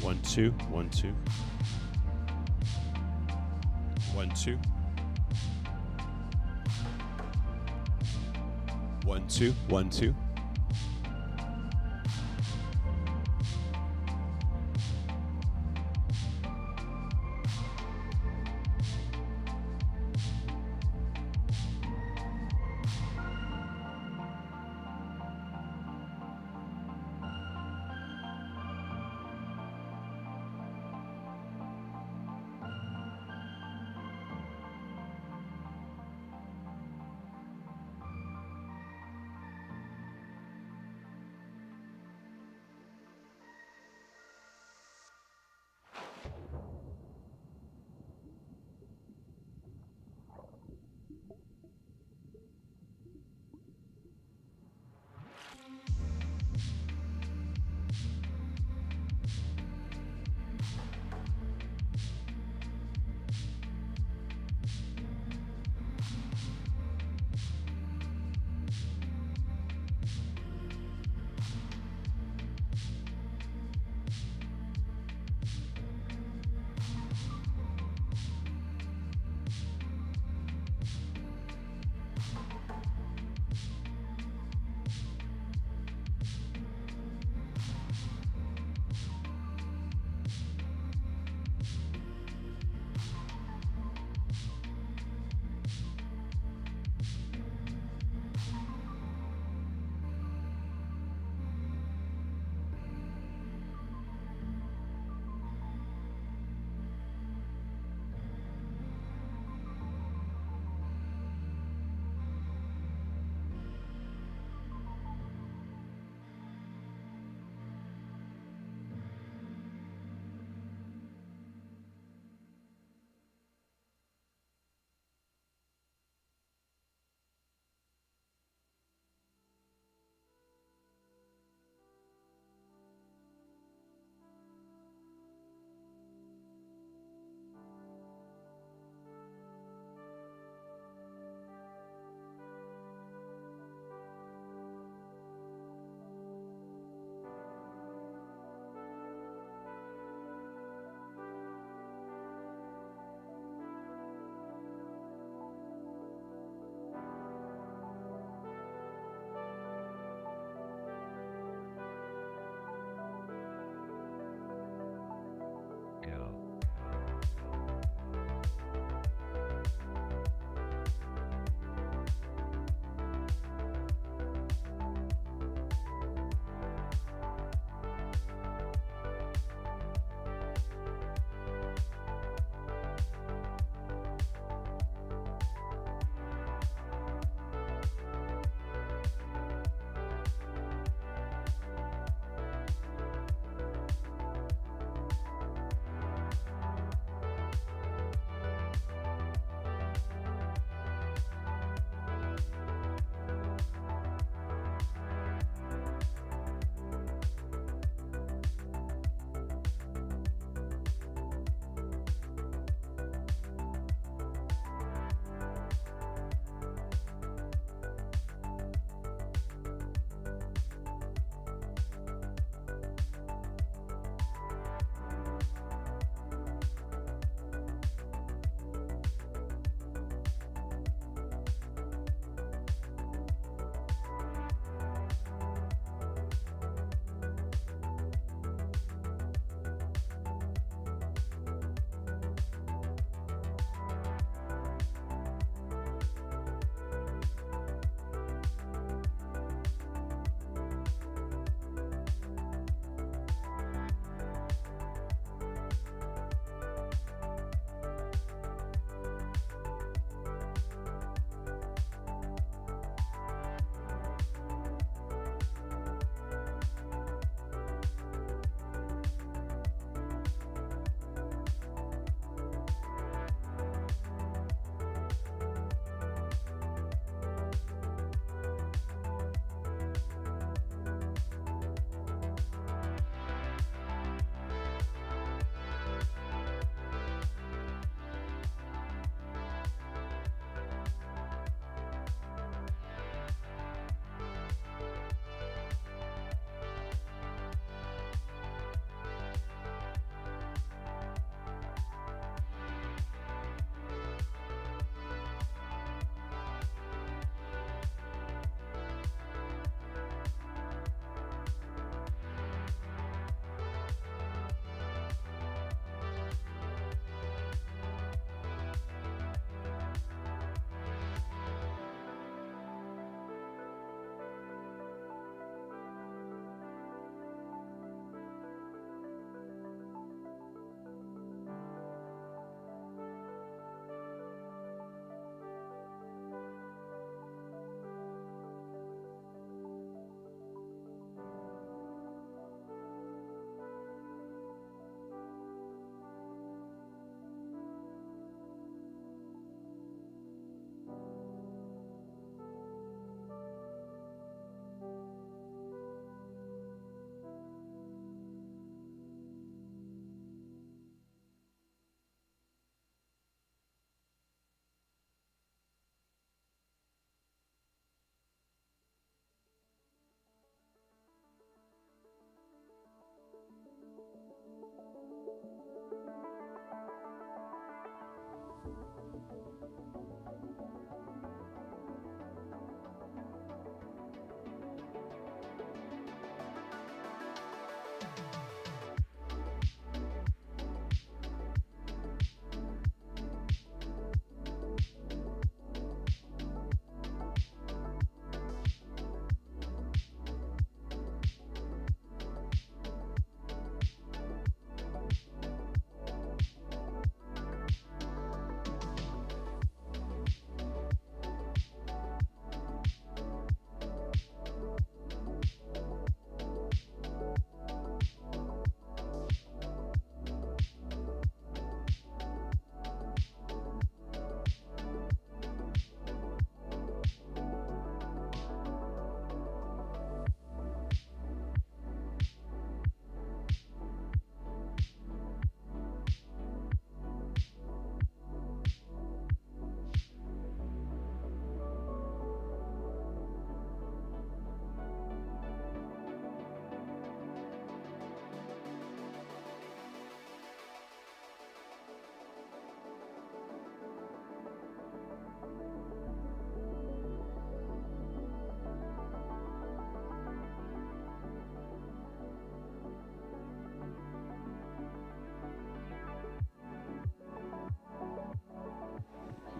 1 2 1 2 1 2 1 2 1 2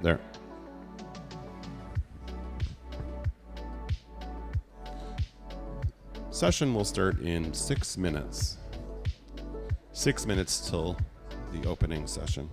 There. Session will start in 6 minutes. 6 minutes till the opening session.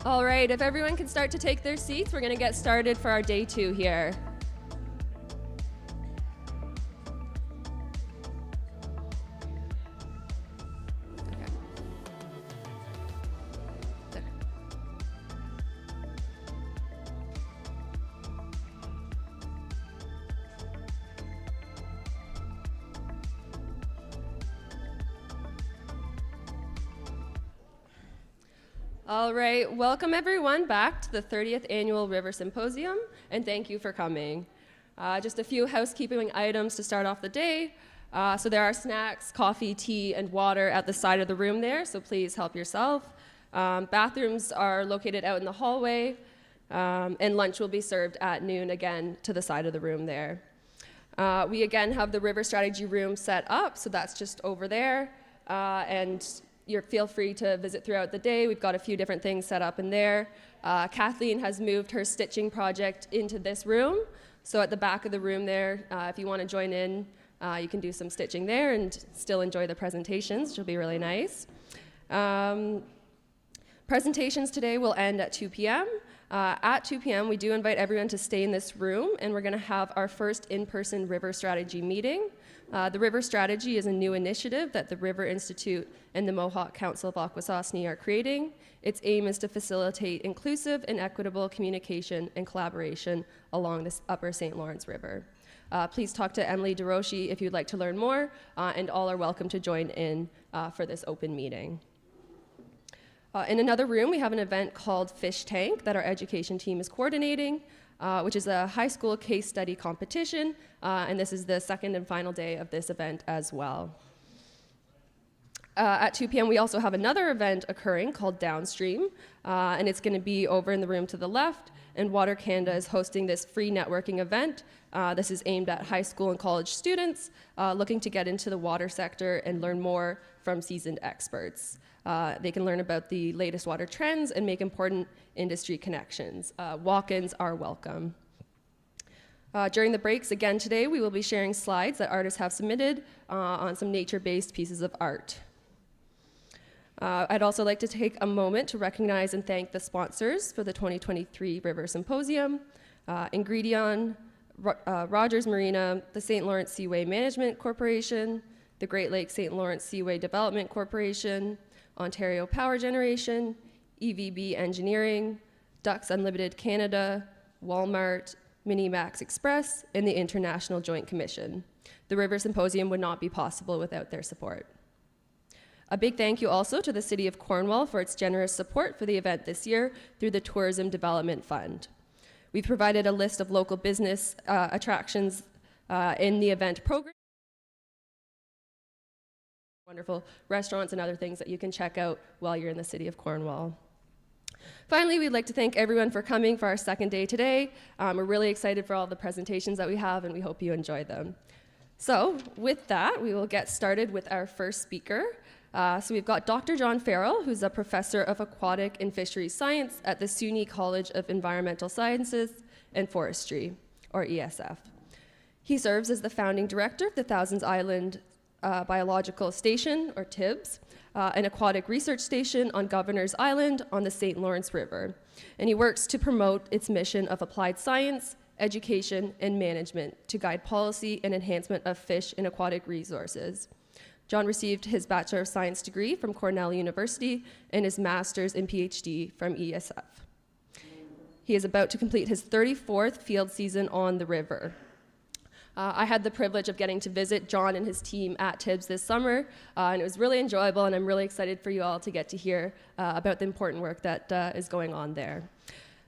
All right, if everyone can start to take their seats, we're going to get started for our day 2 here. All right, welcome everyone back to the 30th Annual River Symposium, and thank you for coming. Just a few housekeeping items to start off the day. So there are snacks, coffee, tea, and water at the side of the room there, so please help yourself. Bathrooms are located out in the hallway, and lunch will be served at noon again to the side of the room there. We again have the River Strategy room set up, so that's just over there, and feel free to visit throughout the day. We've got a few different things set up in there. Kathleen has moved her stitching project into this room. So at the back of the room there, if you want to join in, you can do some stitching there and still enjoy the presentations, which will be really nice. Presentations today will end at 2 p.m. At 2 p.m., we do invite everyone to stay in this room, and we're going to have our first in-person River Strategy meeting. The River Strategy is a new initiative that the River Institute and the Mohawk Council of Akwesasne are creating. Its aim is to facilitate inclusive and equitable communication and collaboration along this upper St. Lawrence River. Please talk to Emily DeRoshi if you'd like to learn more, and all are welcome to join in for this open meeting. In another room, we have an event called Fish Tank that our education team is coordinating, which is a high school case study competition, and this is the second and final day of this event as well. At 2 p.m., we also have another event occurring called Downstream, and it's going to be over in the room to the left, and Water Canada is hosting this free networking event. This is aimed at high school and college students looking to get into the water sector and learn more from seasoned experts. They can learn about the latest water trends and make important industry connections. Walk-ins are welcome. During the breaks, again today, we will be sharing slides that artists have submitted on some nature-based pieces of art. I'd also like to take a moment to recognize and thank the sponsors for the 2023 River Symposium, Ingredion, Rogers Marina, the St. Lawrence Seaway Management Corporation, the Great Lakes St. Lawrence Seaway Development Corporation, Ontario Power Generation, EVB Engineering, Ducks Unlimited Canada, Walmart, Minimax Express, and the International Joint Commission. The River Symposium would not be possible without their support. A big thank you also to the City of Cornwall for its generous support for the event this year through the Tourism Development Fund. We've provided a list of local business attractions in the event program. Wonderful restaurants and other things that you can check out while you're in the City of Cornwall. Finally, we'd like to thank everyone for coming for our second day today. We're really excited for all the presentations that we have, and we hope you enjoy them. So with that, we will get started with our first speaker. So we've got Dr. John Farrell, who's a professor of aquatic and fisheries science at the SUNY College of Environmental Sciences and Forestry, or ESF. He serves as the founding director of the Thousands Island Biological Station, or TIBS, an aquatic research station on Governor's Island on the St. Lawrence River. And he works to promote its mission of applied science, education, and management to guide policy and enhancement of fish and aquatic resources. John received his Bachelor of Science degree from Cornell University and his Master's and PhD from ESF. He is about to complete his 34th field season on the river. I had the privilege of getting to visit John and his team at TIBS this summer, and it was really enjoyable, and I'm really excited for you all to get to hear about the important work that is going on there.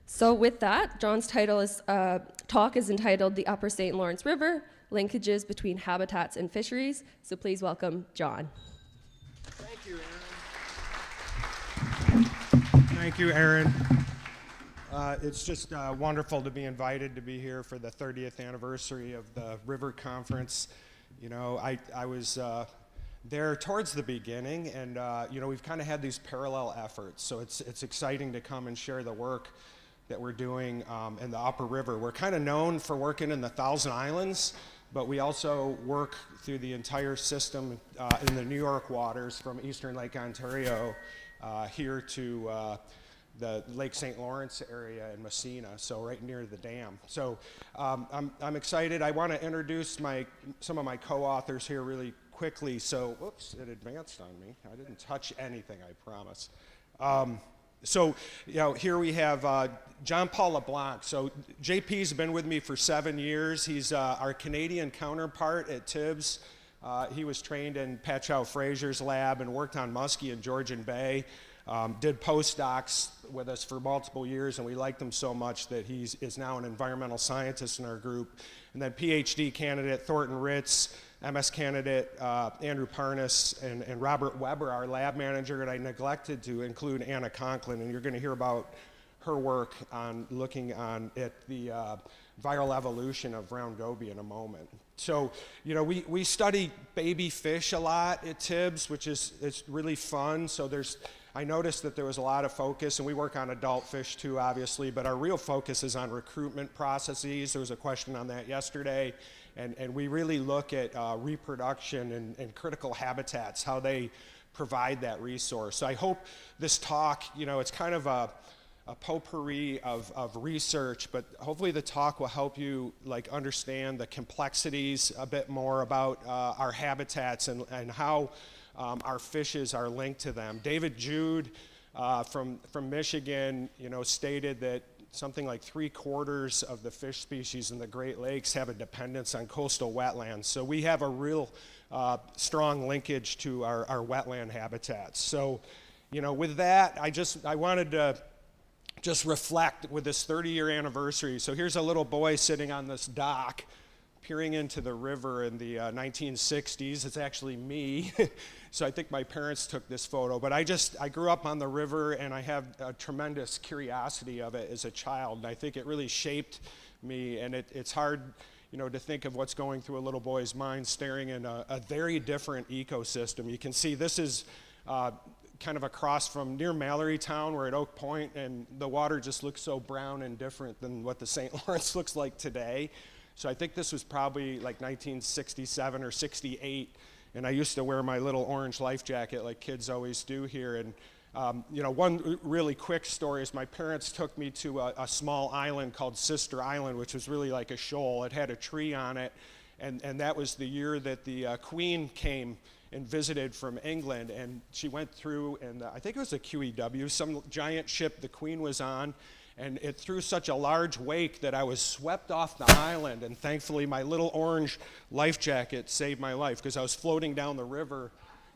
So with that, John's talk is entitled The Upper St. Lawrence River, Linkages Between Habitats and Fisheries. So please welcome John. Thank you, Erin. Thank you, Erin. It's just wonderful to be invited to be here for the 30th anniversary of the River Conference. You know, I was there towards the beginning, and you know, we've kind of had these parallel efforts, so it's exciting to come and share the work that we're doing in the Upper River. We're kind of known for working in the Thousand Islands, but we also work through the entire system in the New York waters from eastern Lake Ontario here to the Lake St. Lawrence area in Messina, so right near the dam. So I'm excited. I want to introduce some of my co-authors here really quickly. So, whoops, it advanced on me. I didn't touch anything, I promise. So, here we have John Paul LeBlanc. So JP's been with me for 7 years. He's our Canadian counterpart at Tibbs. He was trained in Pat Chow Fraser's lab and worked on Muskie and Georgian Bay. Did postdocs with us for multiple years, and we liked him so much that he is now an environmental scientist in our group. And then PhD candidate Thornton Ritz, MS candidate Andrew Parnas, and Robert Weber, our lab manager, and I neglected to include Anna Conklin, and you're going to hear about her work on looking at the viral evolution of round goby in a moment. So, we study baby fish a lot at Tibbs, which it's really fun. So I noticed that there was a lot of focus, and we work on adult fish too, obviously, but our real focus is on recruitment processes. There was a question on that yesterday, and we really look at reproduction and critical habitats, how they provide that resource. So I hope this talk, it's kind of a potpourri of research, but hopefully the talk will help you understand the complexities a bit more about our habitats and how our fishes are linked to them. David Jude from Michigan, stated that something like 3/4 of the fish species in the Great Lakes have a dependence on coastal wetlands. So we have a real strong linkage to our wetland habitats. So, with that, I wanted to just reflect with this 30-year anniversary. So here's a little boy sitting on this dock, peering into the river in the 1960s. It's actually me. So I think my parents took this photo, but I grew up on the river, and I have a tremendous curiosity of it as a child, and I think it really shaped me, and it's hard, to think of what's going through a little boy's mind staring in a very different ecosystem. You can see this is kind of across from near Mallorytown. We're at Oak Point, and the water just looks so brown and different than what the St. Lawrence looks like today. So I think this was probably like 1967 or 68, and I used to wear my little orange life jacket like kids always do here. And one really quick story is my parents took me to a small island called Sister Island, which was really like a shoal. It had a tree on it, and that was the year that the Queen came and visited from England, and she went through, and I think it was a QEW, some giant ship the Queen was on, and it threw such a large wake that I was swept off the island, and thankfully my little orange life jacket saved my life because I was floating down the river,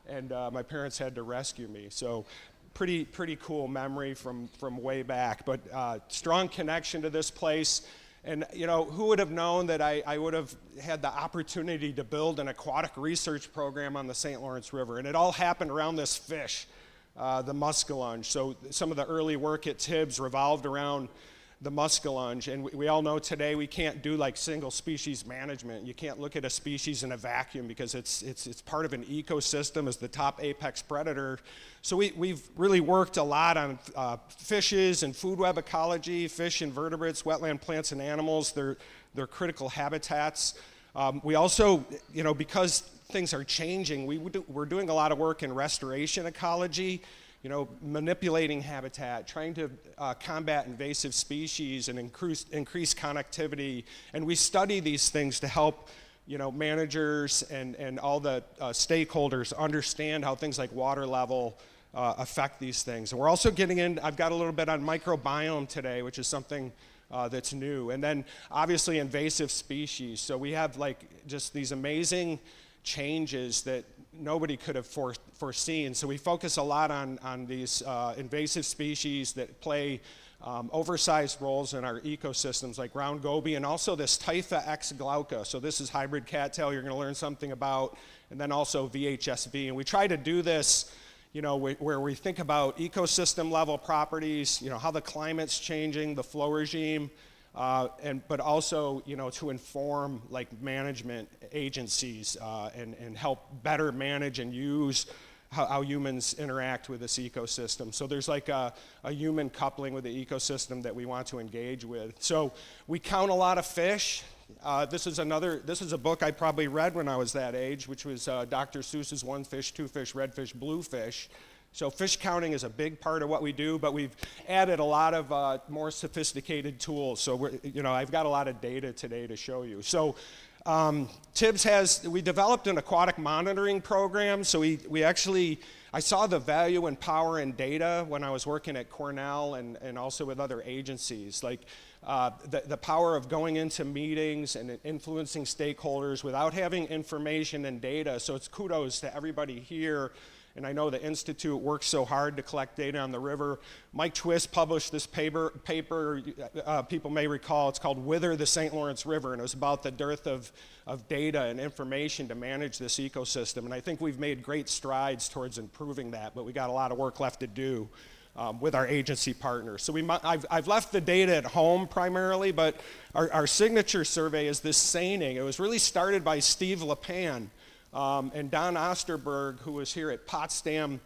and my parents had to rescue me. So pretty cool memory from way back, but strong connection to this place. And who would have known that I would have had the opportunity to build an aquatic research program on the St. Lawrence River, and it all happened around this fish, the muskellunge. So some of the early work at Tibbs revolved around the muskellunge, and we all know today we can't do like single species management. You can't look at a species in a vacuum because it's part of an ecosystem as the top apex predator. So we've really worked a lot on fishes and food web ecology, fish, invertebrates, wetland plants and animals, their critical habitats. We also, because things are changing, we're doing a lot of work in restoration ecology, manipulating habitat, trying to combat invasive species and increase connectivity. And we study these things to help, managers and all the stakeholders understand how things like water level affect these things. And we're also getting in, I've got a little bit on microbiome today, which is something that's new. And then obviously invasive species. So we have just these amazing changes that nobody could have foreseen. So we focus a lot on these invasive species that play oversized roles in our ecosystems, like round goby, and also this Typha X glauca. So this is hybrid cattail you're going to learn something about, and then also VHSV. And we try to do this, where we think about ecosystem level properties, how the climate's changing, the flow regime, but also, to inform management agencies and help better manage and use how humans interact with this ecosystem. So there's a human coupling with the ecosystem that we want to engage with. So we count a lot of fish. This is a book I probably read when I was that age, which was Dr. Seuss's One Fish, Two Fish, Red Fish, Blue Fish. So fish counting is a big part of what we do, but we've added a lot of more sophisticated tools. So I've got a lot of data today to show you. So we developed an aquatic monitoring program. So I saw the value and power in data when I was working at Cornwall and also with other agencies. Like the power of going into meetings and influencing stakeholders without having information and data. So it's kudos to everybody here. And I know the Institute works so hard to collect data on the river. Mike Twist published this paper people may recall. It's called Wither the St. Lawrence River, and it was about the dearth of data and information to manage this ecosystem. And I think we've made great strides towards improving that, but we got a lot of work left to do with our agency partners. So I've left the data at home primarily, but our signature survey is this seining. It was really started by Steve LePan. And Don Osterberg, who was here at Potsdam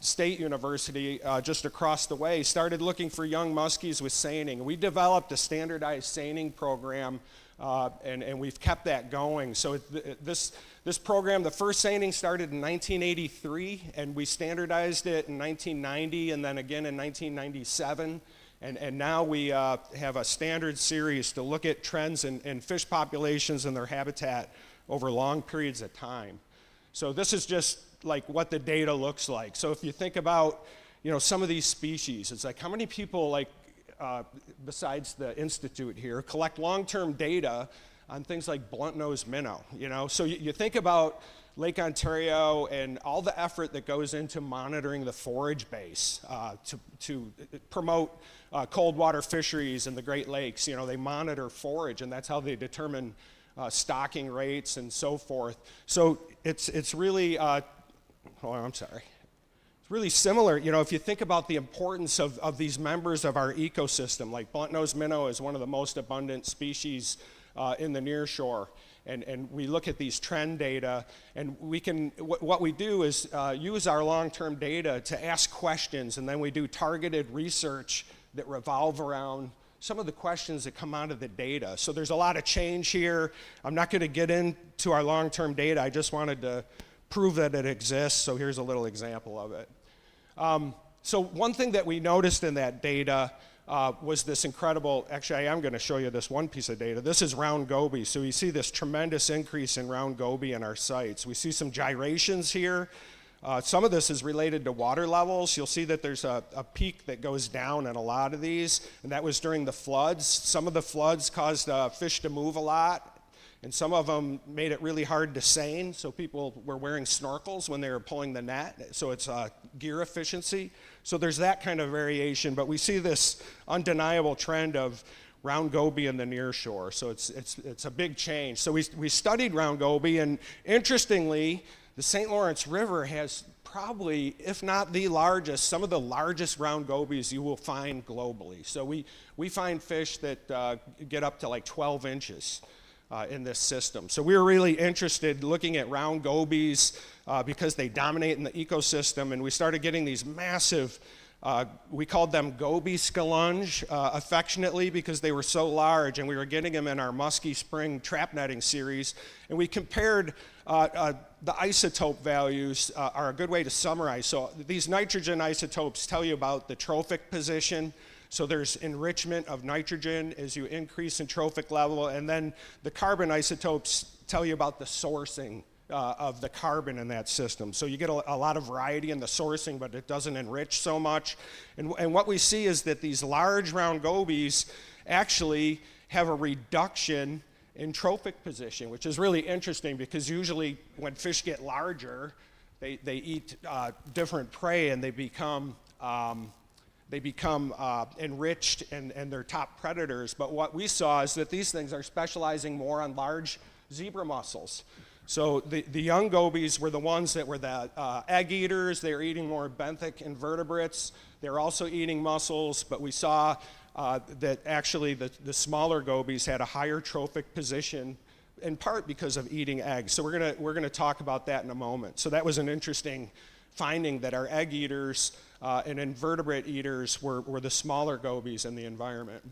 State University just across the way, started looking for young muskies with seining. We developed a standardized seining program, and we've kept that going. So this program, the first seining started in 1983, and we standardized it in 1990, and then again in 1997. And now we have a standard series to look at trends in fish populations and their habitat over long periods of time. So this is just like what the data looks like. So if you think about, some of these species, it's like how many people, besides the Institute here, collect long-term data on things like blunt-nosed minnow, So you think about Lake Ontario and all the effort that goes into monitoring the forage base to promote cold water fisheries in the Great Lakes. They monitor forage, and that's how they determine stocking rates and so forth. So it's really, it's really similar. If you think about the importance of these members of our ecosystem, like blunt-nosed minnow is one of the most abundant species in the nearshore. And we look at these trend data, and what we do is use our long-term data to ask questions, and then we do targeted research that revolve around some of the questions that come out of the data. So there's a lot of change here. I'm not going to get into our long-term data. I just wanted to prove that it exists. So here's a little example of it. So one thing that we noticed in that data was this incredible, actually I am going to show you this one piece of data. This is round goby. So you see this tremendous increase in round goby in our sites. We see some gyrations here. Some of this is related to water levels. You'll see that there's a peak that goes down in a lot of these, and that was during the floods. Some of the floods caused fish to move a lot, and some of them made it really hard to seine, so people were wearing snorkels when they were pulling the net, so it's gear efficiency. So there's that kind of variation, but we see this undeniable trend of round goby in the near shore, so it's a big change. So we studied round goby, and interestingly, the St. Lawrence River has probably, if not the largest, some of the largest round gobies you will find globally. So we find fish that get up to like 12 inches in this system. So we were really interested looking at round gobies because they dominate in the ecosystem, and we started getting these massive, we called them goby scalunge affectionately because they were so large, and we were getting them in our Muskie Spring trap netting series, and we compared the isotope values are a good way to summarize. So these nitrogen isotopes tell you about the trophic position. So there's enrichment of nitrogen as you increase in trophic level, and then the carbon isotopes tell you about the sourcing of the carbon in that system. So you get a lot of variety in the sourcing, but it doesn't enrich so much. And what we see is that these large round gobies actually have a reduction in trophic position, which is really interesting because usually when fish get larger, they eat different prey, and they become enriched and they're top predators. But what we saw is that these things are specializing more on large zebra mussels. So the young gobies were the ones that were the egg eaters. They were eating more benthic invertebrates. They were also eating mussels, but we saw that actually the smaller gobies had a higher trophic position, in part because of eating eggs. So we're gonna talk about that in a moment. So that was an interesting finding, that our egg eaters and invertebrate eaters were the smaller gobies in the environment.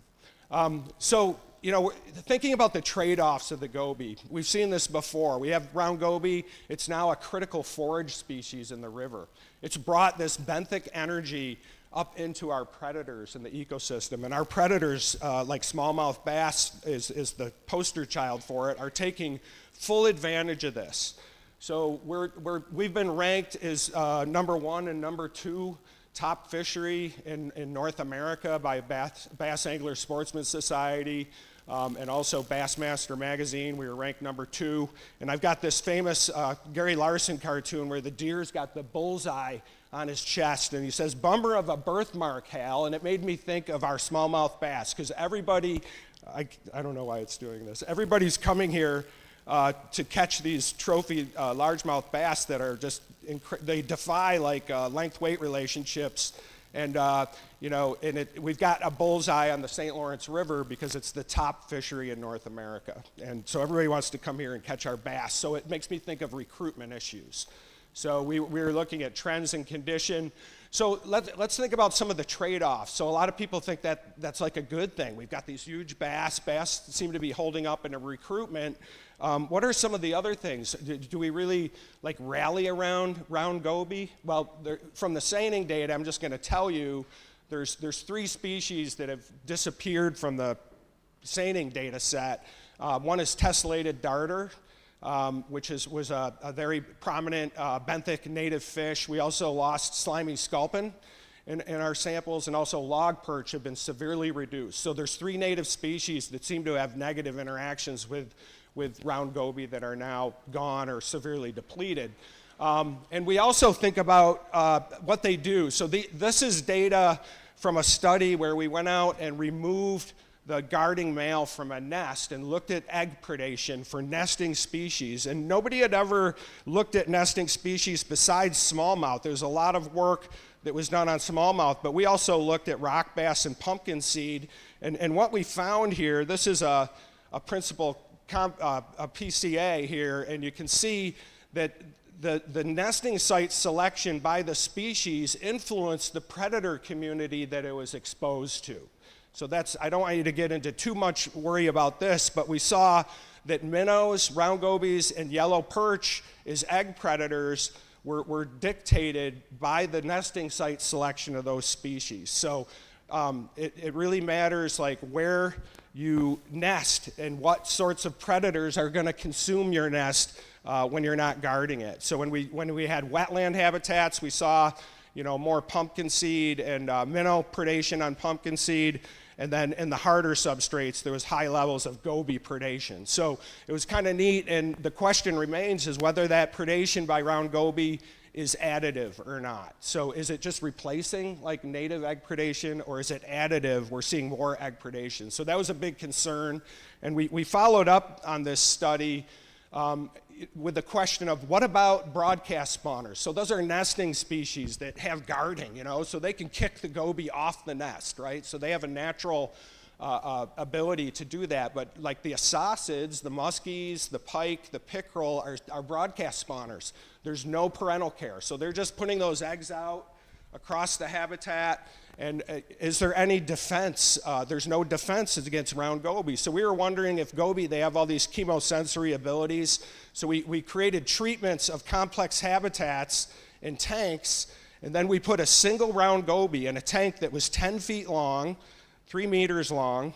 So thinking about the trade-offs of the goby, we've seen this before. We have brown goby. It's now a critical forage species in the river. It's brought this benthic energy up into our predators in the ecosystem. And our predators, like smallmouth bass is the poster child for it, are taking full advantage of this. So we've been ranked as number 1 and number 2 top fishery in North America by Bass Angler Sportsman Society, and also Bassmaster Magazine. We were ranked number 2. And I've got this famous Gary Larson cartoon where the deer's got the bullseye on his chest, and he says, "Bummer of a birthmark, Hal," and it made me think of our smallmouth bass, because everybody, I don't know why it's doing this, everybody's coming here to catch these trophy largemouth bass that are just, they defy length-weight relationships. And, we've got a bullseye on the St. Lawrence River because it's the top fishery in North America. And so everybody wants to come here and catch our bass. So it makes me think of recruitment issues. So we were looking at trends and condition. So let's think about some of the trade-offs. So a lot of people think that that's like a good thing. We've got these huge bass. Bass seem to be holding up in a recruitment. What are some of the other things? Do we really rally around round goby? Well, from the seining data, I'm just going to tell you, there's 3 species that have disappeared from the seining data set. One is tessellated darter, which was a very prominent benthic native fish. We also lost slimy sculpin in our samples, and also log perch have been severely reduced. So there's 3 native species that seem to have negative interactions with round goby that are now gone or severely depleted. And we also think about what they do. So this is data from a study where we went out and removed the guarding male from a nest and looked at egg predation for nesting species. And nobody had ever looked at nesting species besides smallmouth. There's a lot of work that was done on smallmouth, but we also looked at rock bass and pumpkin seed. And what we found here, this is a principal a PCA here, and you can see that the nesting site selection by the species influenced the predator community that it was exposed to. So I don't want you to get into too much worry about this, but we saw that minnows, round gobies, and yellow perch as egg predators were dictated by the nesting site selection of those species. So it really matters where you nest and what sorts of predators are going to consume your nest when you're not guarding it. So when we had wetland habitats, we saw more pumpkin seed and minnow predation on pumpkin seed. And then in the harder substrates, there was high levels of goby predation. So it was kind of neat, and the question remains is whether that predation by round goby is additive or not. So is it just replacing native egg predation, or is it additive? We're seeing more egg predation. So that was a big concern, and we followed up on this study with the question of what about broadcast spawners? So those are nesting species that have guarding, so they can kick the goby off the nest, right? So they have a natural ability to do that. But the assacids, the muskies, the pike, the pickerel are broadcast spawners. There's no parental care. So they're just putting those eggs out across the habitat. And is there any defense? There's no defense against round goby. So we were wondering if goby, they have all these chemosensory abilities. So we created treatments of complex habitats in tanks, and then we put a single round goby in a tank that was 10 feet long, 3 meters long,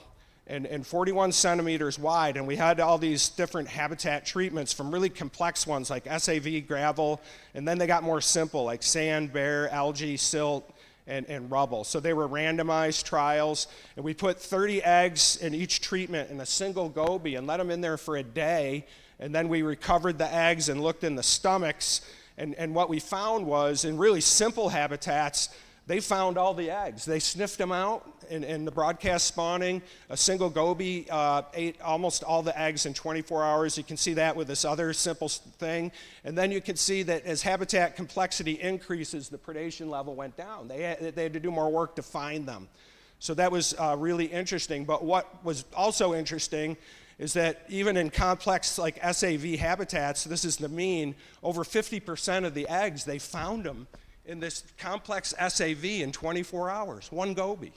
and 41 centimeters wide. And we had all these different habitat treatments, from really complex ones like SAV, gravel, and then they got more simple like sand, bare, algae, silt, and rubble. So they were randomized trials, and we put 30 eggs in each treatment in a single goby and let them in there for a day, and then we recovered the eggs and looked in the stomachs, and what we found was, in really simple habitats, they found all the eggs. They sniffed them out in the broadcast spawning. A single goby ate almost all the eggs in 24 hours. You can see that with this other simple thing. And then you can see that as habitat complexity increases, the predation level went down. They had to do more work to find them. So that was really interesting. But what was also interesting is that even in complex SAV habitats, this is the mean, over 50% of the eggs, they found them in this complex SAV in 24 hours, one goby.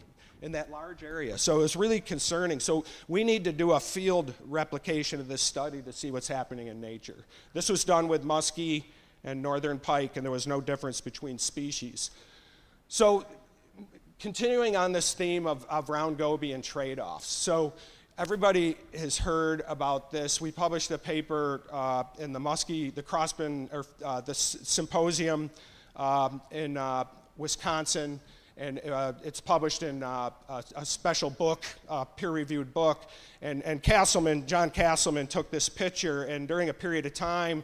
in that large area. So it's really concerning. So we need to do a field replication of this study to see what's happening in nature. This was done with muskie and northern pike, and there was no difference between species. So continuing on this theme of round goby and trade-offs. So everybody has heard about this. We published a paper in the Muskie, the Crossman, or the Symposium in Wisconsin, and it's published in a special book, peer-reviewed book. And John Castleman took this picture, and during a period of time,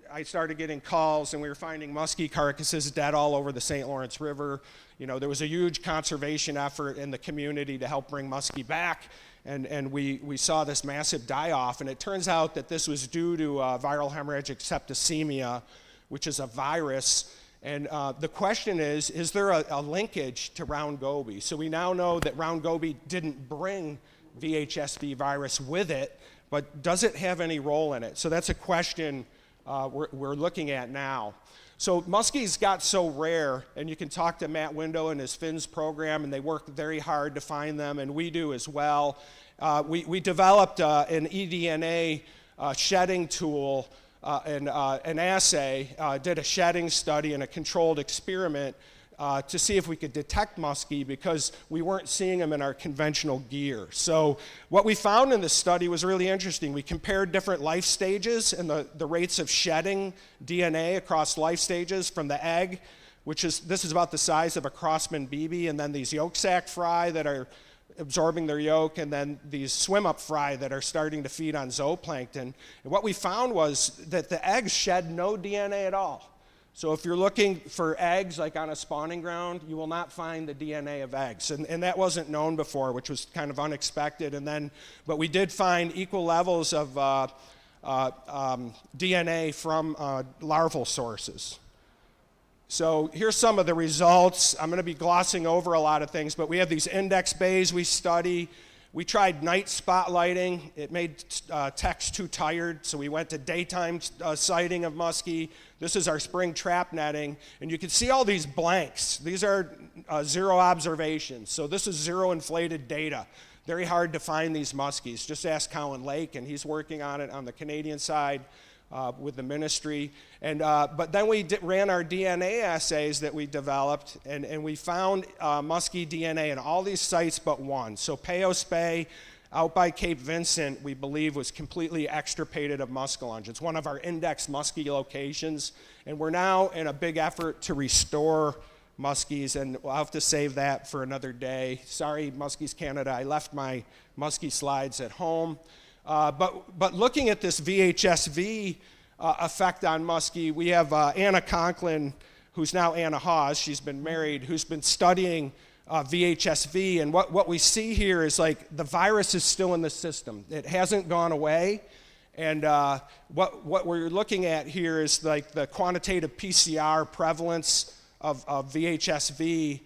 I started getting calls, and we were finding muskie carcasses dead all over the St. Lawrence River. You know, there was a huge conservation effort in the community to help bring muskie back, and we saw this massive die-off, and it turns out that this was due to viral hemorrhagic septicemia, which is a virus. And the question is there a linkage to round goby? So we now know that round goby didn't bring VHSV virus with it, but does it have any role in it? So that's a question we're looking at now. So muskies got so rare, and you can talk to Matt Window and his FINS program, and they work very hard to find them, and we do as well. We developed an eDNA shedding tool, and an assay, did a shedding study and a controlled experiment to see if we could detect muskie, because we weren't seeing them in our conventional gear. So what we found in this study was really interesting. We compared different life stages and the rates of shedding DNA across life stages from the egg, this is about the size of a Crossman BB, and then these yolk sac fry that are absorbing their yolk, and then these swim-up fry that are starting to feed on zooplankton. And what we found was that the eggs shed no DNA at all. So if you're looking for eggs like on a spawning ground, you will not find the DNA of eggs. And that wasn't known before, which was kind of unexpected. But we did find equal levels of DNA from larval sources. So here's some of the results. I'm going to be glossing over a lot of things, but we have these index bays we study. We tried night spotlighting. It made techs too tired, so we went to daytime sighting of muskie. This is our spring trap netting, and you can see all these blanks. These are zero observations, so this is zero inflated data. Very hard to find these muskies. Just ask Cowan Lake, and he's working on it on the Canadian side with the ministry. But then we ran our DNA assays that we developed, and we found muskie DNA in all these sites but one. So Payos Bay, out by Cape Vincent, we believe was completely extirpated of muskellunge. It's one of our index muskie locations, and we're now in a big effort to restore muskies, and we'll have to save that for another day. Sorry, Muskies Canada, I left my muskie slides at home. But looking at this VHSV effect on muskie, we have Anna Conklin, who's now Anna Hawes, she's been married, who's been studying VHSV, and what we see here is like the virus is still in the system. It hasn't gone away, and what we're looking at here is like the quantitative PCR prevalence of VHSV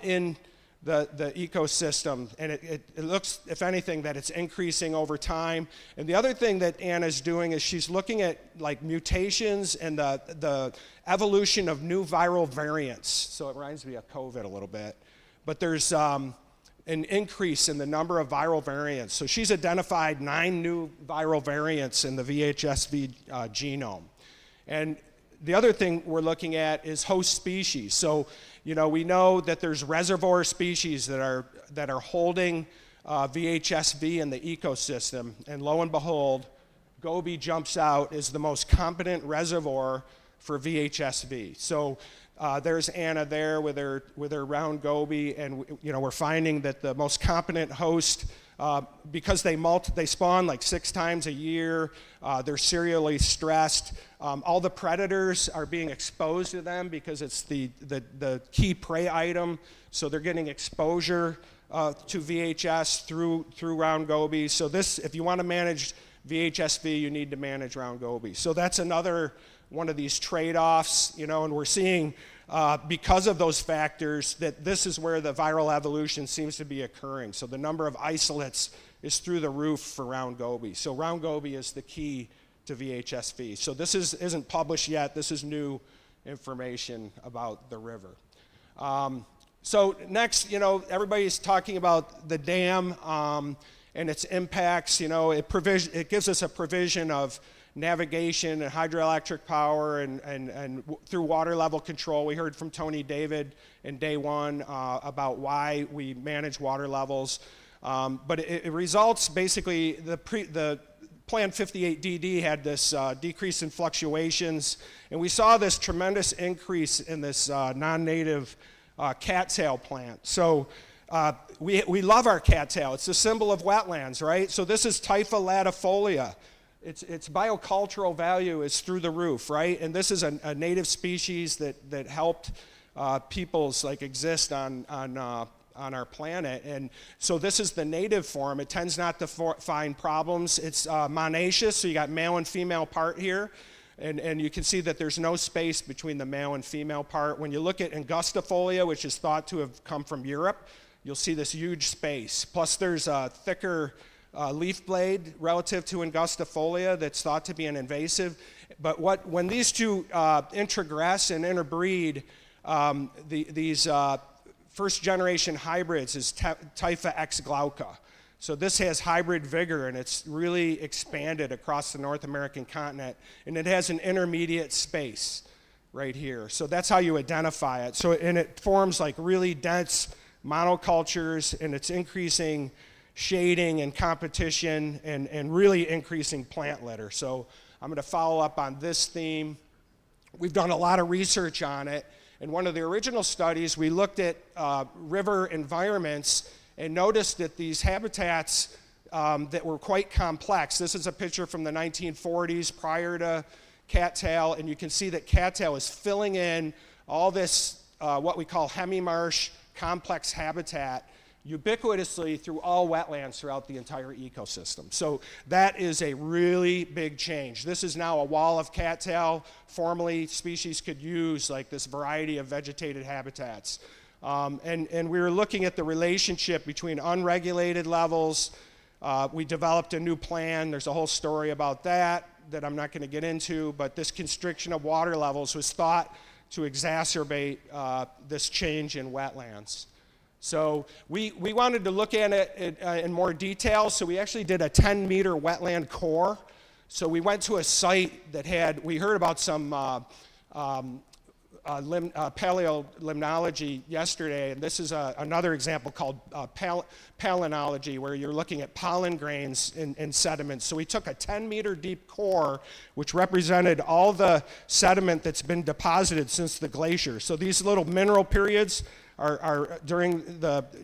in the ecosystem, and it looks, if anything, that it's increasing over time. And the other thing that Anna's doing is she's looking at like mutations and the evolution of new viral variants. So it reminds me of COVID a little bit. But there's an increase in the number of viral variants. So she's identified 9 new viral variants in the VHSV genome. And the other thing we're looking at is host species. So, you know, we know that there's reservoir species that are holding VHSV in the ecosystem, and lo and behold, goby jumps out as the most competent reservoir for VHSV. So there's Anna there with her round goby, and you know, we're finding that the most competent host, because they spawn like 6 times a year, they're serially stressed. All the predators are being exposed to them because it's the key prey item, so they're getting exposure to VHS through round goby. So this, if you want to manage VHSV, you need to manage round goby. So that's another one of these trade-offs, you know, and we're seeing because of those factors that this is where the viral evolution seems to be occurring. So the number of isolates is through the roof for round goby. So round goby is the key to VHSV. So this isn't published yet. This is new information about the river. So next, everybody's talking about the dam and its impacts. It gives us a provision of navigation and hydroelectric power and through water level control. We heard from Tony David in day one about why we manage water levels. But it results basically, the Plan 58DD had this decrease in fluctuations, and we saw this tremendous increase in this non-native cattail plant. So we love our cattail. It's a symbol of wetlands, right? So this is Typha latifolia. Its biocultural value is through the roof, right? And this is a native species that helped peoples exist on our planet. And so this is the native form. It tends not to find problems. It's monoecious, so you got male and female part here. And you can see that there's no space between the male and female part. When you look at angustifolia, which is thought to have come from Europe, you'll see this huge space. Plus there's a thicker leaf blade relative to angustifolia that's thought to be an invasive. But when these two introgress and interbreed, these first generation hybrids is Typha X glauca. So this has hybrid vigor, and it's really expanded across the North American continent, and it has an intermediate space right here. So that's how you identify it. And it forms really dense monocultures, and it's increasing shading and competition and really increasing plant litter. So I'm going to follow up on this theme. We've done a lot of research on it. In one of the original studies, we looked at river environments and noticed that these habitats that were quite complex. This is a picture from the 1940s prior to cattail, and you can see that cattail is filling in all this, what we call hemimarsh complex habitat, ubiquitously through all wetlands throughout the entire ecosystem. So that is a really big change. This is now a wall of cattail. Formerly, species could use this variety of vegetated habitats. And we were looking at the relationship between unregulated levels. We developed a new plan. There's a whole story about that I'm not going to get into, but this constriction of water levels was thought to exacerbate this change in wetlands. So we wanted to look at it in more detail, so we actually did a 10-meter wetland core. So we went to a site that we heard about some paleolimnology yesterday, and this is another example called palynology, where you're looking at pollen grains in sediments. So we took a 10-meter deep core, which represented all the sediment that's been deposited since the glacier. So these little mineral periods are during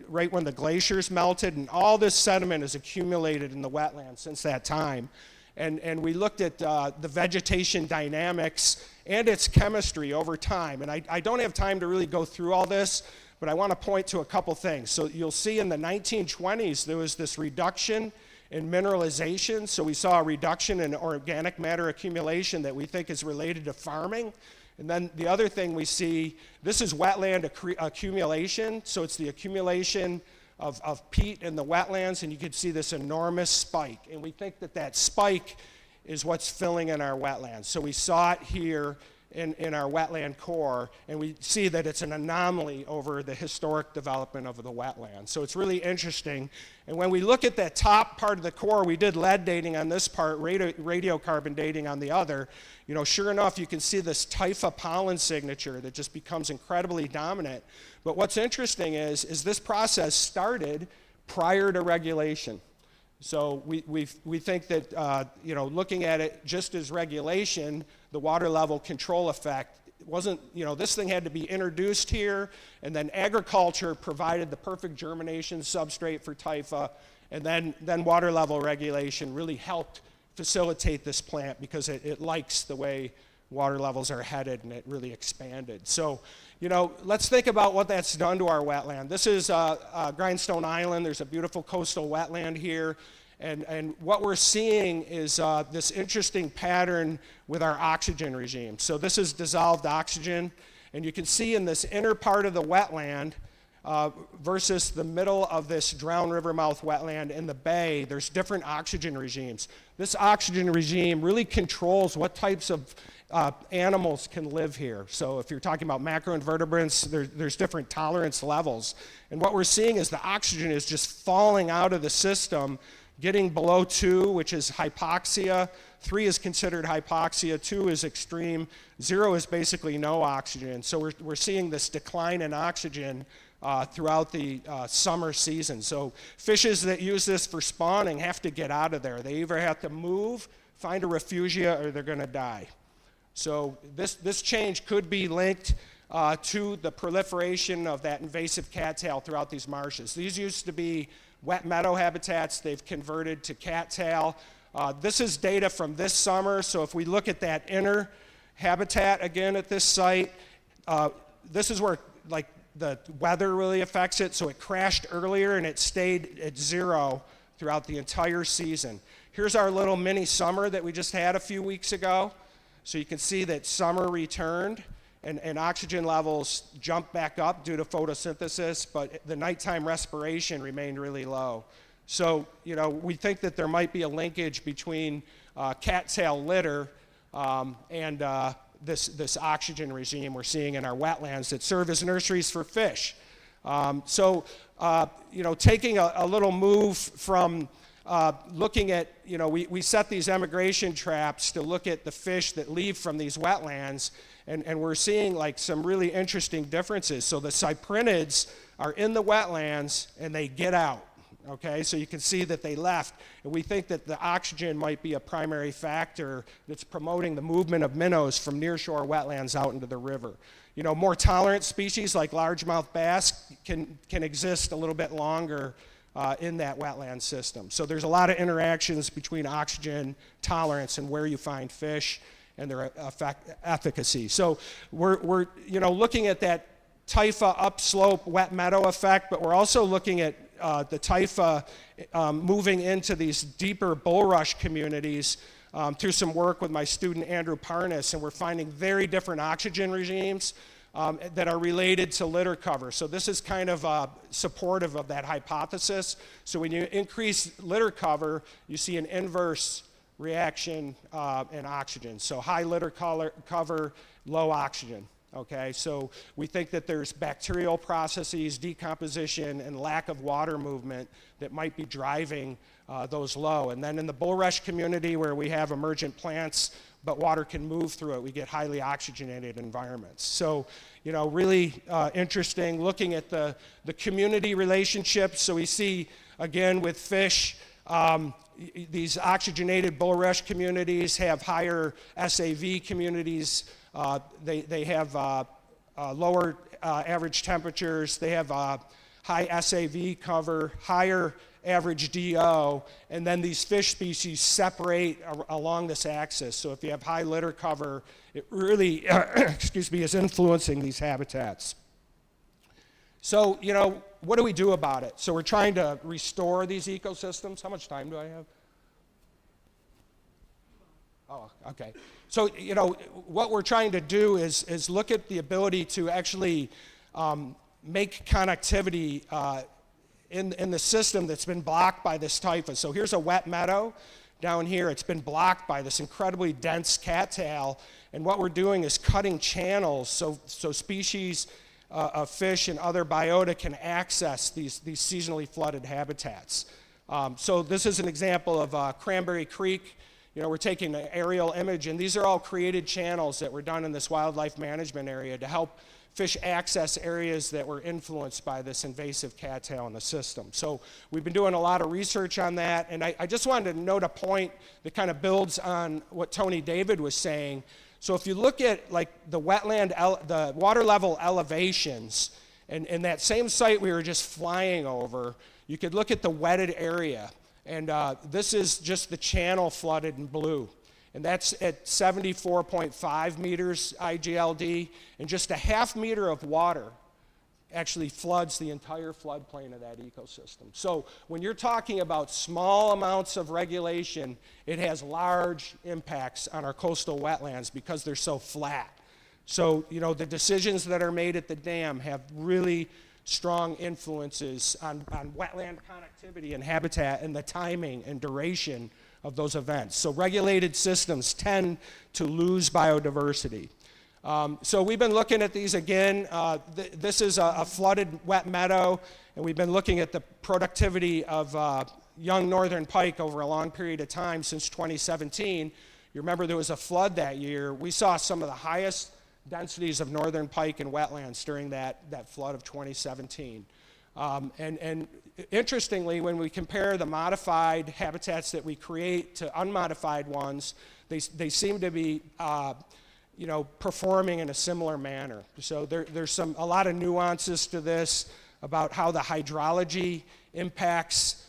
right when the glaciers melted, and all this sediment is accumulated in the wetlands since that time. And we looked at the vegetation dynamics and its chemistry over time. And I don't have time to really go through all this, but I want to point to a couple things. So you'll see in the 1920s, there was this reduction in mineralization. So we saw a reduction in organic matter accumulation that we think is related to farming. And then the other thing we see, this is wetland accumulation. So it's the accumulation of peat in the wetlands, and you can see this enormous spike. And we think that spike is what's filling in our wetlands. So we saw it here in our wetland core, and we see that it's an anomaly over the historic development of the wetland. So it's really interesting. And when we look at that top part of the core, we did lead dating on this part, radiocarbon dating on the other. Sure enough, you can see this Typha pollen signature that just becomes incredibly dominant. But what's interesting is this process started prior to regulation. So we think that looking at it just as regulation, the water level control effect wasn't, this thing had to be introduced here, and then agriculture provided the perfect germination substrate for Typha, and then water level regulation really helped facilitate this plant because it likes the way water levels are headed, and it really expanded. So, let's think about what that's done to our wetland. This is Grindstone Island. There's a beautiful coastal wetland here. And what we're seeing is this interesting pattern with our oxygen regime. So this is dissolved oxygen. And you can see in this inner part of the wetland, versus the middle of this drowned river mouth wetland in the bay, there's different oxygen regimes. This oxygen regime really controls what types of animals can live here. So if you're talking about macroinvertebrates, there's different tolerance levels. And what we're seeing is the oxygen is just falling out of the system, getting below 2, which is hypoxia. 3 is considered hypoxia, 2 is extreme, 0 is basically no oxygen. So we're seeing this decline in oxygen throughout the summer season. So fishes that use this for spawning have to get out of there. They either have to move, find a refugia, or they're going to die. So this change could be linked to the proliferation of that invasive cattail throughout these marshes. These used to be wet meadow habitats. They've converted to cattail. This is data from this summer. So if we look at that inner habitat again at this site, this is where like the weather really affects it. So it crashed earlier and it stayed at 0 throughout the entire season. Here's our little mini summer that we just had a few weeks ago. So you can see that summer returned and oxygen levels jumped back up due to photosynthesis, but the nighttime respiration remained really low. So, you know, we think that there might be a linkage between cattail litter and this oxygen regime we're seeing in our wetlands that serve as nurseries for fish. You know, taking a little move from looking at, you know, we set these emigration traps to look at the fish that leave from these wetlands, and we're seeing like some really interesting differences. So the cyprinids are in the wetlands and they get out. Okay, so you can see that they left, and we think that the oxygen might be a primary factor that's promoting the movement of minnows from nearshore wetlands out into the river. You know, more tolerant species like largemouth bass can exist a little bit longer in that wetland system. So there's a lot of interactions between oxygen tolerance and where you find fish and their efficacy. So we're you know, looking at that Typha upslope wet meadow effect, but we're also looking at the Typha moving into these deeper bulrush communities through some work with my student Andrew Parnas, and we're finding very different oxygen regimes that are related to litter cover. So this is kind of supportive of that hypothesis. So when you increase litter cover, you see an inverse reaction in oxygen. So high litter cover, low oxygen. Okay, so we think that there's bacterial processes, decomposition, and lack of water movement that might be driving those low. And then in the bulrush community where we have emergent plants, but water can move through it, we get highly oxygenated environments. So, you know, really interesting looking at the community relationships. So we see, again, with fish, these oxygenated bulrush communities have higher SAV communities. They have lower average temperatures. They have high SAV cover, higher average DO, and then these fish species separate along this axis. So if you have high litter cover, it really, excuse me, is influencing these habitats. So, you know, what do we do about it? So we're trying to restore these ecosystems. How much time do I have? Oh, okay. So, you know, what we're trying to do is look at the ability to actually make connectivity in the system that's been blocked by this Typha. So here's a wet meadow down here. It's been blocked by this incredibly dense cattail, and what we're doing is cutting channels so species of fish and other biota can access these seasonally flooded habitats. So this is an example of Cranberry Creek. You know, we're taking an aerial image, and these are all created channels that were done in this wildlife management area to help fish access areas that were influenced by this invasive cattail in the system. So we've been doing a lot of research on that, and I just wanted to note a point that kind of builds on what Tony David was saying. So if you look at like the the water level elevations, and that same site we were just flying over, you could look at the wetted area. And this is just the channel flooded in blue. And that's at 74.5 meters IGLD. And just a half meter of water actually floods the entire floodplain of that ecosystem. So when you're talking about small amounts of regulation, it has large impacts on our coastal wetlands because they're so flat. So, you know, the decisions that are made at the dam have really strong influences on wetland connectivity and habitat and the timing and duration of those events. So regulated systems tend to lose biodiversity. So we've been looking at these again. This is a flooded wet meadow, and we've been looking at the productivity of young northern pike over a long period of time since 2017. You remember there was a flood that year. We saw some of the highest densities of northern pike in wetlands during that flood of 2017. And interestingly, when we compare the modified habitats that we create to unmodified ones, they seem to be performing in a similar manner. So there's a lot of nuances to this about how the hydrology impacts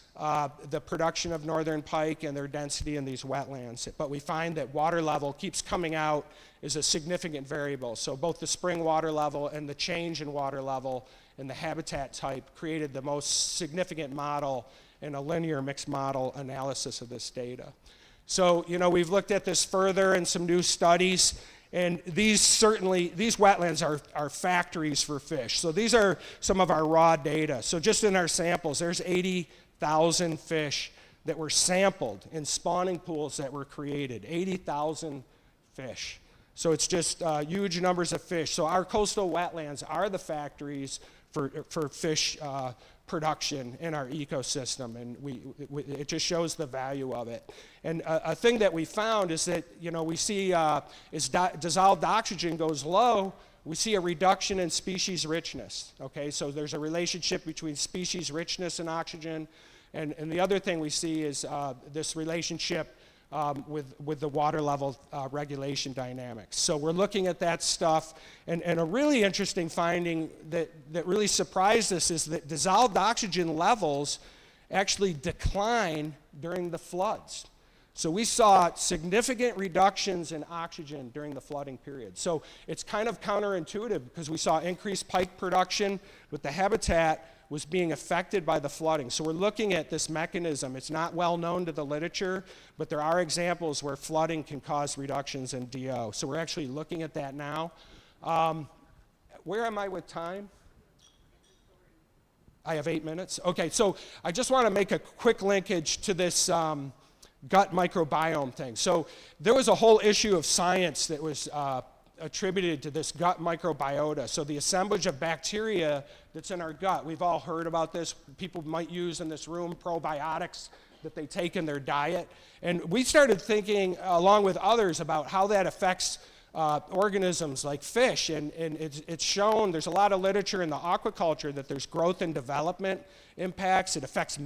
the production of northern pike and their density in these wetlands. But we find that water level keeps coming out as a significant variable. So both the spring water level and the change in water level and the habitat type created the most significant model in a linear mixed model analysis of this data. So, we've looked at this further in some new studies, and these wetlands are factories for fish. So these are some of our raw data. So just in our samples, there's 80,000 fish that were sampled in spawning pools that were created, 80,000 fish. So it's just huge numbers of fish. So our coastal wetlands are the factories for fish production in our ecosystem, and it just shows the value of it. And a thing that we found is that, we see as dissolved oxygen goes low, we see a reduction in species richness, okay? So there's a relationship between species richness and oxygen, and the other thing we see is this relationship with the water level regulation dynamics. So we're looking at that stuff, and a really interesting finding that really surprised us is that dissolved oxygen levels actually decline during the floods. So we saw significant reductions in oxygen during the flooding period. So it's kind of counterintuitive because we saw increased pike production, but the habitat was being affected by the flooding. So we're looking at this mechanism. It's not well known to the literature, but there are examples where flooding can cause reductions in DO. So we're actually looking at that now. Where am I with time? I have 8 minutes. Okay, so I just want to make a quick linkage to this gut microbiome thing. So there was a whole issue of science that was attributed to this gut microbiota. So the assemblage of bacteria that's in our gut, we've all heard about this. People might use in this room probiotics that they take in their diet. And we started thinking, along with others, about how that affects organisms like fish, and it's shown, there's a lot of literature in the aquaculture that there's growth and development impacts. It affects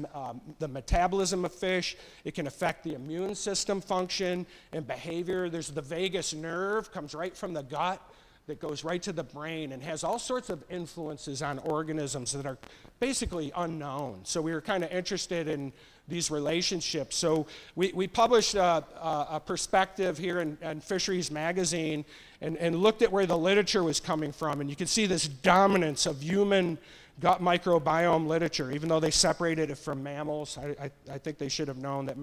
the metabolism of fish. It can affect the immune system function and behavior. There's the vagus nerve, comes right from the gut, that goes right to the brain and has all sorts of influences on organisms that are basically unknown. So we were kind of interested in these relationships. So we published a perspective here in Fisheries Magazine and looked at where the literature was coming from. And you can see this dominance of human gut microbiome literature, even though they separated it from mammals. I think they should have known that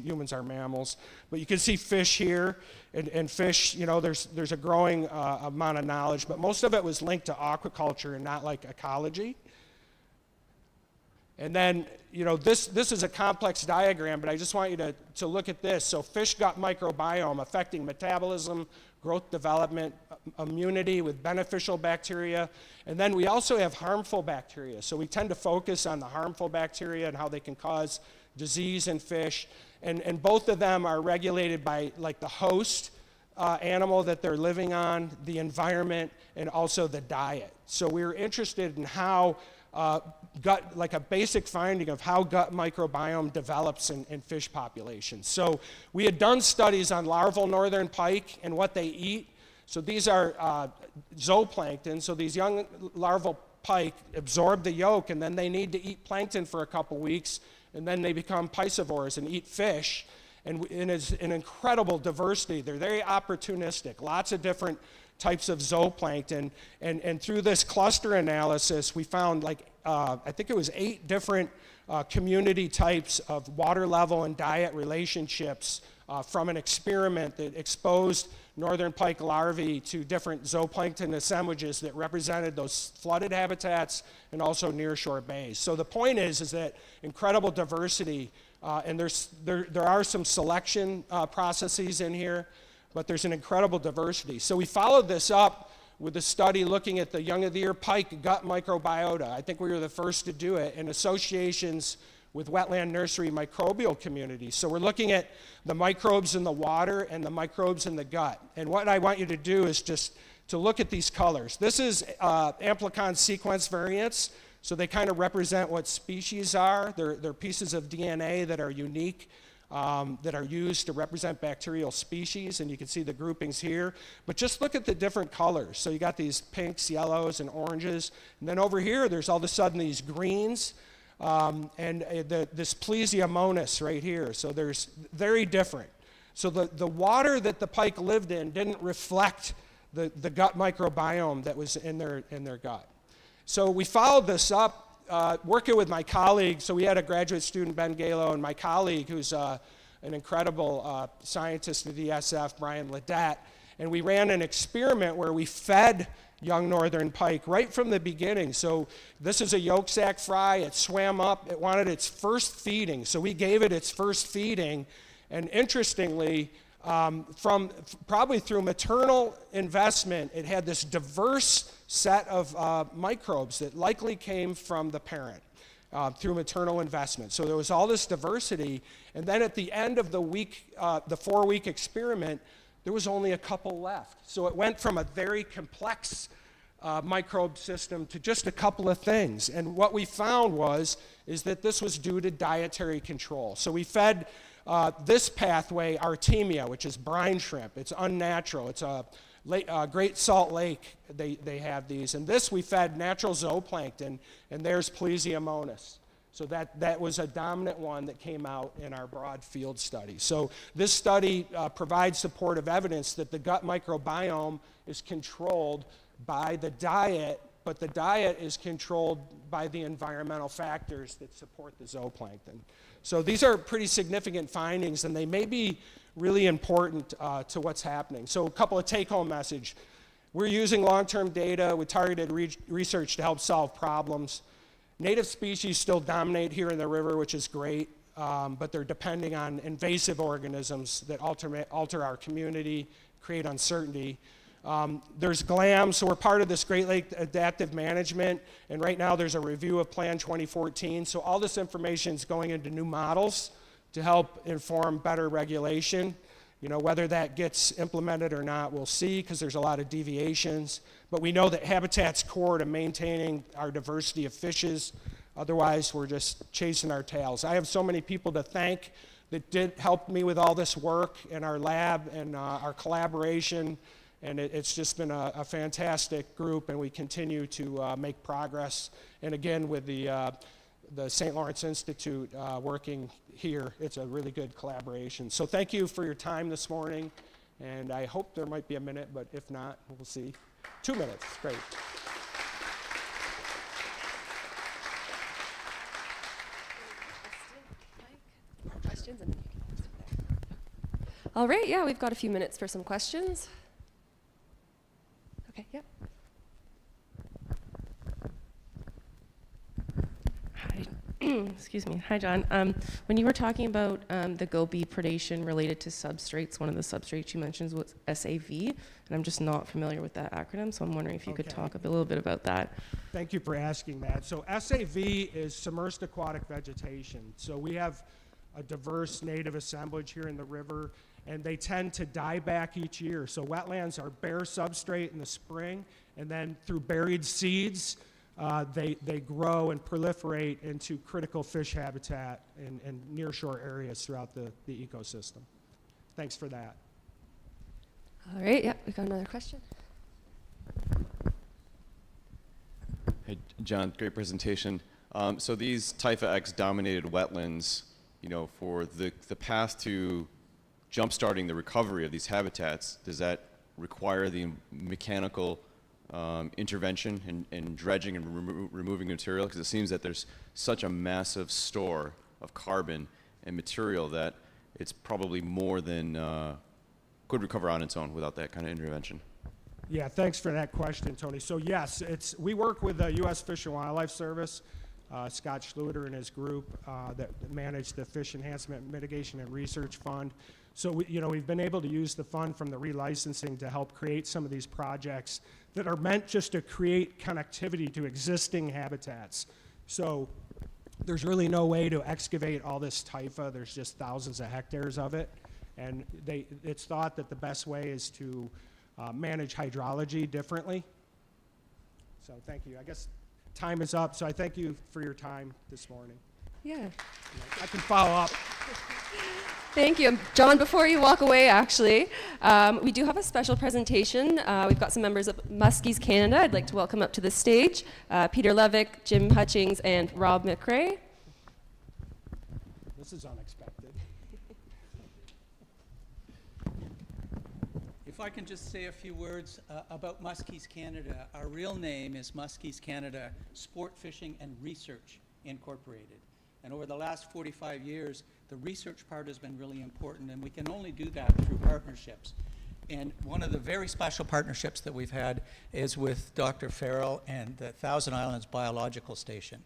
humans are mammals. But you can see fish here, and fish, there's a growing amount of knowledge, but most of it was linked to aquaculture and not like ecology. And then, this is a complex diagram, but I just want you to look at this. So fish gut microbiome affecting metabolism, growth development, immunity with beneficial bacteria, and then we also have harmful bacteria. So we tend to focus on the harmful bacteria and how they can cause disease in fish, and both of them are regulated by like the host animal that they're living on, the environment, and also the diet. So we were interested in how gut, like a basic finding of how gut microbiome develops in fish populations. So we had done studies on larval northern pike and what they eat. So these are zooplankton. So these young larval pike absorb the yolk, and then they need to eat plankton for a couple weeks, and then they become piscivores and eat fish. And it's an incredible diversity. They're very opportunistic, lots of different types of zooplankton. And through this cluster analysis, we found I think it was 8 different community types of water level and diet relationships from an experiment that exposed northern pike larvae to different zooplankton assemblages that represented those flooded habitats and also nearshore bays. So the point is that incredible diversity, and there are some selection processes in here, but there's an incredible diversity. So we followed this up with a study looking at the young of the year pike gut microbiota. I think we were the first to do it in associations with wetland nursery microbial communities. So we're looking at the microbes in the water and the microbes in the gut. And what I want you to do is just to look at these colors. This is amplicon sequence variants, so they kind of represent what species are. They're pieces of DNA that are unique, that are used to represent bacterial species, and you can see the groupings here. But just look at the different colors. So you got these pinks, yellows, and oranges, and then over here there's all of a sudden these greens, this Plesiomonas right here. So there's very different. So the water that the pike lived in didn't reflect the gut microbiome that was in their gut. So we followed this up, working with my colleague. So we had a graduate student, Ben Galo, and my colleague, who's an incredible scientist at ESF, Brian Ledette, and we ran an experiment where we fed young northern pike right from the beginning. So this is a yolk sac fry. It swam up. It wanted its first feeding. So we gave it its first feeding. And interestingly, probably through maternal investment, it had this diverse set of microbes that likely came from the parent through maternal investment. So there was all this diversity. And then at the end of the week, the 4-week experiment, there was only a couple left. So it went from a very complex microbe system to just a couple of things. And what we found is that this was due to dietary control. So we fed this pathway Artemia, which is brine shrimp. It's unnatural. It's a Great Salt Lake, they have these. And this we fed natural zooplankton, and there's Plesiomonas. So that was a dominant one that came out in our broad field study. So this study provides supportive evidence that the gut microbiome is controlled by the diet, but the diet is controlled by the environmental factors that support the zooplankton. So these are pretty significant findings, and they may be really important to what's happening. So a couple of take-home message. We're using long-term data with targeted research to help solve problems. Native species still dominate here in the river, which is great, but they're depending on invasive organisms that alter our community, create uncertainty. There's GLAM, so we're part of this Great Lake Adaptive Management, and right now there's a review of Plan 2014, so all this information is going into new models to help inform better regulation. You know, whether that gets implemented or not, we'll see, because there's a lot of deviations. But we know that habitat's core to maintaining our diversity of fishes. Otherwise, we're just chasing our tails. I have so many people to thank that did help me with all this work in our lab and our collaboration. And it's just been a fantastic group, and we continue to make progress. And again, with the St. Lawrence Institute working here, it's a really good collaboration. So thank you for your time this morning, and I hope there might be a minute, but if not, we'll see. 2 minutes, great. Questions, and then you can sit there. All right, yeah, we've got a few minutes for some questions. Okay, yep. Excuse me. Hi, John. When you were talking about the goby predation related to substrates, one of the substrates you mentioned was SAV, and I'm just not familiar with that acronym, so I'm wondering if you could talk a little bit about that. Thank you for asking that. So SAV is submerged aquatic vegetation. So we have a diverse native assemblage here in the river, and they tend to die back each year. So wetlands are bare substrate in the spring, and then through buried seeds, they grow and proliferate into critical fish habitat and nearshore areas throughout the ecosystem. Thanks for that. All right, yeah, we got another question. Hey, John, great presentation. So these Typha X dominated wetlands, you know, for the path to jump-starting the recovery of these habitats, does that require the mechanical intervention and dredging and removing material? Because it seems that there's such a massive store of carbon and material that it's probably more than could recover on its own without that kind of intervention. Yeah, thanks for that question, Tony. So yes, we work with the U.S. Fish and Wildlife Service, Scott Schluter and his group that manage the Fish Enhancement Mitigation and Research Fund. So we've been able to use the fund from the relicensing to help create some of these projects that are meant just to create connectivity to existing habitats. So there's really no way to excavate all this taifa. There's just thousands of hectares of it. And it's thought that the best way is to manage hydrology differently. So thank you. I guess time is up, so I thank you for your time this morning. Yeah. I can follow up. Thank you. John, before you walk away, actually, we do have a special presentation. We've got some members of Muskies Canada I'd like to welcome up to the stage. Peter Levick, Jim Hutchings, and Rob McRae. This is unexpected. If I can just say a few words about Muskies Canada. Our real name is Muskies Canada Sport Fishing and Research Incorporated. And over the last 45 years, the research part has been really important, and we can only do that through partnerships. And one of the very special partnerships that we've had is with Dr. Farrell and the Thousand Islands Biological Station.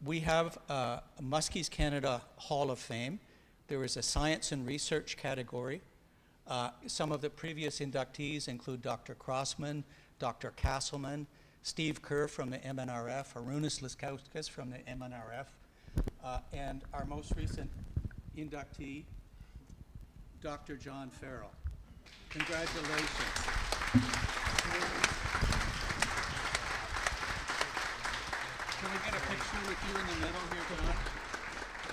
We have a Muskies Canada Hall of Fame. There is a science and research category. Some of the previous inductees include Dr. Crossman, Dr. Castleman, Steve Kerr from the MNRF, Arūnas Liskauskas from the MNRF, and our most recent inductee, Dr. John Farrell. Congratulations. Can we get a picture with you in the middle here, John?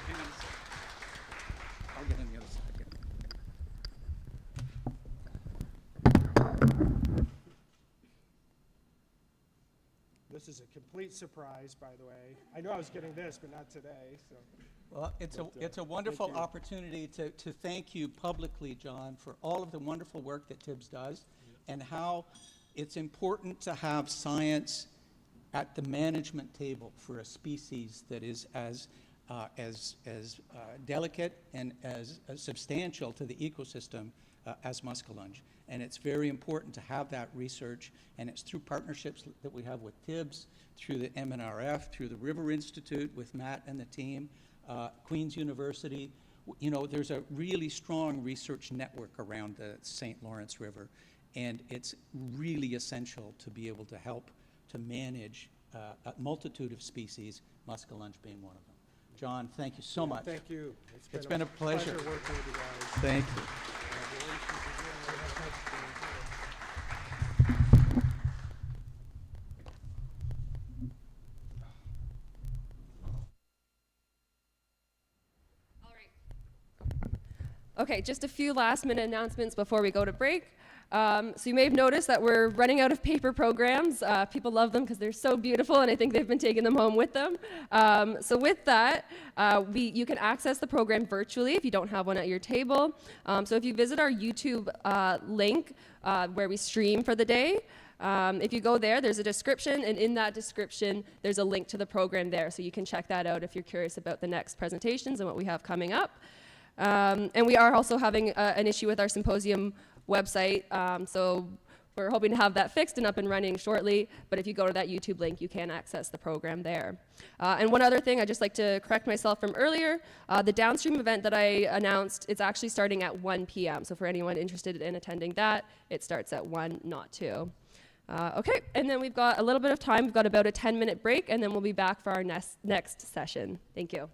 Hang on a second. I'll get on the other side. This is a complete surprise, by the way. I know I was getting this, but not today. So. Well, it's a wonderful opportunity to thank you publicly, John, for all of the wonderful work that TIBS does and how it's important to have science at the management table for a species that is as delicate and as substantial to the ecosystem as muskellunge. And it's very important to have that research, and it's through partnerships that we have with TIBS, through the MNRF, through the River Institute with Matt and the team, Queen's University. You know, there's a really strong research network around the St. Lawrence River, and it's really essential to be able to help to manage a multitude of species, muskellunge being one of them. John, thank you so much. Thank you. It's been a pleasure. Working with you guys. Thank you. Okay, just a few last minute announcements before we go to break. So you may have noticed that we're running out of paper programs. People love them because they're so beautiful, and I think they've been taking them home with them. So with that, you can access the program virtually if you don't have one at your table. So if you visit our YouTube link where we stream for the day, if you go there, there's a description, and in that description, there's a link to the program there. So you can check that out if you're curious about the next presentations and what we have coming up. And we are also having an issue with our symposium website, so we're hoping to have that fixed and up and running shortly, but if you go to that YouTube link, you can access the program there. And one other thing, I'd just like to correct myself from earlier, the downstream event that I announced, it's actually starting at 1 p.m., so for anyone interested in attending that, it starts at 1, not 2. Okay, and then we've got a little bit of time, we've got about a 10-minute break, and then we'll be back for our next session. Thank you.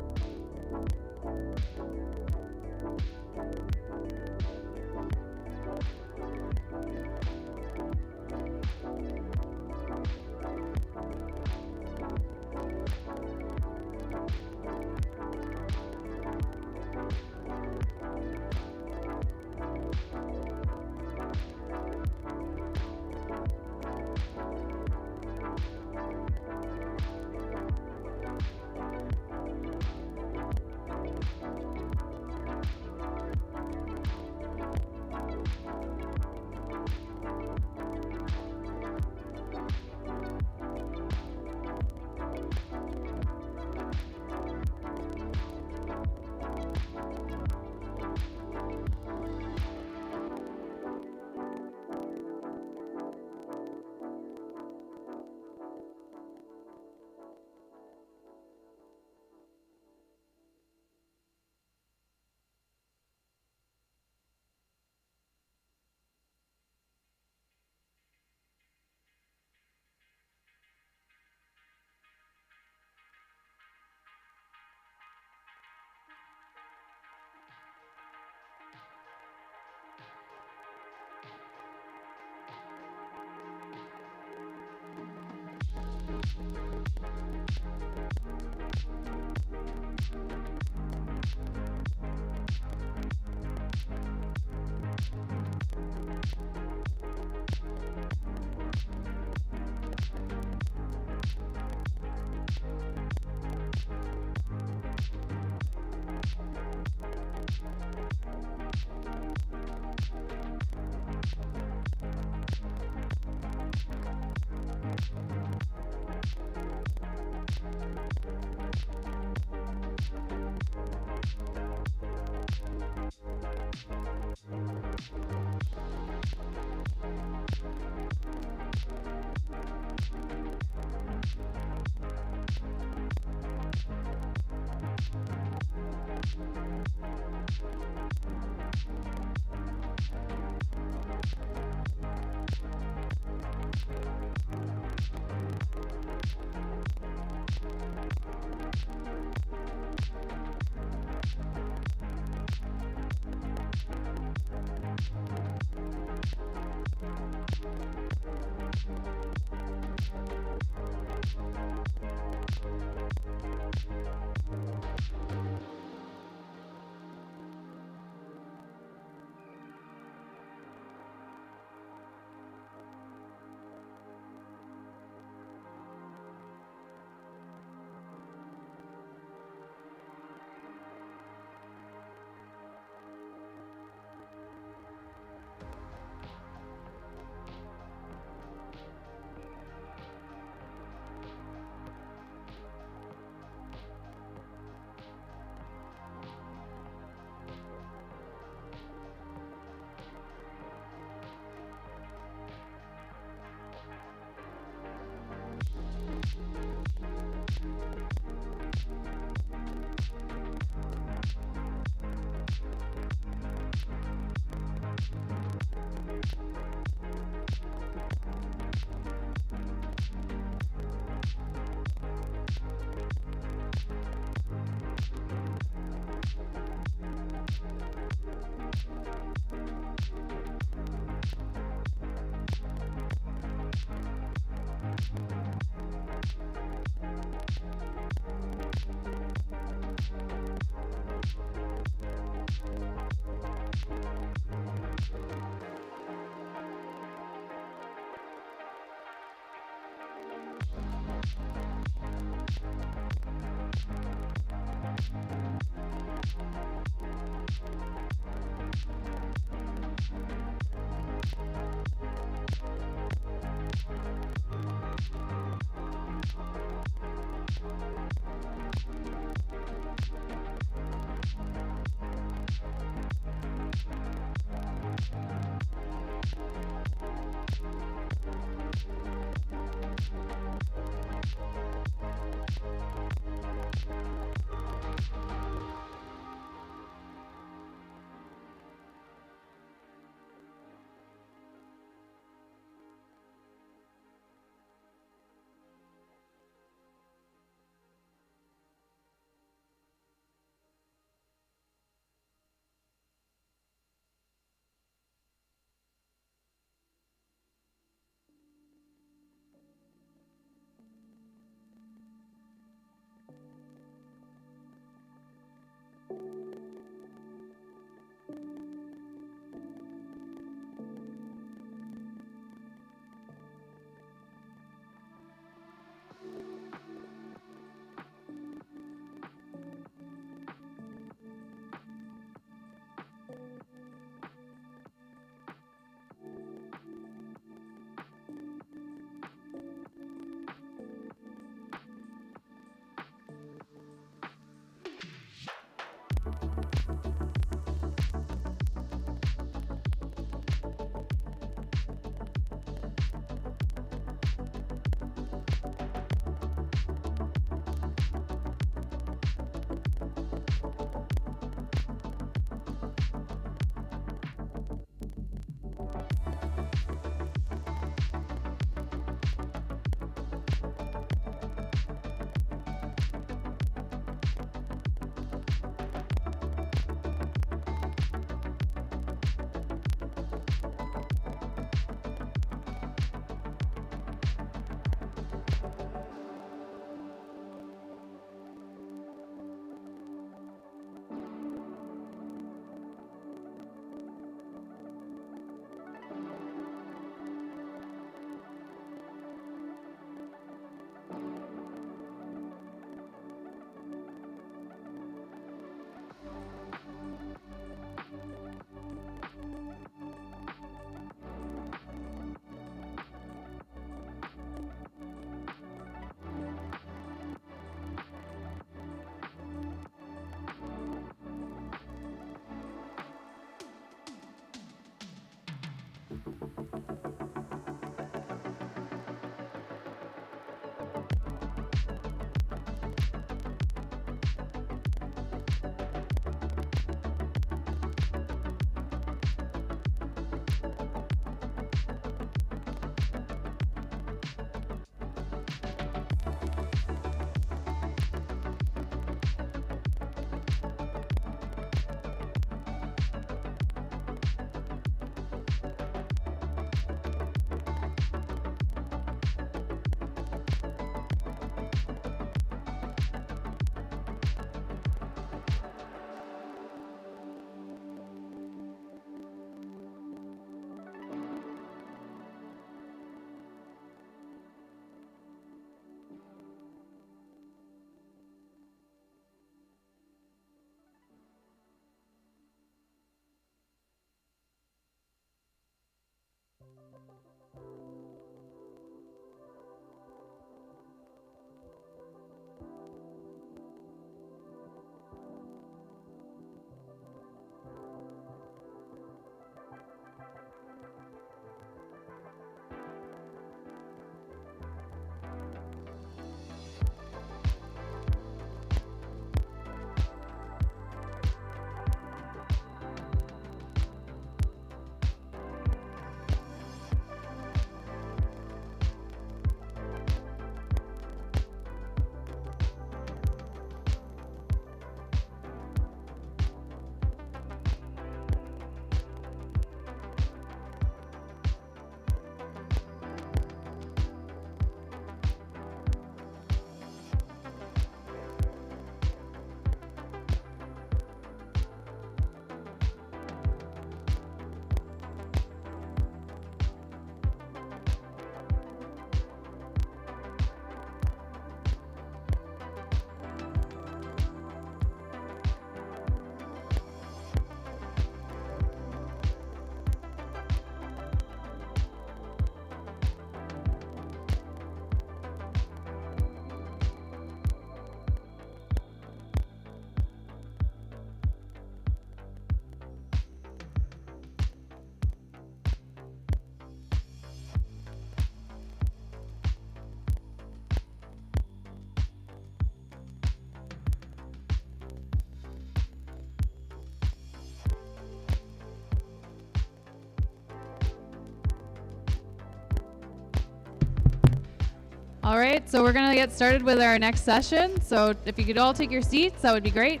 All right, so we're going to get started with our next session. So if you could all take your seats, that would be great.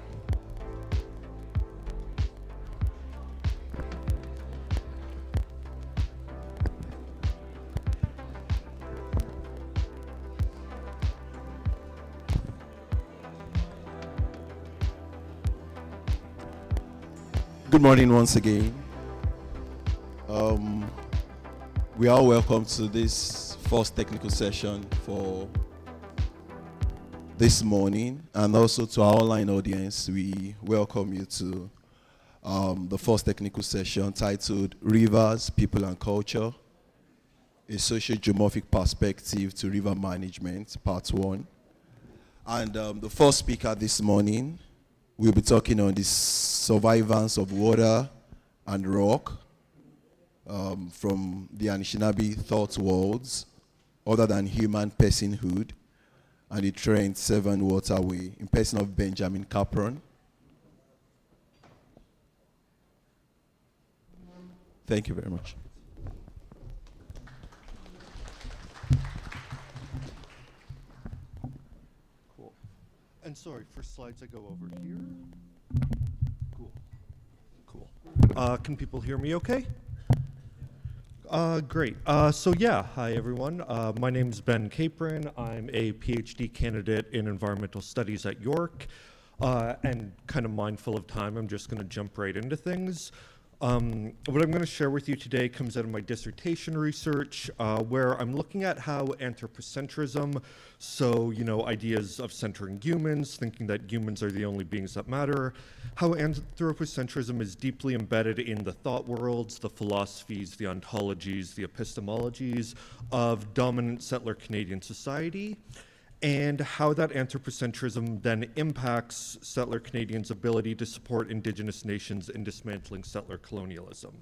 Good morning once again. We are welcome to this first technical session for this morning, and also to our online audience. We welcome you to the first technical session titled Rivers, People and Culture, a Socio-Geomorphic Perspective to River Management, Part 1. And the first speaker this morning will be talking on the survivance of water and rock from the Anishinaabe thought worlds other than human personhood and the Trent Severn Waterway in person of Benjamin Kapron. Thank you very much. Cool. And sorry, for slides I go over here. Cool. Cool. Can people hear me okay? Great. So yeah, hi everyone. My name is Ben Kapron. I'm a PhD candidate in environmental studies at York. And kind of mindful of time, I'm just going to jump right into things. What I'm going to share with you today comes out of my dissertation research, where I'm looking at how anthropocentrism, so, ideas of centering humans, thinking that humans are the only beings that matter, how anthropocentrism is deeply embedded in the thought worlds, the philosophies, the ontologies, the epistemologies of dominant settler Canadian society, and how that anthropocentrism then impacts settler Canadians' ability to support Indigenous nations in dismantling settler colonialism.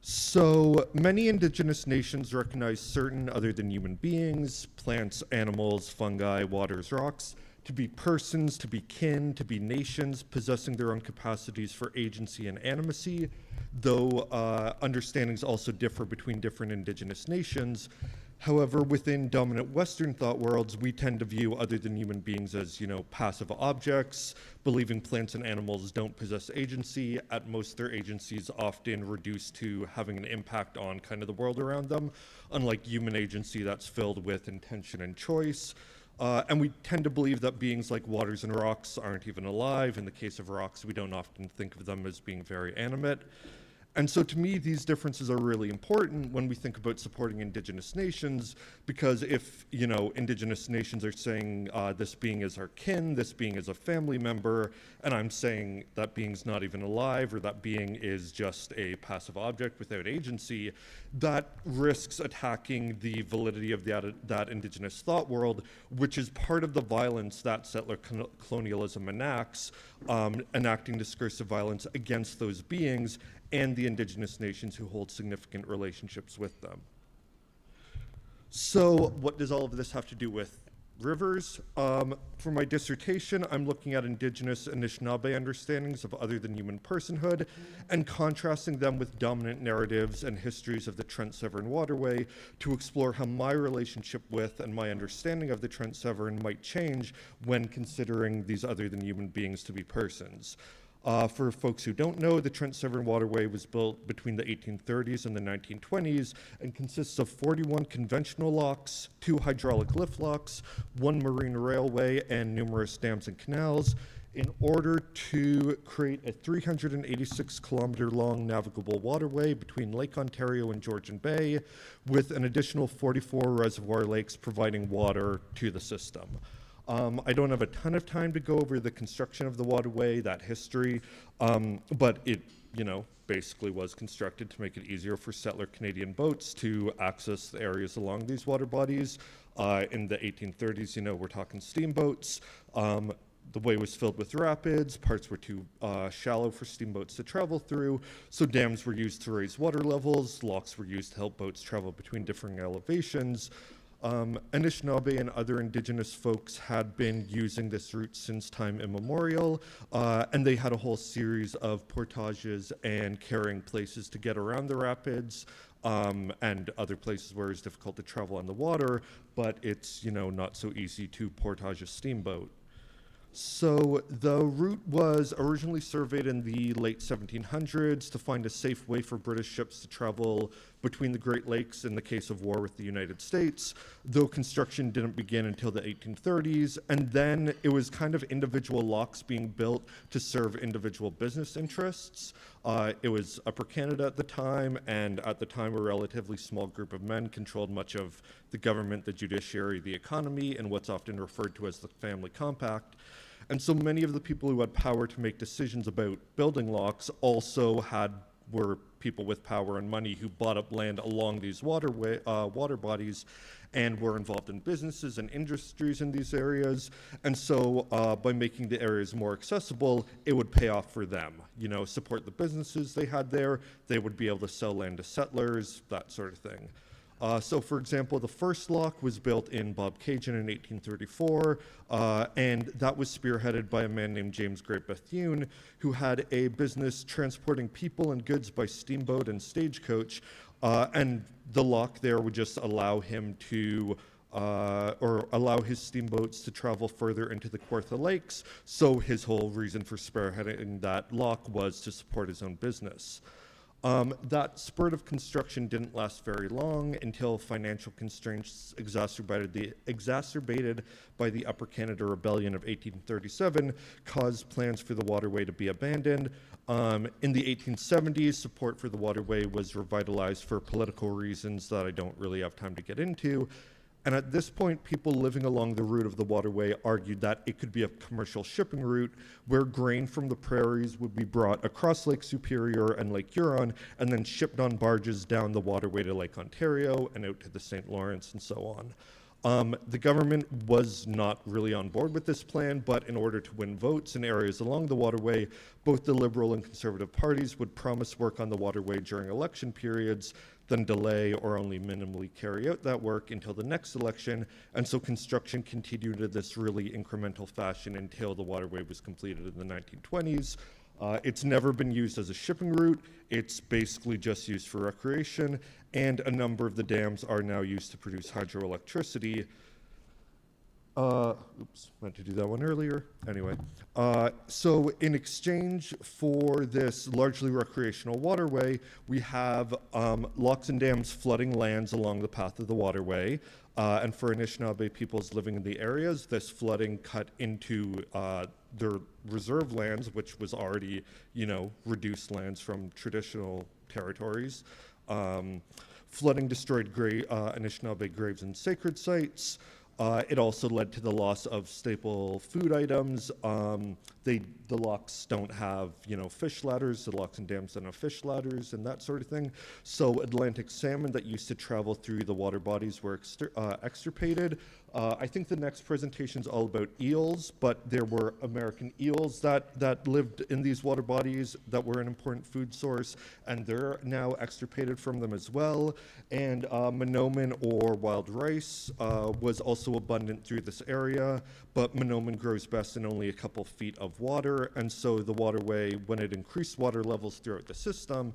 So many Indigenous nations recognize certain other than human beings, plants, animals, fungi, waters, rocks, to be persons, to be kin, to be nations, possessing their own capacities for agency and animacy, though understandings also differ between different Indigenous nations. However, within dominant Western thought worlds, we tend to view other than human beings as, passive objects, believing plants and animals don't possess agency. At most, their agency is often reduced to having an impact on kind of the world around them, unlike human agency that's filled with intention and choice. And we tend to believe that beings like waters and rocks aren't even alive. In the case of rocks, we don't often think of them as being very animate. And so to me, these differences are really important when we think about supporting Indigenous nations, because if, Indigenous nations are saying this being is our kin, this being is a family member, and I'm saying that being's not even alive or that being is just a passive object without agency, that risks attacking the validity of that Indigenous thought world, which is part of the violence that settler colonialism enacts, enacting discursive violence against those beings and the Indigenous nations who hold significant relationships with them. So what does all of this have to do with rivers? For my dissertation, I'm looking at Indigenous Anishinaabe understandings of other than human personhood and contrasting them with dominant narratives and histories of the Trent Severn Waterway to explore how my relationship with and my understanding of the Trent Severn might change when considering these other than human beings to be persons. For folks who don't know, the Trent Severn Waterway was built between the 1830s and the 1920s and consists of 41 conventional locks, 2 hydraulic lift locks, 1 marine railway, and numerous dams and canals in order to create a 386-kilometer-long navigable waterway between Lake Ontario and Georgian Bay, with an additional 44 reservoir lakes providing water to the system. I don't have a ton of time to go over the construction of the waterway, that history, but it, basically was constructed to make it easier for settler Canadian boats to access the areas along these water bodies. In the 1830s, we're talking steamboats. The way was filled with rapids, parts were too shallow for steamboats to travel through, so dams were used to raise water levels, locks were used to help boats travel between differing elevations. Anishinaabe and other Indigenous folks had been using this route since time immemorial, and they had a whole series of portages and carrying places to get around the rapids. and other places where it's difficult to travel on the water, but it's, not so easy to portage a steamboat. So the route was originally surveyed in the late 1700s to find a safe way for British ships to travel between the Great Lakes in the case of war with the United States, though construction didn't begin until the 1830s, and then it was kind of individual locks being built to serve individual business interests. It was Upper Canada at the time, and at the time a relatively small group of men controlled much of the government, the judiciary, the economy, and what's often referred to as the family compact. And so many of the people who had power to make decisions about building locks also were people with power and money who bought up land along these water bodies and were involved in businesses and industries in these areas. And so by making the areas more accessible, it would pay off for them. Support the businesses they had there. They would be able to sell land to settlers, that sort of thing. So, for example, the first lock was built in Bobcaygeon in 1834, and that was spearheaded by a man named James Gray Bethune, who had a business transporting people and goods by steamboat and stagecoach, and the lock there would just allow him to or allow his steamboats to travel further into the Kawartha Lakes. So his whole reason for spearheading that lock was to support his own business. That spurt of construction didn't last very long until financial constraints exacerbated by the Upper Canada Rebellion of 1837 caused plans for the waterway to be abandoned. In the 1870s, support for the waterway was revitalized for political reasons that I don't really have time to get into. And at this point, people living along the route of the waterway argued that it could be a commercial shipping route where grain from the prairies would be brought across Lake Superior and Lake Huron and then shipped on barges down the waterway to Lake Ontario and out to the St. Lawrence and so on. The government was not really on board with this plan, but in order to win votes in areas along the waterway, both the Liberal and Conservative parties would promise work on the waterway during election periods, then delay or only minimally carry out that work until the next election, and so construction continued in this really incremental fashion until the waterway was completed in the 1920s. It's never been used as a shipping route. It's basically just used for recreation, and a number of the dams are now used to produce hydroelectricity. Oops, meant to do that one earlier. Anyway, so in exchange for this largely recreational waterway, we have locks and dams flooding lands along the path of the waterway. And for Anishinaabe peoples living in the areas, this flooding cut into their reserve lands, which was already, reduced lands from traditional territories. Flooding destroyed Anishinaabe graves and sacred sites. It also led to the loss of staple food items. The locks don't have, fish ladders. The locks and dams don't have fish ladders and that sort of thing. So Atlantic salmon that used to travel through the water bodies were extirpated. I think the next presentation is all about eels, but there were American eels that lived in these water bodies that were an important food source, and they're now extirpated from them as well. And monoman or wild rice was also abundant through this area, but monoman grows best in only a couple feet of water, and so the waterway, when it increased water levels throughout the system,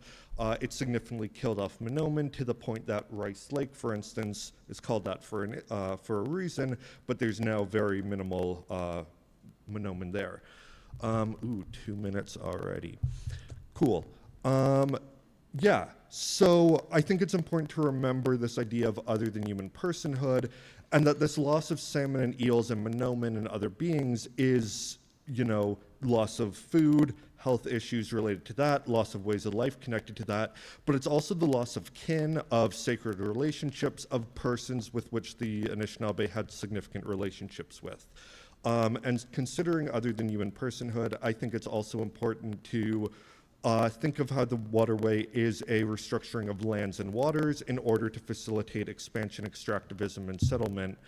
it significantly killed off monoman to the point that Rice Lake, for instance, is called that for a reason, but there's now very minimal monoman there. 2 minutes already. Cool. Yeah, so I think it's important to remember this idea of other than human personhood, and that this loss of salmon and eels and monoman and other beings is, loss of food, health issues related to that, loss of ways of life connected to that, but it's also the loss of kin, of sacred relationships, of persons with which the Anishinaabe had significant relationships with. And considering other than human personhood, I think it's also important to think of how the waterway is a restructuring of lands and waters in order to facilitate expansion, extractivism, and settlement.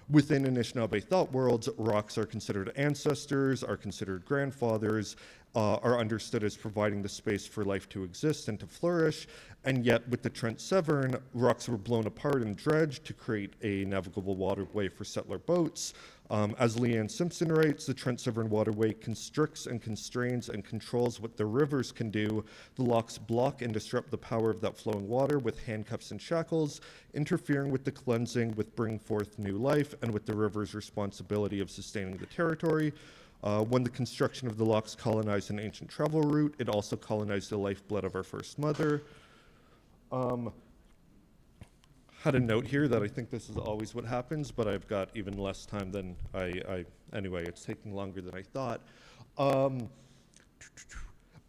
Within Anishinaabe thought worlds, rocks are considered ancestors, are considered grandfathers, are understood as providing the space for life to exist and to flourish, and yet with the Trent Severn, rocks were blown apart and dredged to create a navigable waterway for settler boats. As Leanne Simpson writes, the Trent Severn waterway constricts and constrains and controls what the rivers can do. The locks block and disrupt the power of that flowing water with handcuffs and shackles, interfering with the cleansing, with bringing forth new life, and with the river's responsibility of sustaining the territory. When the construction of the locks colonized an ancient travel route, it also colonized the lifeblood of our first mother. Had a note here that I think this is always what happens, but I've got even less time than anyway, it's taking longer than I thought.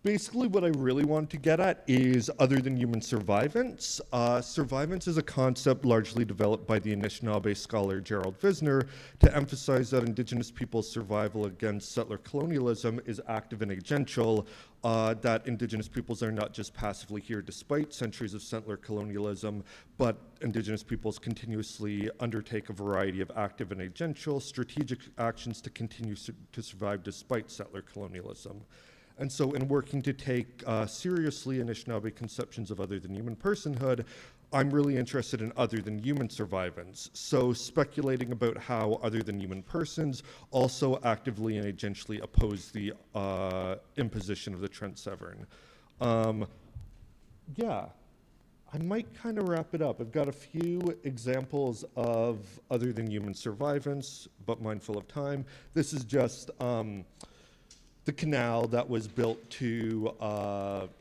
Basically, what I really want to get at is other than human survivance. Survivance is a concept largely developed by the Anishinaabe scholar Gerald Visner to emphasize that Indigenous peoples' survival against settler colonialism is active and agential, that Indigenous peoples are not just passively here despite centuries of settler colonialism, but Indigenous peoples continuously undertake a variety of active and agential strategic actions to continue to survive despite settler colonialism. And so in working to take seriously Anishinaabe conceptions of other than human personhood, I'm really interested in other than human survivance. So speculating about how other than human persons also actively and agentially oppose the imposition of the Trent Severn. Yeah, I might kind of wrap it up. I've got a few examples of other than human survivance, but mindful of time. This is just the canal that was built to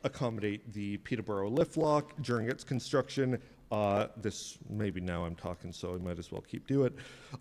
accommodate the Peterborough lift lock during its construction. Maybe now I'm talking, so I might as well keep doing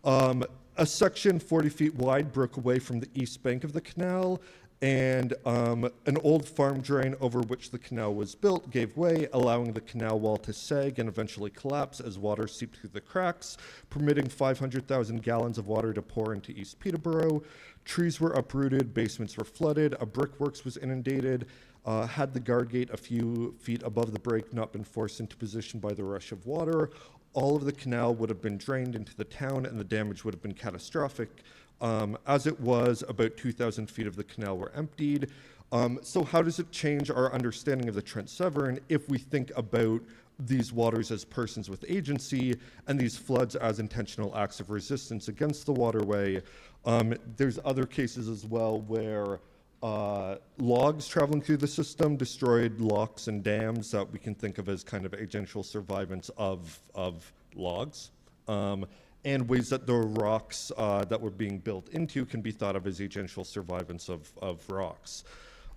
it. A section 40 feet wide broke away from the east bank of the canal, and an old farm drain over which the canal was built gave way, allowing the canal wall to sag and eventually collapse as water seeped through the cracks, permitting 500,000 gallons of water to pour into East Peterborough. Trees were uprooted, basements were flooded, a brickworks was inundated. Had the guard gate a few feet above the break not been forced into position by the rush of water, all of the canal would have been drained into the town and the damage would have been catastrophic. As it was, about 2,000 feet of the canal were emptied. So how does it change our understanding of the Trent Severn if we think about these waters as persons with agency and these floods as intentional acts of resistance against the waterway? There's other cases as well where logs traveling through the system destroyed locks and dams that we can think of as kind of agential survivance of logs. And ways that the rocks that were being built into can be thought of as agential survivance of rocks.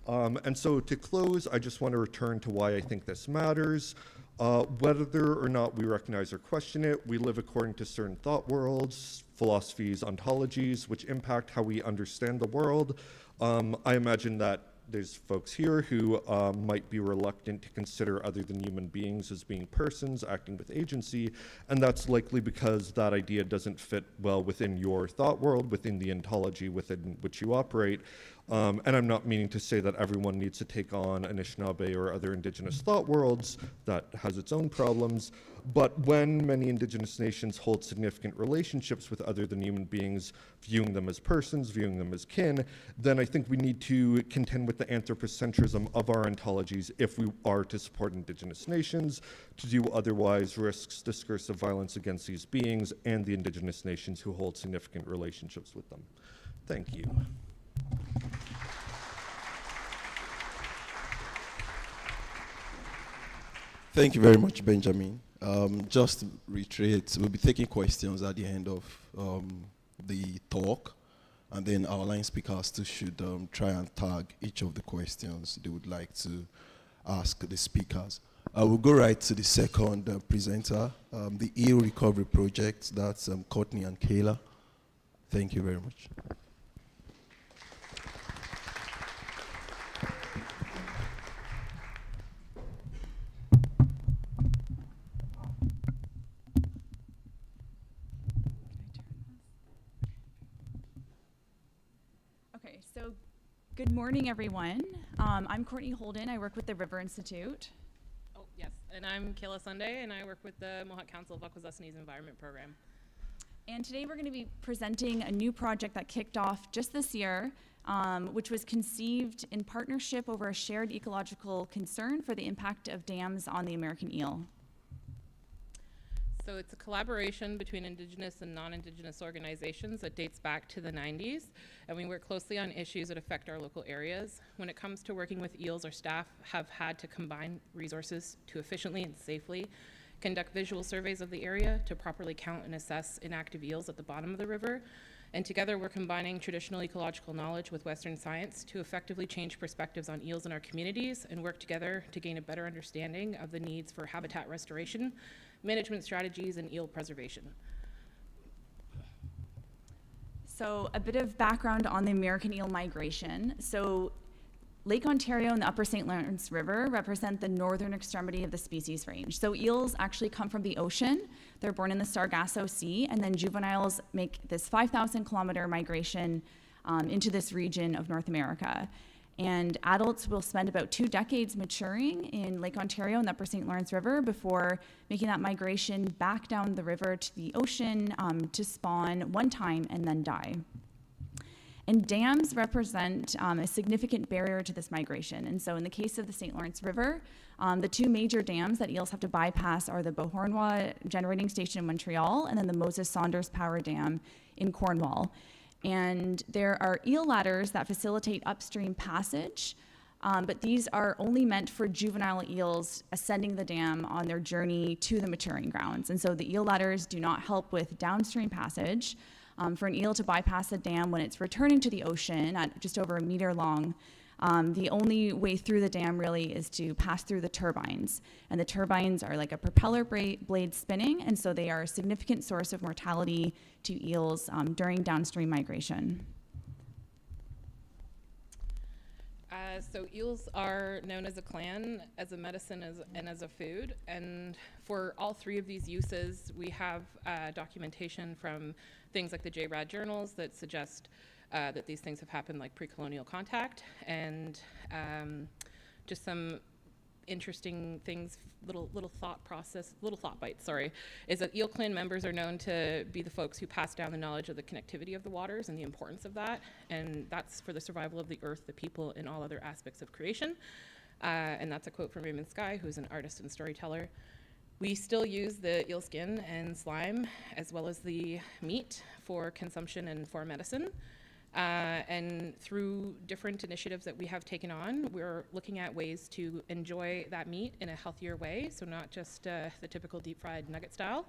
And so to close, I just want to return to why I think this matters. Whether or not we recognize or question it, we live according to certain thought worlds, philosophies, ontologies, which impact how we understand the world. I imagine that there's folks here who might be reluctant to consider other than human beings as being persons acting with agency, and that's likely because that idea doesn't fit well within your thought world, within the ontology within which you operate. And I'm not meaning to say that everyone needs to take on Anishinaabe or other Indigenous thought worlds. That has its own problems. But when many Indigenous nations hold significant relationships with other than human beings, viewing them as persons, viewing them as kin, then I think we need to contend with the anthropocentrism of our ontologies if we are to support Indigenous nations. To do otherwise risks discursive violence against these beings and the Indigenous nations who hold significant relationships with them. Thank you. Thank you very much, Benjamin. Just to reiterate, we'll be taking questions at the end of the talk, and then our line speakers too should try and tag each of the questions they would like to ask the speakers. We'll go right to the second presenter, the EO Recovery Project. That's Courtney and Kayla. Thank you very much. So good morning, everyone. I'm Courtney Holden. I work with the River Institute. Oh, yes. And I'm Kayla Sunday, and I work with the Mohawk Council of Akwesasne's Environment Program. And today we're going to be presenting a new project that kicked off just this year, which was conceived in partnership over a shared ecological concern for the impact of dams on the American eel. So it's a collaboration between Indigenous and non-Indigenous organizations that dates back to the 90s, and we work closely on issues that affect our local areas. When it comes to working with eels, our staff have had to combine resources to efficiently and safely conduct visual surveys of the area to properly count and assess inactive eels at the bottom of the river. And together we're combining traditional ecological knowledge with Western science to effectively change perspectives on eels in our communities and work together to gain a better understanding of the needs for habitat restoration, management strategies, and eel preservation. So a bit of background on the American eel migration. So Lake Ontario and the Upper St. Lawrence River represent the northern extremity of the species range. So eels actually come from the ocean. They're born in the Sargasso Sea, and then juveniles make this 5,000 kilometer migration into this region of North America. And adults will spend about 2 decades maturing in Lake Ontario and the Upper St. Lawrence River before making that migration back down the river to the ocean to spawn one time and then die. And dams represent a significant barrier to this migration. And so in the case of the St. Lawrence River, the 2 major dams that eels have to bypass are the Beauharnois Generating Station in Montreal and then the Moses Saunders Power Dam in Cornwall. And there are eel ladders that facilitate upstream passage, but these are only meant for juvenile eels ascending the dam on their journey to the maturing grounds. And so the eel ladders do not help with downstream passage. For an eel to bypass the dam when it's returning to the ocean at just over 1 meter long, the only way through the dam really is to pass through the turbines. And the turbines are like a propeller blade spinning, and so they are a significant source of mortality to eels during downstream migration. So eels are known as a clan, as a medicine, and as a food. And for all 3 of these uses, we have documentation from things like the JRAD journals that suggest that these things have happened like pre-colonial contact, and just some interesting things, little thought bites, is that eel clan members are known to be the folks who pass down the knowledge of the connectivity of the waters and the importance of that, and that's for the survival of the earth, the people, and all other aspects of creation. And that's a quote from Raymond Skye, who's an artist and storyteller. We still use the eel skin and slime, as well as the meat, for consumption and for medicine. And through different initiatives that we have taken on, we're looking at ways to enjoy that meat in a healthier way, so not just the typical deep-fried nugget style.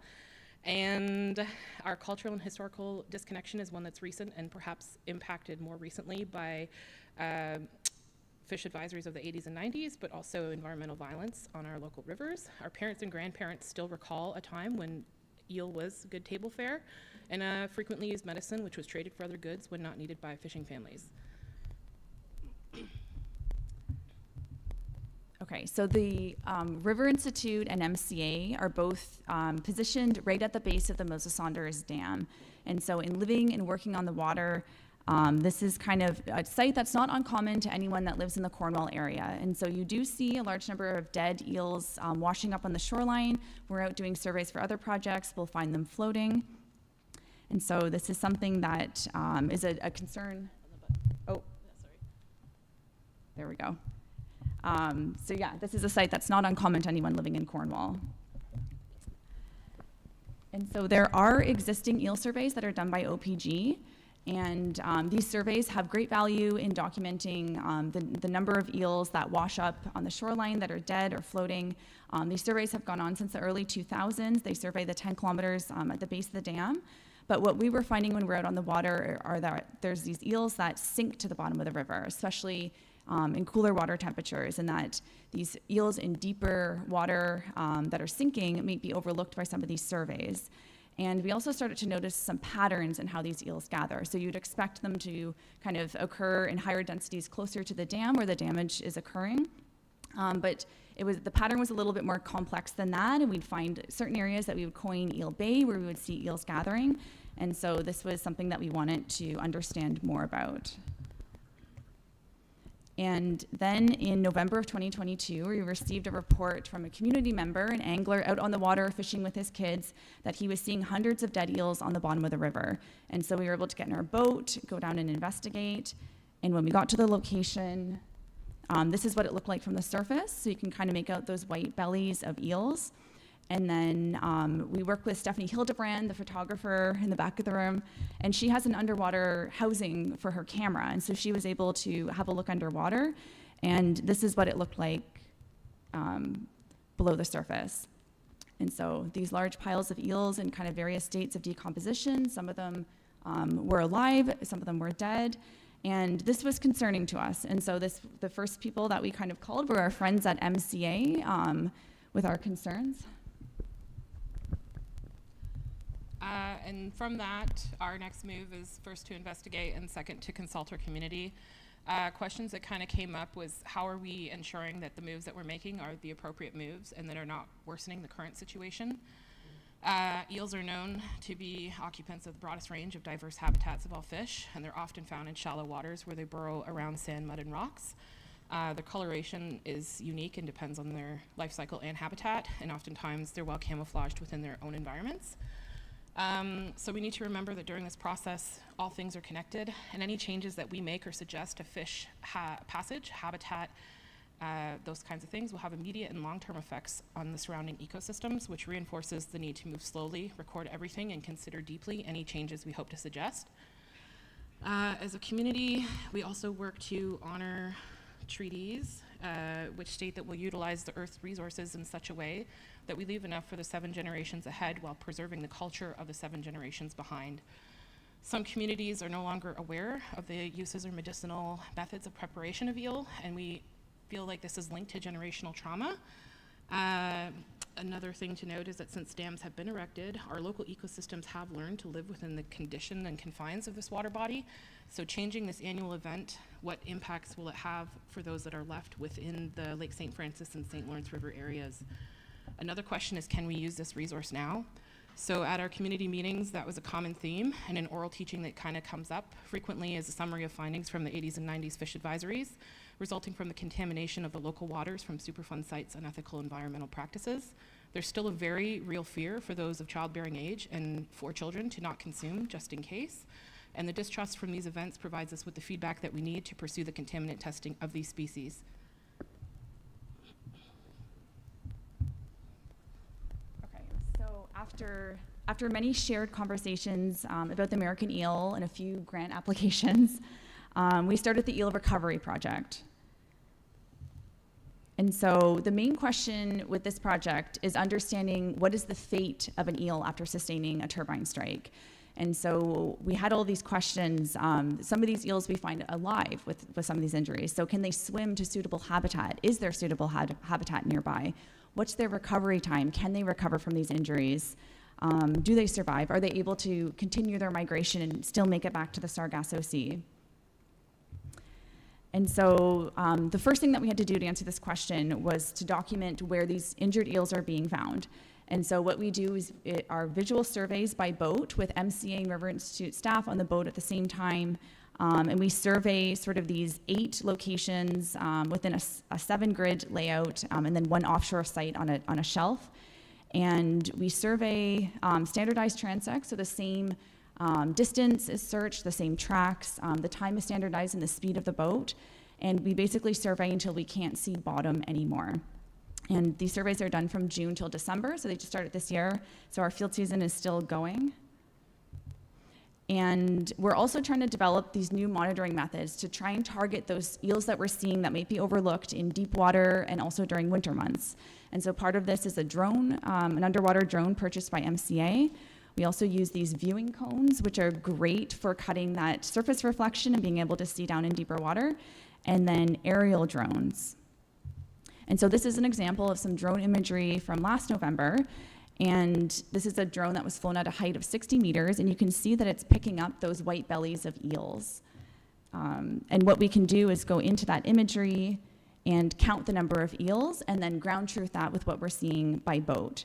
And our cultural and historical disconnection is one that's recent and perhaps impacted more recently by fish advisories of the 80s and 90s, but also environmental violence on our local rivers. Our parents and grandparents still recall a time when eel was good table fare and frequently used medicine, which was traded for other goods when not needed by fishing families. Okay, so the River Institute and MCA are both positioned right at the base of the Moses Saunders Dam. And so in living and working on the water, this is kind of a site that's not uncommon to anyone that lives in the Cornwall area. And so you do see a large number of dead eels washing up on the shoreline. We're out doing surveys for other projects. We'll find them floating. And so this is something that is a concern. Oh, sorry. There we go. So yeah, this is a site that's not uncommon to anyone living in Cornwall. And so there are existing eel surveys that are done by OPG. And these surveys have great value in documenting the number of eels that wash up on the shoreline that are dead or floating. These surveys have gone on since the early 2000s. They survey the 10 kilometers at the base of the dam. But what we were finding when we're out on the water are that there's these eels that sink to the bottom of the river, especially in cooler water temperatures, and that these eels in deeper water that are sinking may be overlooked by some of these surveys. And we also started to notice some patterns in how these eels gather. So you'd expect them to kind of occur in higher densities closer to the dam where the damage is occurring. But the pattern was a little bit more complex than that, and we'd find certain areas that we would coin Eel Bay where we would see eels gathering. And so this was something that we wanted to understand more about. And then in November of 2022, we received a report from a community member, an angler out on the water fishing with his kids, that he was seeing hundreds of dead eels on the bottom of the river. And so we were able to get in our boat, go down and investigate. And when we got to the location, this is what it looked like from the surface. So you can kind of make out those white bellies of eels. And then we worked with Stephanie Hildebrand, the photographer in the back of the room, and she has an underwater housing for her camera. And so she was able to have a look underwater, and this is what it looked like below the surface. And so these large piles of eels in kind of various states of decomposition. Some of them were alive, some of them were dead. And this was concerning to us. And so the first people that we kind of called were our friends at MCA with our concerns. And from that, our next move is first to investigate and second to consult our community. Questions that kind of came up was, how are we ensuring that the moves that we're making are the appropriate moves and that are not worsening the current situation? Eels are known to be occupants of the broadest range of diverse habitats of all fish, and they're often found in shallow waters where they burrow around sand, mud, and rocks. Their coloration is unique and depends on their life cycle and habitat, and oftentimes they're well camouflaged within their own environments. So we need to remember that during this process, all things are connected, and any changes that we make or suggest to fish passage, habitat, those kinds of things will have immediate and long-term effects on the surrounding ecosystems, which reinforces the need to move slowly, record everything, and consider deeply any changes we hope to suggest. As a community, we also work to honor treaties, which state that we'll utilize the Earth's resources in such a way that we leave enough for the 7 generations ahead while preserving the culture of the 7 generations behind. Some communities are no longer aware of the uses or medicinal methods of preparation of eel, and we feel like this is linked to generational trauma. Another thing to note is that since dams have been erected, our local ecosystems have learned to live within the condition and confines of this water body. So changing this annual event, what impacts will it have for those that are left within the Lake St. Francis and St. Lawrence River areas? Another question is, can we use this resource now? So at our community meetings, that was a common theme, and an oral teaching that kind of comes up frequently is a summary of findings from the 80s and 90s fish advisories, resulting from the contamination of the local waters from Superfund sites and unethical environmental practices. There's still a very real fear for those of childbearing age and for children to not consume just in case. And the distrust from these events provides us with the feedback that we need to pursue the contaminant testing of these species. So after many shared conversations about the American eel and a few grant applications, we started the Eel Recovery Project. And so the main question with this project is understanding what is the fate of an eel after sustaining a turbine strike. And so we had all these questions. Some of these eels we find alive with some of these injuries. So can they swim to suitable habitat? Is there suitable habitat nearby? What's their recovery time? Can they recover from these injuries? Do they survive? Are they able to continue their migration and still make it back to the Sargasso Sea? And so the first thing that we had to do to answer this question was to document where these injured eels are being found. And so what we do is our visual surveys by boat with MCA and River Institute staff on the boat at the same time. And we survey sort of these 8 locations within a 7-grid layout, and then one offshore site on a shelf. And we survey standardized transects, so the same distance is searched, the same tracks, the time is standardized and the speed of the boat. And we basically survey until we can't see bottom anymore. And these surveys are done from June till December, so they just started this year. So our field season is still going. And we're also trying to develop these new monitoring methods to try and target those eels that we're seeing that might be overlooked in deep water and also during winter months. And so part of this is a drone, an underwater drone purchased by MCA. We also use these viewing cones, which are great for cutting that surface reflection and being able to see down in deeper water, and then aerial drones. And so this is an example of some drone imagery from last November. And this is a drone that was flown at a height of 60 meters, and you can see that it's picking up those white bellies of eels. And what we can do is go into that imagery and count the number of eels, and then ground truth that with what we're seeing by boat.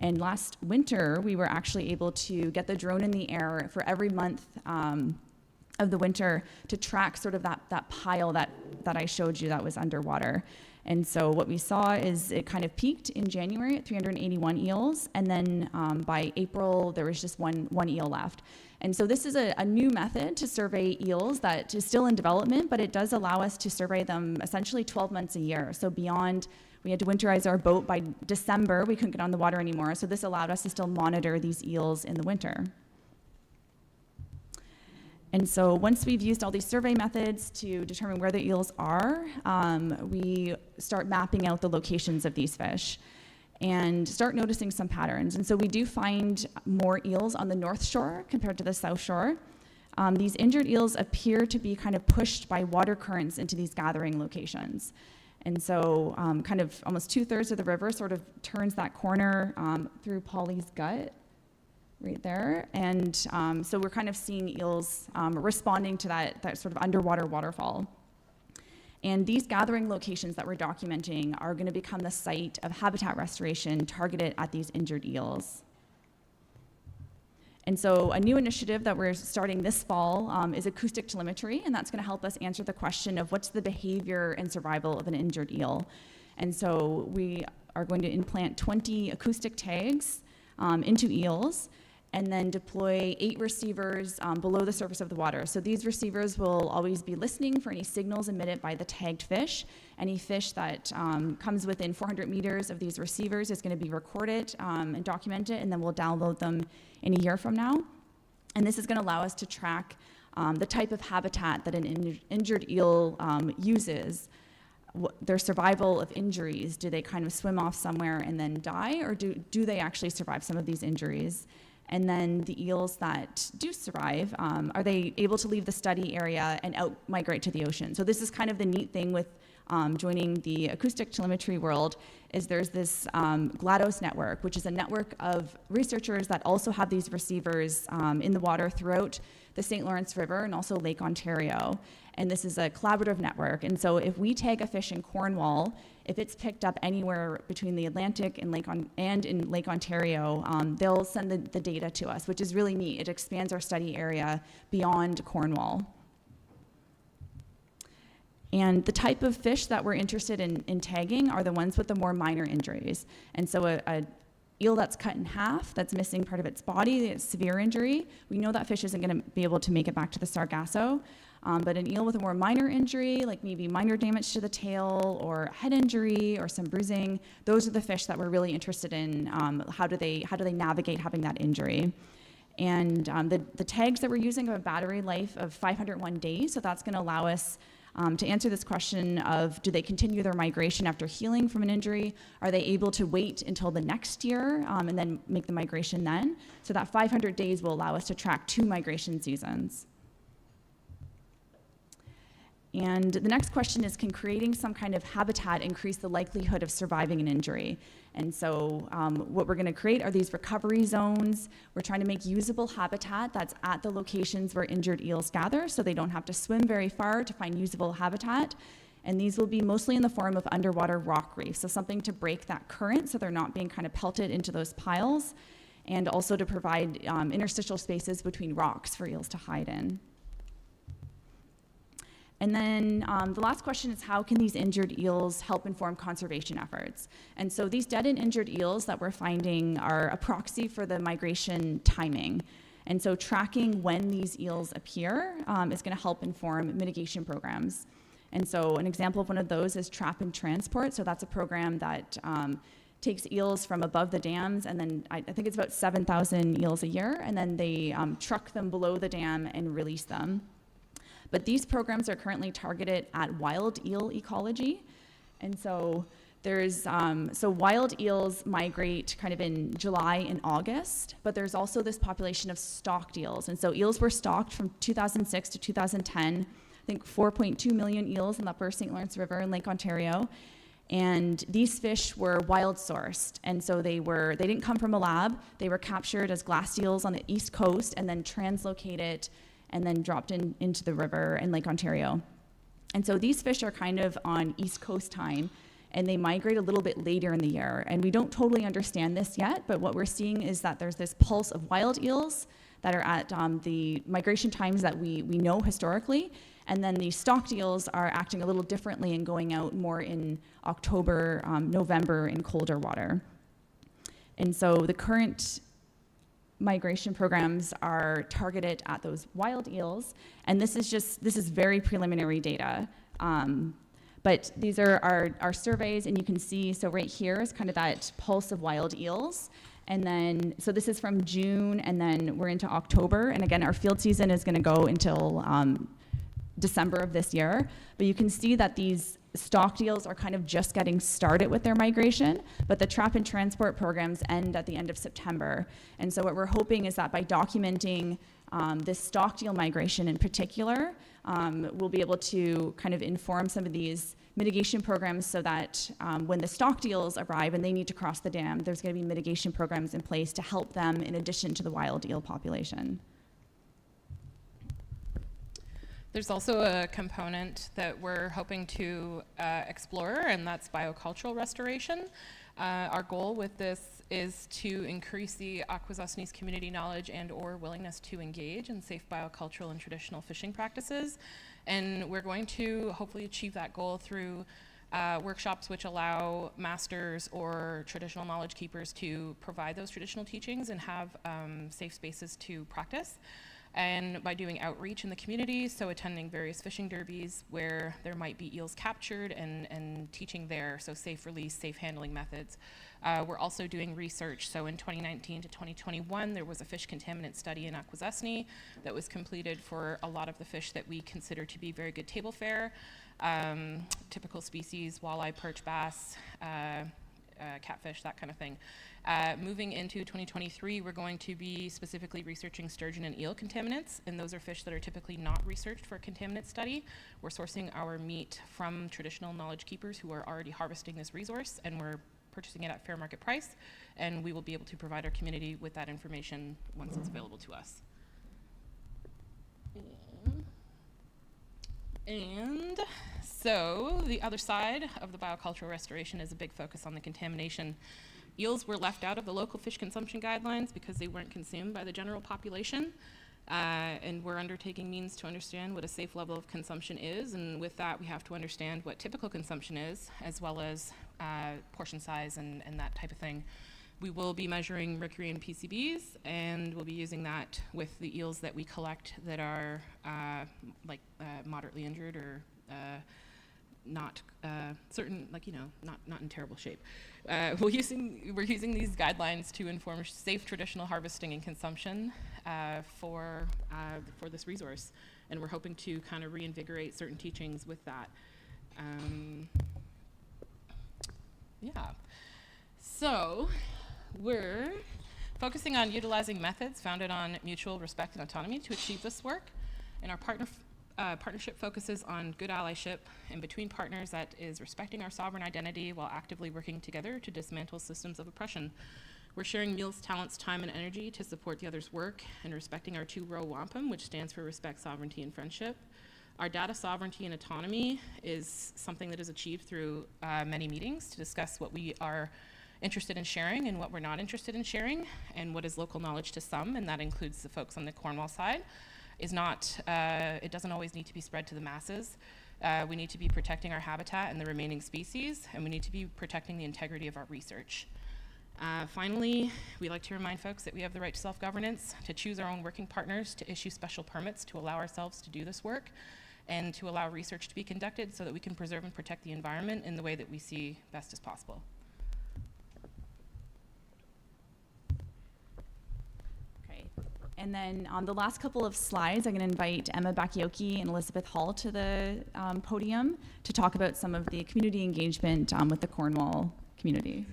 And last winter, we were actually able to get the drone in the air for every month of the winter to track sort of that pile, that that I showed you that was underwater. And so what we saw is it kind of peaked in January at 381 eels, and then by April there was just one eel left. And so this is a new method to survey eels that is still in development, but it does allow us to survey them essentially 12 months a year. So beyond, we had to winterize our boat by December, we couldn't get on the water anymore, so this allowed us to still monitor these eels in the winter. And so once we've used all these survey methods to determine where the eels are, we start mapping out the locations of these fish and start noticing some patterns. And so we do find more eels on the north shore compared to the south shore. These injured eels appear to be kind of pushed by water currents into these gathering locations. And so kind of almost 2/3 of the river sort of turns that corner through Polly's gut right there. And so we're kind of seeing eels responding to that sort of underwater waterfall. And these gathering locations that we're documenting are going to become the site of habitat restoration targeted at these injured eels. And so a new initiative that we're starting this fall is acoustic telemetry, and that's going to help us answer the question of what's the behavior and survival of an injured eel. And so we are going to implant 20 acoustic tags into eels, and then deploy 8 receivers below the surface of the water. So these receivers will always be listening for any signals emitted by the tagged fish. Any fish that comes within 400 meters of these receivers is going to be recorded and documented, and then we'll download them in a year from now. And this is going to allow us to track the type of habitat that an injured eel uses, their survival of injuries. Do they kind of swim off somewhere and then die, or do they actually survive some of these injuries? And then the eels that do survive, are they able to leave the study area and out migrate to the ocean? So this is kind of the neat thing with joining the acoustic telemetry world, is there's this GLaDOS network, which is a network of researchers that also have these receivers in the water throughout the St. Lawrence River and also Lake Ontario. And this is a collaborative network. And so if we tag a fish in Cornwall, if it's picked up anywhere between the Atlantic and in Lake Ontario, they'll send the data to us, which is really neat. It expands our study area beyond Cornwall. And the type of fish that we're interested in tagging are the ones with the more minor injuries. And so a eel that's cut in half, that's missing part of its body, it's severe injury, we know that fish isn't going to be able to make it back to the Sargasso. But an eel with a more minor injury, like maybe minor damage to the tail or head injury or some bruising, those are the fish that we're really interested in. How do they navigate having that injury? And the tags that we're using have a battery life of 501 days, so that's going to allow us to answer this question of, do they continue their migration after healing from an injury? Are they able to wait until the next year and then make the migration then? So that 500 days will allow us to track 2 migration seasons. And the next question is, can creating some kind of habitat increase the likelihood of surviving an injury? And so what we're going to create are these recovery zones. We're trying to make usable habitat that's at the locations where injured eels gather, so they don't have to swim very far to find usable habitat. And these will be mostly in the form of underwater rock reefs, so something to break that current so they're not being kind of pelted into those piles, and also to provide interstitial spaces between rocks for eels to hide in. And then the last question is, how can these injured eels help inform conservation efforts? And so these dead and injured eels that we're finding are a proxy for the migration timing. And so tracking when these eels appear is going to help inform mitigation programs. And so an example of one of those is trap and transport. So that's a program that takes eels from above the dams, and then I think it's about 7,000 eels a year, and then they truck them below the dam and release them. But these programs are currently targeted at wild eel ecology. And so there's, so wild eels migrate kind of in July and August, but there's also this population of stocked eels. And so eels were stocked from 2006 to 2010, I think 4.2 million eels in the upper St. Lawrence River in Lake Ontario. And these fish were wild sourced. And so they didn't come from a lab. They were captured as glass eels on the East Coast and then translocated and then dropped into the river in Lake Ontario. And so these fish are kind of on East Coast time, and they migrate a little bit later in the year. And we don't totally understand this yet, but what we're seeing is that there's this pulse of wild eels that are at the migration times that we know historically, And then the stocked eels are acting a little differently and going out more in October, November in colder water. And so the current migration programs are targeted at those wild eels. And this is very preliminary data. But these are our surveys, and you can see, so right here is kind of that pulse of wild eels. And then, so this is from June, and then we're into October. And again, our field season is gonna go until December of this year. But you can see that these stocked eels are kind of just getting started with their migration, but the trap and transport programs end at the end of September. And so what we're hoping is that by documenting this stocked eel migration in particular, we'll be able to kind of inform some of these mitigation programs so that when the stocked eels arrive and they need to cross the dam, there's going to be mitigation programs in place to help them in addition to the wild eel population. There's also a component that we're hoping to explore, and that's biocultural restoration. Our goal with this is to increase the Akwesasne's community knowledge and or willingness to engage in safe biocultural and traditional fishing practices. And we're going to hopefully achieve that goal through workshops which allow masters or traditional knowledge keepers to provide those traditional teachings and have safe spaces to practice. And by doing outreach in the community, so attending various fishing derbies where there might be eels captured and teaching there, so safe release, safe handling methods. We're also doing research. So in 2019 to 2021, there was a fish contaminant study in Akwesasne that was completed for a lot of the fish that we consider to be very good table fare, typical species, walleye, perch, bass, catfish, that kind of thing. Moving into 2023, we're going to be specifically researching sturgeon and eel contaminants, and those are fish that are typically not researched for a contaminant study. We're sourcing our meat from traditional knowledge keepers who are already harvesting this resource, and we're purchasing it at fair market price, and we will be able to provide our community with that information once it's available to us. And so the other side of the biocultural restoration is a big focus on the contamination. Eels were left out of the local fish consumption guidelines because they weren't consumed by the general population. And we're undertaking means to understand what a safe level of consumption is. And with that, we have to understand what typical consumption is, as well as portion size and that type of thing. We will be measuring mercury and PCBs, and we'll be using that with the eels that we collect that are moderately injured or not certain, not in terrible shape. We're using these guidelines to inform safe traditional harvesting and consumption for this resource, and we're hoping to kind of reinvigorate certain teachings with that. Yeah. So we're focusing on utilizing methods founded on mutual respect and autonomy to achieve this work, and our partnership focuses on good allyship and between partners that is respecting our sovereign identity while actively working together to dismantle systems of oppression. We're sharing meals, talents, time, and energy to support the other's work and respecting our 2-row wampum, which stands for respect, sovereignty, and friendship. Our data sovereignty and autonomy is something that is achieved through many meetings to discuss what we are interested in sharing and what we're not interested in sharing, and what is local knowledge to some, and that includes the folks on the Cornwall side, is not, it doesn't always need to be spread to the masses. We need to be protecting our habitat and the remaining species, and we need to be protecting the integrity of our research. Finally, we like to remind folks that we have the right to self-governance, to choose our own working partners, to issue special permits to allow ourselves to do this work, and to allow research to be conducted so that we can preserve and protect the environment in the way that we see best as possible. And then on the last couple of slides, I'm going to invite Emma Bakioki and Elizabeth Hall to the podium to talk about some of the community engagement with the Cornwall community.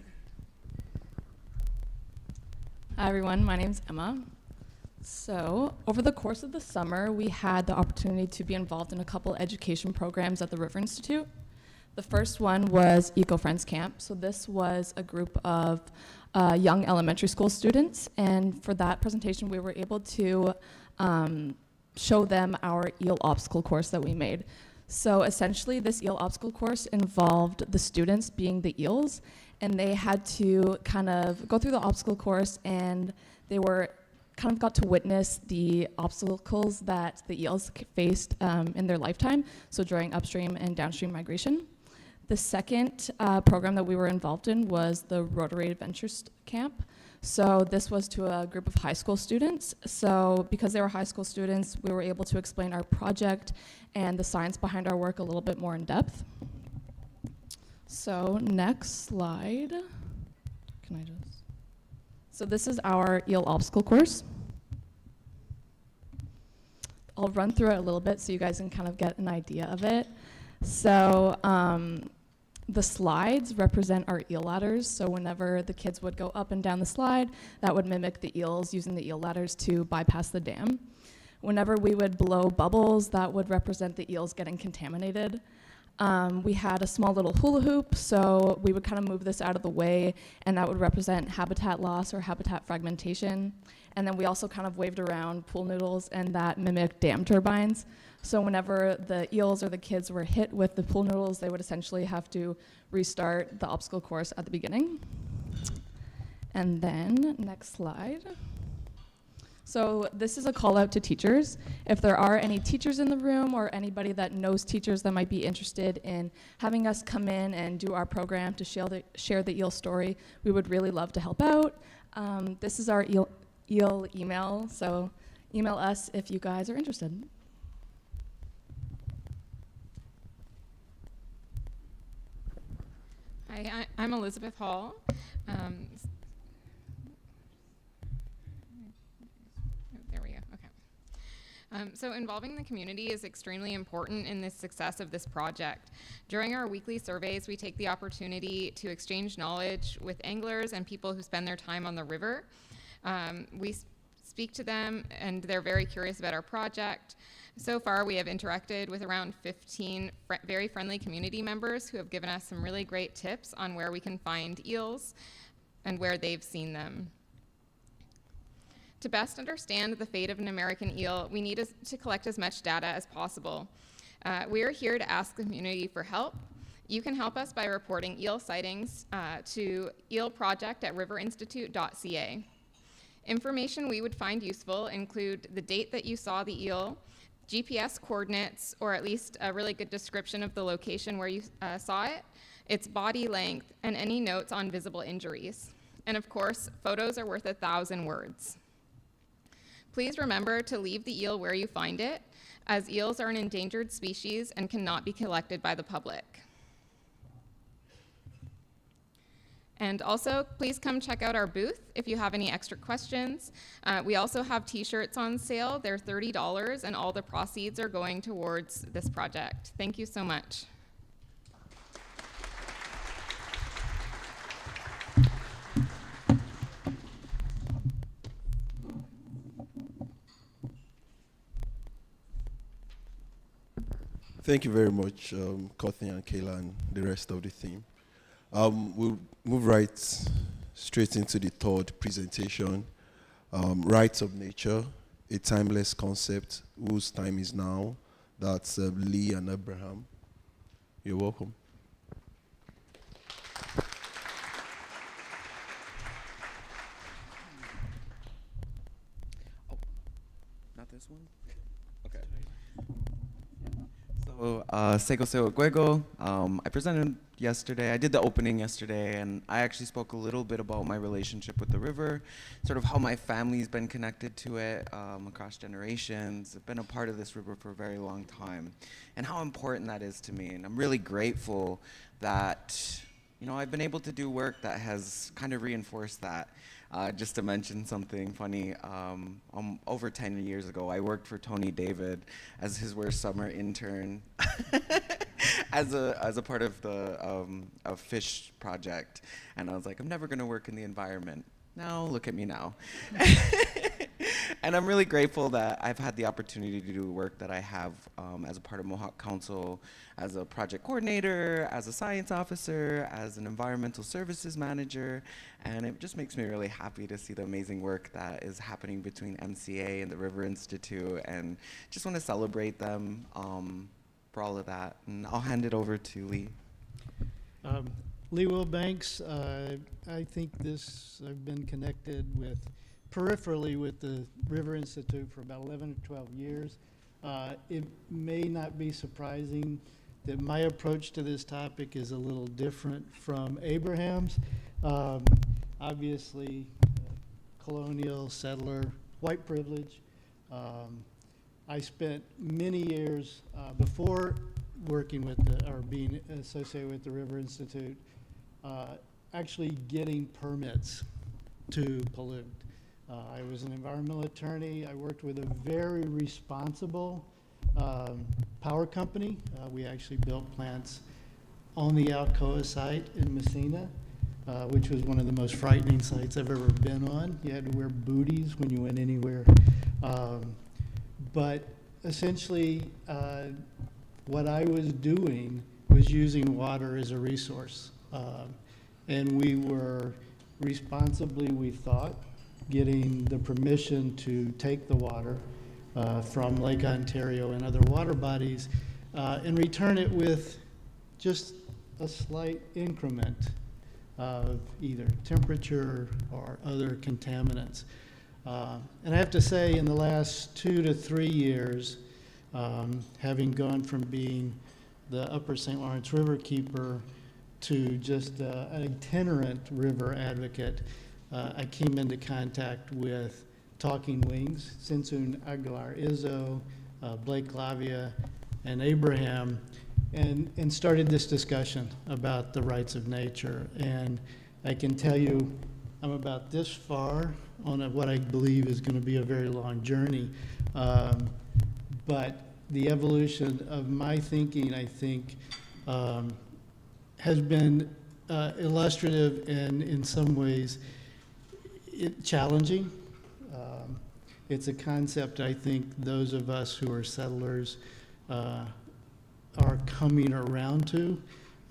Hi everyone, my name's Emma. So over the course of the summer, we had the opportunity to be involved in a couple education programs at the River Institute. The first one was Eco Friends Camp. So this was a group of young elementary school students, and for that presentation we were able to show them our eel obstacle course that we made. So essentially this eel obstacle course involved the students being the eels, and they had to kind of go through the obstacle course, and they were kind of got to witness the obstacles that the eels faced in their lifetime, so during upstream and downstream migration. The second program that we were involved in was the Rotary Adventures Camp. So this was to a group of high school students. So because they were high school students, we were able to explain our project and the science behind our work a little bit more in depth. So next slide. Can I just? So this is our eel obstacle course. I'll run through it a little bit so you guys can kind of get an idea of it. So the slides represent our eel ladders. So whenever the kids would go up and down the slide, that would mimic the eels using the eel ladders to bypass the dam. Whenever we would blow bubbles, that would represent the eels getting contaminated. We had a small little hula hoop, so we would kind of move this out of the way, and that would represent habitat loss or habitat fragmentation. And then we also kind of waved around pool noodles, and that mimicked dam turbines. So whenever the eels or the kids were hit with the pool noodles, they would essentially have to restart the obstacle course at the beginning. And then, next slide. So this is a call out to teachers. If there are any teachers in the room or anybody that knows teachers that might be interested in having us come in and do our program to share the eel story, we would really love to help out. This is our eel email, so email us if you guys are interested. Hi, I'm Elizabeth Hall. There we go, okay. So involving the community is extremely important in the success of this project. During our weekly surveys, we take the opportunity to exchange knowledge with anglers and people who spend their time on the river. We speak to them, and they're very curious about our project. So far, we have interacted with around 15 very friendly community members who have given us some really great tips on where we can find eels and where they've seen them. To best understand the fate of an American eel, we need to collect as much data as possible. We are here to ask the community for help. You can help us by reporting eel sightings to eelproject@riverinstitute.ca. Information we would find useful include the date that you saw the eel, GPS coordinates, or at least a really good description of the location where you saw it, its body length, and any notes on visible injuries. And of course, photos are worth 1,000 words. Please remember to leave the eel where you find it, as eels are an endangered species and cannot be collected by the public. And also, please come check out our booth if you have any extra questions. We also have t-shirts on sale. They're $30, and all the proceeds are going towards this project. Thank you so much. Thank you very much, Courtney and Kayla and the rest of the team. We'll move right straight into the third presentation, Rights of Nature, a timeless concept whose time is now. That's Lee and Abraham. You're welcome. Oh, not this one? Okay. So, Sego Seo Guego, I presented yesterday. I did the opening yesterday, and I actually spoke a little bit about my relationship with the river, sort of how my family's been connected to it across generations. I've been a part of this river for a very long time, and how important that is to me. And I'm really grateful that, you know, I've been able to do work that has kind of reinforced that. Just to mention something funny, over 10 years ago, I worked for Tony David as his worst summer intern as a part of the fish project. And I was like, I'm never going to work in the environment. Now, look at me now. And I'm really grateful that I've had the opportunity to do work that I have as a part of Mohawk Council, as a project coordinator, as a science officer, as an environmental services manager, and it just makes me really happy to see the amazing work that is happening between MCA and the River Institute, and just want to celebrate them for all of that. And I'll hand it over to Lee. Lee Willbanks, I think I've been connected with peripherally with the River Institute for about 11 or 12 years. It may not be surprising that my approach to this topic is a little different from Abraham's. Obviously, colonial, settler, white privilege. I spent many years before working with or being associated with the River Institute, actually getting permits to pollute. I was an environmental attorney. I worked with a very responsible power company. We actually built plants on the Alcoa site in Messina, which was one of the most frightening sites I've ever been on. You had to wear booties when you went anywhere. But essentially, what I was doing was using water as a resource. And we were responsibly, we thought, getting the permission to take the water from Lake Ontario and other water bodies and return it with just a slight increment of either temperature or other contaminants. And I have to say, in the last 2 to 3 years, having gone from being the Upper St. Lawrence River keeper to just an itinerant river advocate, I came into contact with Talking Wings, Sinsun Aguilar Izzo, Blake Lavia, and Abraham, and started this discussion about the rights of nature. And I can tell you, I'm about this far on what I believe is going to be a very long journey. But the evolution of my thinking, I think, has been illustrative and in some ways challenging. It's a concept I think those of us who are settlers are coming around to.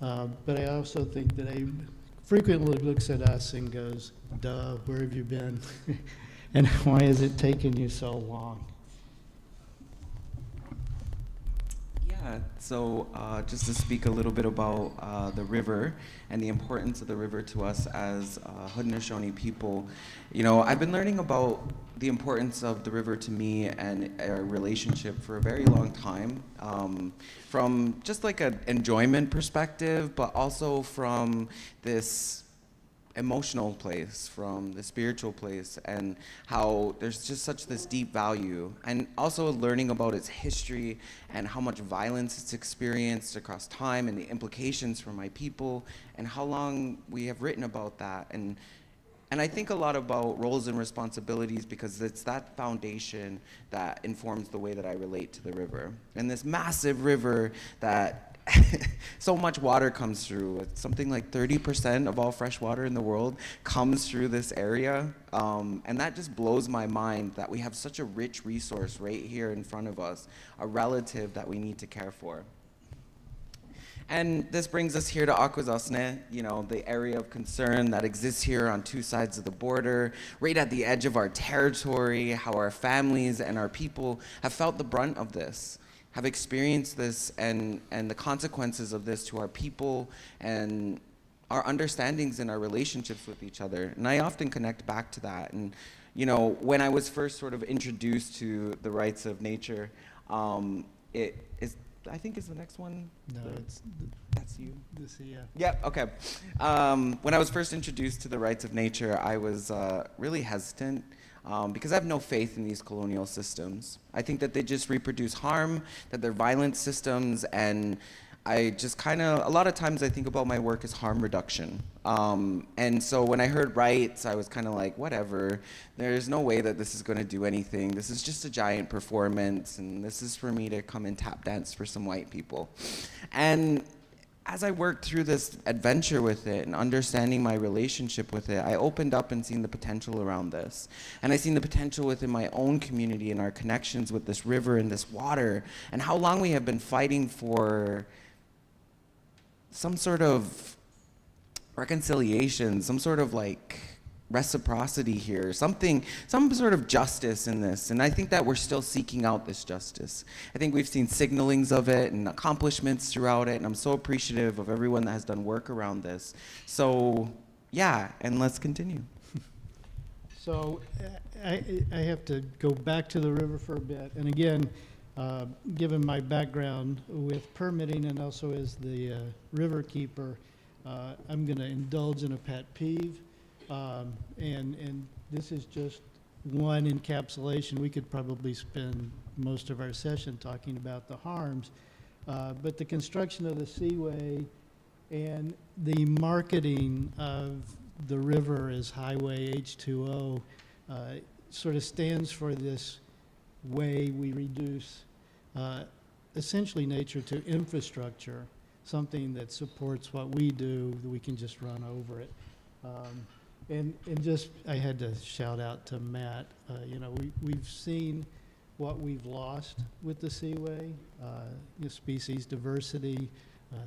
But I also think that Abe frequently looks at us and goes, duh, where have you been? And why has it taken you so long? Yeah, so just to speak a little bit about the river and the importance of the river to us as Haudenosaunee people, you know, I've been learning about the importance of the river to me and our relationship for a very long time, from just like an enjoyment perspective, but also from this emotional place, from the spiritual place, and how there's just such this deep value, and also learning about its history and how much violence it's experienced across time and the implications for my people and how long we have written about that. And I think a lot about roles and responsibilities because it's that foundation that informs the way that I relate to the river. And this massive river that so much water comes through. It's something like 30% of all fresh water in the world comes through this area. And that just blows my mind that we have such a rich resource right here in front of us, a relative that we need to care for. And this brings us here to Akwesasne, you know, the area of concern that exists here on two sides of the border, right at the edge of our territory, how our families and our people have felt the brunt of this, have experienced this and the consequences of this to our people and our understandings and our relationships with each other. And I often connect back to that. And, you know, when I was first sort of introduced to the rights of nature, it is, I think is the next one. No, that's you. Yeah. Yep. Okay. When I was first introduced to the rights of nature, I was really hesitant because I have no faith in these colonial systems. I think that they just reproduce harm, that they're violent systems, and I just kind of, a lot of times I think about my work as harm reduction. And so when I heard rights, I was kind of like, whatever, there's no way that this is going to do anything. This is just a giant performance, and this is for me to come and tap dance for some white people. And as I worked through this adventure with it and understanding my relationship with it, I opened up and seen the potential around this. And I seen the potential within my own community and our connections with this river and this water, and how long we have been fighting for some sort of reconciliation, some sort of like reciprocity here, some sort of justice in this. And I think that we're still seeking out this justice. I think we've seen signalings of it and accomplishments throughout it, and I'm so appreciative of everyone that has done work around this. So yeah, and let's continue. So I have to go back to the river for a bit. And again, given my background with permitting and also as the river keeper, I'm going to indulge in a pet peeve. And this is just one encapsulation. We could probably spend most of our session talking about the harms. But the construction of the seaway and the marketing of the river as Highway H2O sort of stands for this way we reduce essentially nature to infrastructure, something that supports what we do, that we can just run over it. And just, I had to shout out to Matt, you know, we've seen what we've lost with the seaway, species diversity,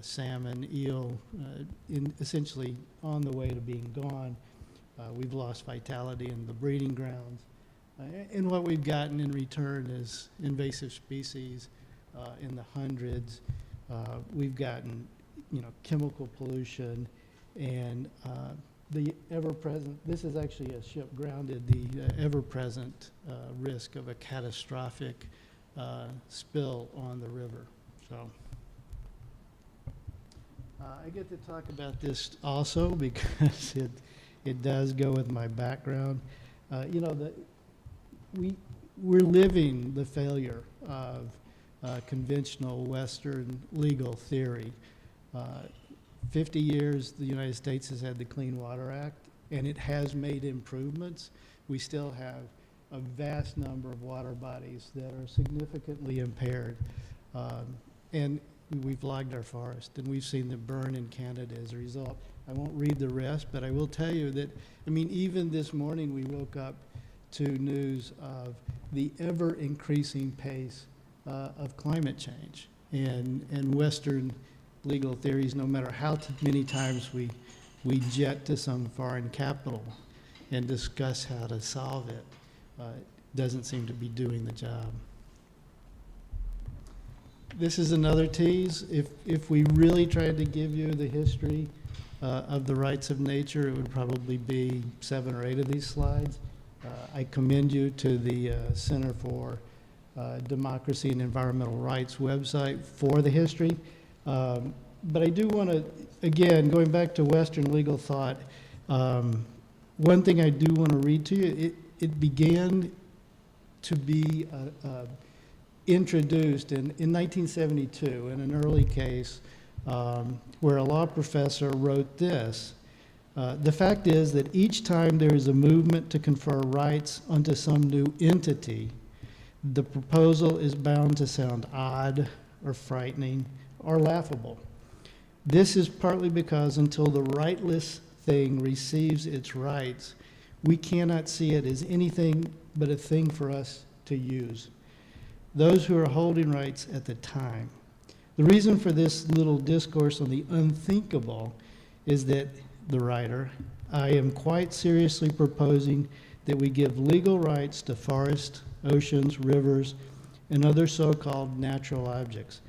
salmon, eel, essentially on the way to being gone. We've lost vitality in the breeding grounds. And what we've gotten in return is invasive species in the hundreds. We've gotten, you know, chemical pollution and the ever-present, this is actually a ship grounded, the ever-present risk of a catastrophic spill on the river. So I get to talk about this also because it does go with my background. You know, we're living the failure of conventional Western legal theory. 50 years, the United States has had the Clean Water Act, and it has made improvements. We still have a vast number of water bodies that are significantly impaired. And we've logged our forest, and we've seen the burn in Canada as a result. I won't read the rest, but I will tell you that, I mean, even this morning we woke up to news of the ever-increasing pace of climate change. And Western legal theories, no matter how many times we jet to some foreign capital and discuss how to solve it, doesn't seem to be doing the job. This is another tease. If we really tried to give you the history of the rights of nature, it would probably be 7 or 8 of these slides. I commend you to the Center for Democracy and Environmental Rights website for the history. But I do want to, again, going back to Western legal thought, one thing I do want to read to you, it began to be introduced in 1972 in an early case where a law professor wrote this. The fact is that each time there is a movement to confer rights onto some new entity, the proposal is bound to sound odd or frightening or laughable. This is partly because until the rightless thing receives its rights, we cannot see it as anything but a thing for us to use. Those who are holding rights at the time. The reason for this little discourse on the unthinkable is that, the writer, I am quite seriously proposing that we give legal rights to forests, oceans, rivers, and other so-called natural objects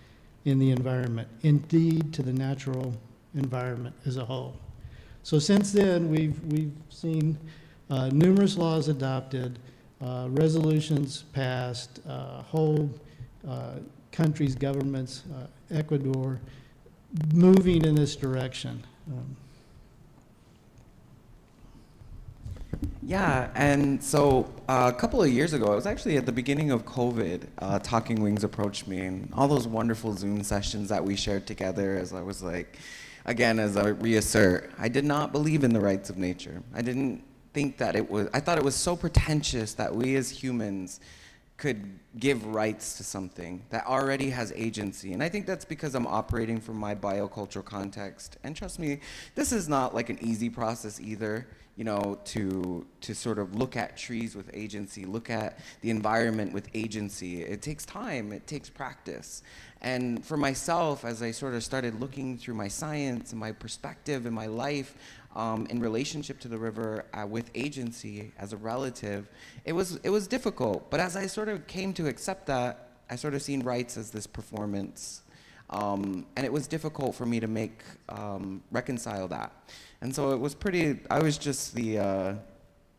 in the environment, indeed to the natural environment as a whole. So since then, we've seen numerous laws adopted, resolutions passed, whole countries, governments, Ecuador, moving in this direction. Yeah, and so a couple of years ago, it was actually at the beginning of COVID, Talking Wings approached me, and all those wonderful Zoom sessions that we shared together, as I was like, again, as I reassert, I did not believe in the rights of nature. I didn't think that I thought it was so pretentious that we as humans could give rights to something that already has agency. And I think that's because I'm operating from my biocultural context. And trust me, this is not like an easy process either, you know, to sort of look at trees with agency, look at the environment with agency. It takes time, it takes practice. And for myself, as I sort of started looking through my science and my perspective and my life, in relationship to the river with agency as a relative, it was difficult. But as I sort of came to accept that, I sort of seen rights as this performance. And it was difficult for me to reconcile that. And so it was I was just the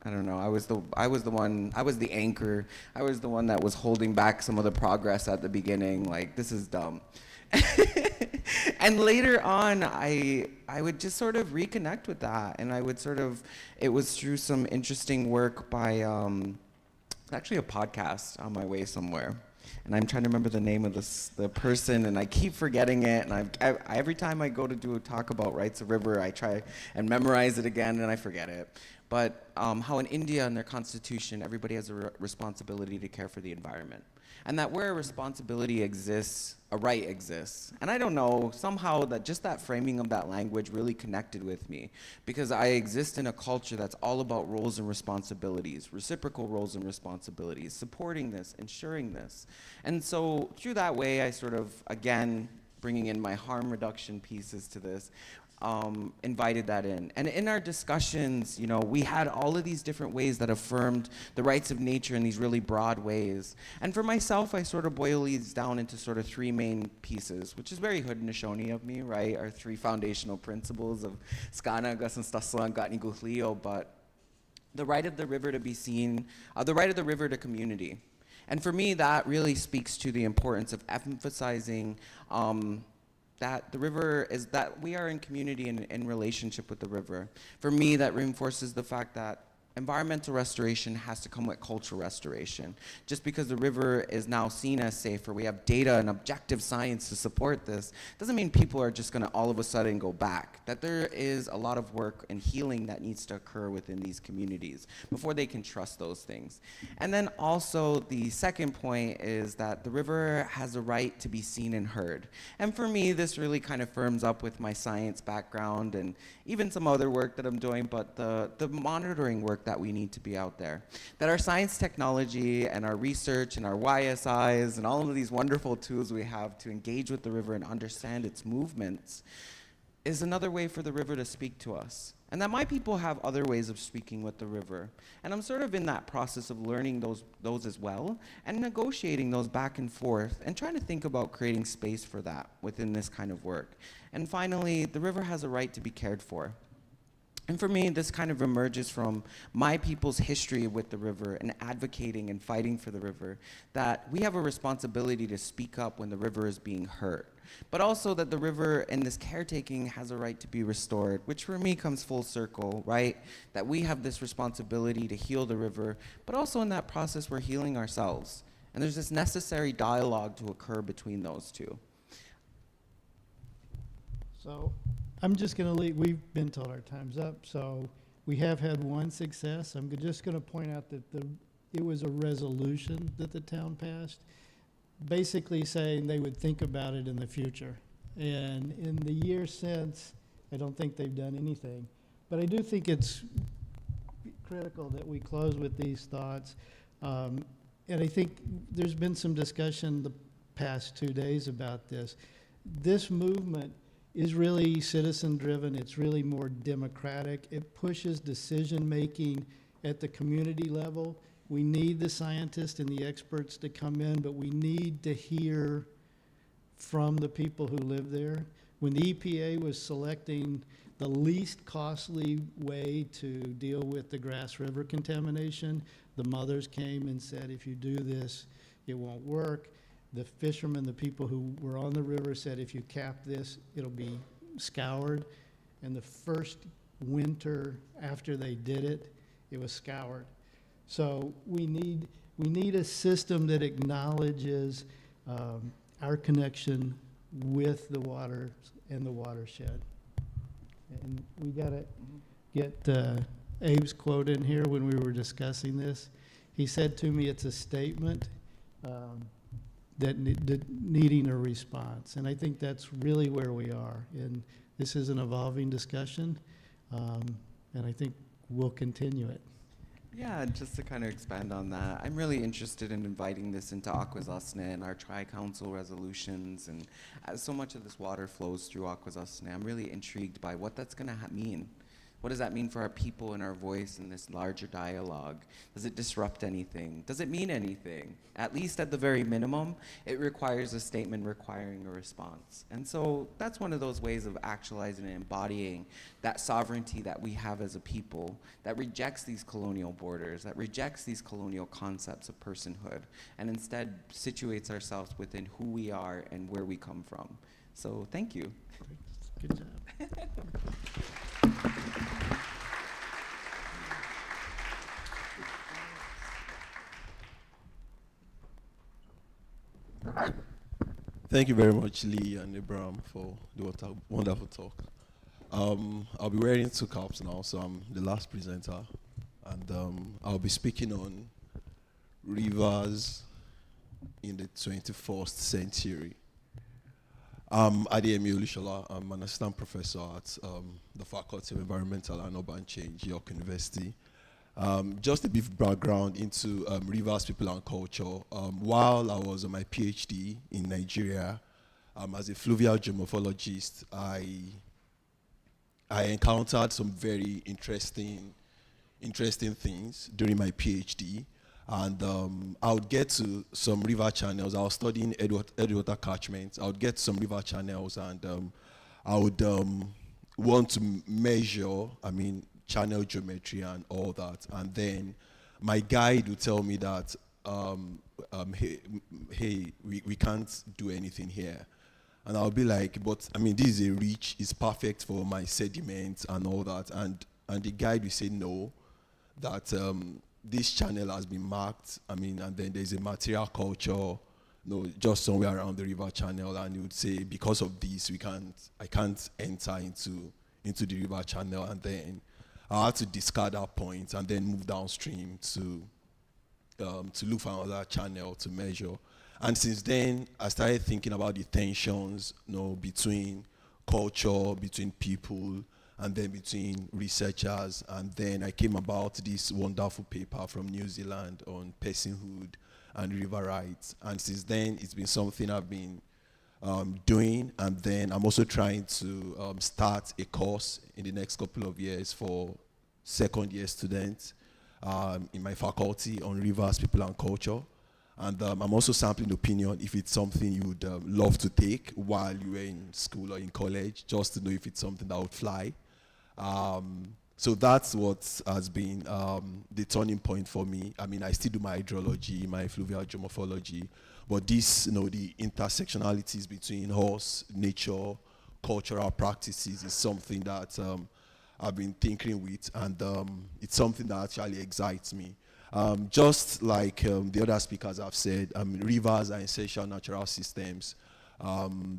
I don't know. I was the anchor. I was the one that was holding back some of the progress at the beginning. Like, this is dumb. And later on, I would just sort of reconnect with that, and I would it was through some interesting work by actually a podcast on my way somewhere. And I'm trying to remember the name of the person, and I keep forgetting it. And I every time I go to do a talk about rights of river, I try and memorize it again, and I forget it. But how in India, in their constitution, everybody has a responsibility to care for the environment. And that where a responsibility exists, a right exists. And I don't know, somehow that just that framing of that language really connected with me, because I exist in a culture that's all about roles and responsibilities, reciprocal roles and responsibilities, supporting this, ensuring this. And so through that way, I sort of, again, bringing in my harm reduction pieces to this, invited that in. And in our discussions, you know, we had all of these different ways that affirmed the rights of nature in these really broad ways. And for myself, I sort of boil these down into sort of three main pieces, which is very Haudenosaunee of me, right? Our three foundational principles of Skana, Gasan Staslan, Gatni Guhlio, but the right of the river to be seen, the right of the river to community. And for me, that really speaks to the importance of emphasizing that the river is, that we are in community and in relationship with the river. For me, that reinforces the fact that environmental restoration has to come with cultural restoration. Just because the river is now seen as safer, we have data and objective science to support this, doesn't mean people are just gonna all of a sudden go back. That there is a lot of work and healing that needs to occur within these communities before they can trust those things. And then also the second point is that the river has a right to be seen and heard. And for me, this really kind of firms up with my science background and even some other work that I'm doing, but the monitoring work that we need to be out there. That our science technology and our research and our YSIs and all of these wonderful tools we have to engage with the river and understand its movements is another way for the river to speak to us. And that my people have other ways of speaking with the river. And I'm sort of in that process of learning those as well and negotiating those back and forth and trying to think about creating space for that within this kind of work. And finally, the river has a right to be cared for. And for me, this kind of emerges from my people's history with the river and advocating and fighting for the river, that we have a responsibility to speak up when the river is being hurt. But also that the river and this caretaking has a right to be restored, which for me comes full circle, right? That we have this responsibility to heal the river, but also in that process we're healing ourselves. And there's this necessary dialogue to occur between those two. So I'm just going to leave. We've been told our time's up, so we have had one success. I'm just going to point out that it was a resolution that the town passed, basically saying they would think about it in the future. And in the year since, I don't think they've done anything. But I do think it's critical that we close with these thoughts. And I think there's been some discussion the past 2 days about this. This movement is really citizen-driven. It's really more democratic. It pushes decision-making at the community level. We need the scientists and the experts to come in, but we need to hear from the people who live there. When the EPA was selecting the least costly way to deal with the Grass River contamination, the mothers came and said, if you do this, it won't work. The fishermen, the people who were on the river said, if you cap this, it'll be scoured. And the first winter after they did it, it was scoured. So we need a system that acknowledges our connection with the water and the watershed. And we got to get Abe's quote in here when we were discussing this. He said to me, it's a statement that needing a response. And I think that's really where we are. And this is an evolving discussion, and I think we'll continue it. Yeah, just to kind of expand on that, I'm really interested in inviting this into Akwesasne and our tri-council resolutions, and as so much of this water flows through Akwesasne, I'm really intrigued by what that's going to mean. What does that mean for our people and our voice in this larger dialogue? Does it disrupt anything? Does it mean anything? At least at the very minimum, it requires a statement requiring a response. And so that's one of those ways of actualizing and embodying that sovereignty that we have as a people that rejects these colonial borders, that rejects these colonial concepts of personhood, and instead situates ourselves within who we are and where we come from. So thank you. Good job. Thank you very much, Lee and Abraham, for the wonderful talk. I'll be wearing 2 caps now, so I'm the last presenter. And I'll be speaking on rivers in the 21st century. I'm Adeyemi Olusola. I'm an assistant professor at the Faculty of Environmental and Urban Change, York University. Just a brief background into rivers, people, and culture. While I was on my PhD in Nigeria, as a fluvial geomorphologist, I encountered some very interesting things during my PhD. And I would get to some river channels. I was studying Edgewater catchments. I would get to some river channels, and I would want to measure, channel geometry and all that. And then my guide would tell me that, hey, we can't do anything here. And I'll be like, but this is a reach, it's perfect for my sediments and all that. And the guide will say no, that this channel has been marked, and then there's a material culture, just somewhere around the river channel, and he would say, because of this, I can't enter into the river channel, and then I had to discard that point and then move downstream to look for another channel to measure. And since then, I started thinking about the tensions, between culture, between people, and then between researchers. And then I came about this wonderful paper from New Zealand on personhood and river rights. And since then, it's been something I've been doing. And then I'm also trying to start a course in the next couple of years for second-year students in my faculty on rivers, people, and culture. And I'm also sampling opinion if it's something you would love to take while you were in school or in college, just to know if it's something that would fly. So that's what has been the turning point for me. I still do my hydrology, my fluvial geomorphology, but this, the intersectionalities between us, nature, cultural practices is something that I've been thinking with, and it's something that actually excites me. Just like the other speakers have said, rivers are essential natural systems.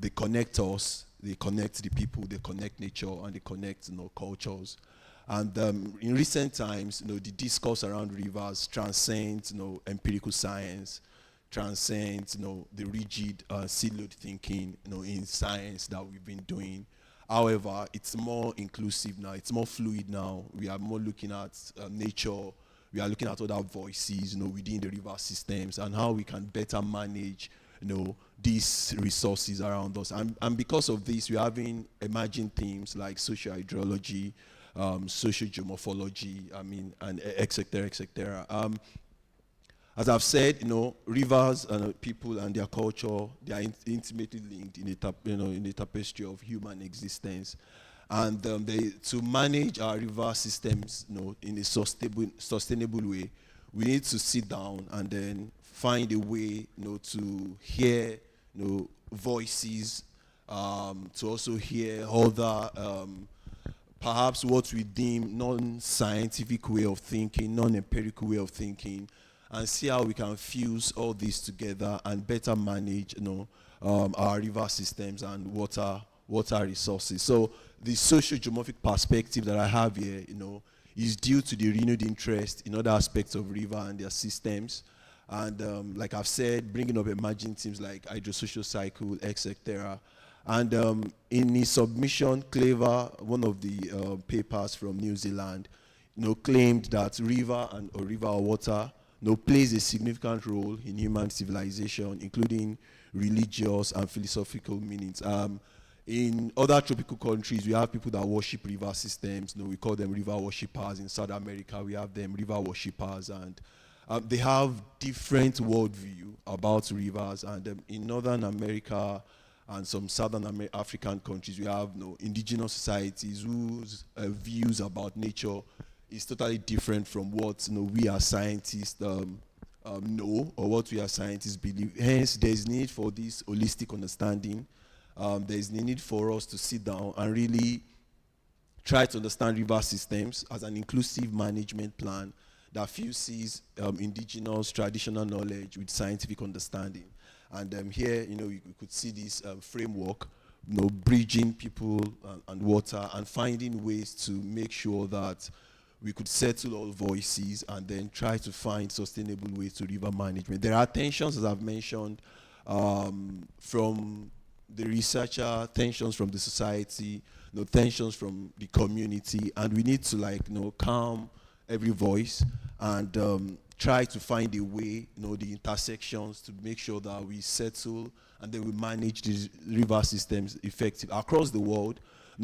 They connect us, they connect the people, they connect nature, and they connect cultures. And in recent times, the discourse around rivers transcends empirical science, transcends the rigid siloed thinking in science that we've been doing. However, it's more inclusive now, it's more fluid now. We are more looking at nature, we are looking at other voices within the river systems, and how we can better manage these resources around us. And because of this, we're having emerging themes like social hydrology, social geomorphology, and et cetera, et cetera. As I've said, rivers and people and their culture, they are intimately linked in the tapestry of human existence. And to manage our river systems in a sustainable way, we need to sit down and then find a way to hear voices, to also hear other perhaps what we deem non-scientific way of thinking, non-empirical way of thinking, and see how we can fuse all this together and better manage our river systems and water resources. So the social geomorphic perspective that I have here is due to the renewed interest in other aspects of river and their systems. And like I've said, bringing up emerging themes like hydrosocial cycle, etc. And in his submission, Clever, one of the papers from New Zealand, claimed that river or river water plays a significant role in human civilization, including religious and philosophical meanings. In other tropical countries, we have people that worship river systems. We call them river worshippers. In South America, we have them river worshippers, and they have different worldview about rivers. And in Northern America and some Southern African countries, we have indigenous societies whose views about nature is totally different from what we as scientists know, or what we as scientists believe. Hence, there's need for this holistic understanding. There's the need for us to sit down and really try to understand river systems as an inclusive management plan that fuses indigenous traditional knowledge with scientific understanding. And here, we could see this framework, bridging people and water, and finding ways to make sure that we could settle all voices and then try to find sustainable ways to river management. There are tensions, as I've mentioned, from the researcher, tensions from the society, tensions from the community, and we need to calm every voice and try to find a way, the intersections, to make sure that we settle and then we manage these river systems effectively across the world.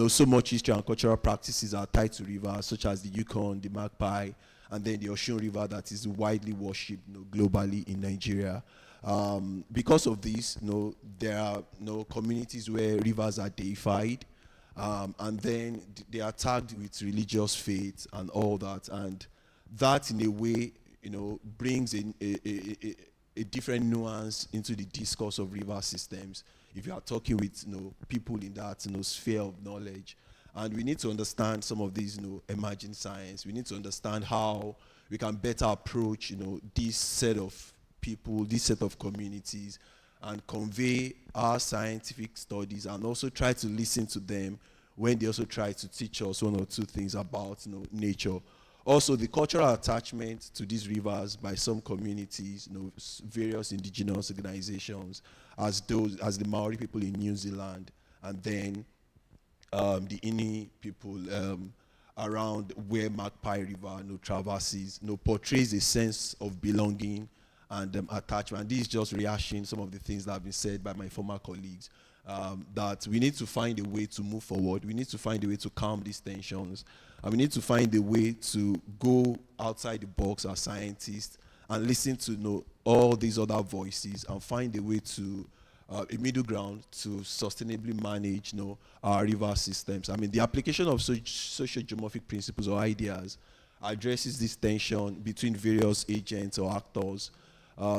So much history and cultural practices are tied to rivers, such as the Yukon, the Magpie, and then the Osun River that is widely worshipped globally in Nigeria. Because of this, there are communities where rivers are deified, and then they are tagged with religious faith and all that, and that in a way, brings in a different nuance into the discourse of river systems. If you are talking with people in that sphere of knowledge, and we need to understand some of these emerging science. We need to understand how we can better approach this set of people, this set of communities, and convey our scientific studies, and also try to listen to them when they also try to teach us one or two things about nature. Also, the cultural attachment to these rivers by some communities, various indigenous organizations, as the Maori people in New Zealand, and then the Ini people around where Magpie River traverses, portrays a sense of belonging and attachment. This is just rehashing some of the things that have been said by my former colleagues, that we need to find a way to move forward. We need to find a way to calm these tensions. And we need to find a way to go outside the box as scientists and listen to all these other voices and find a way to a middle ground to sustainably manage our river systems. I mean, the application of socio-geomorphic principles or ideas addresses this tension between various agents or actors,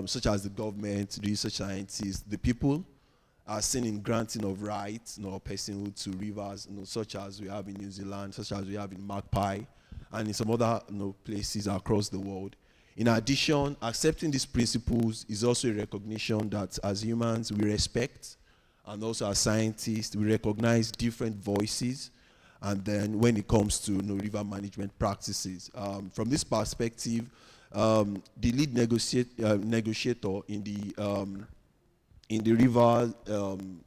such as the government, the research scientists, the people, are seen in granting of rights or personhood to rivers, such as we have in New Zealand, such as we have in Magpie, and in some other places across the world. In addition, accepting these principles is also a recognition that as humans we respect, and also as scientists we recognize different voices, and then when it comes to river management practices. From this perspective, the lead negotiator in the river,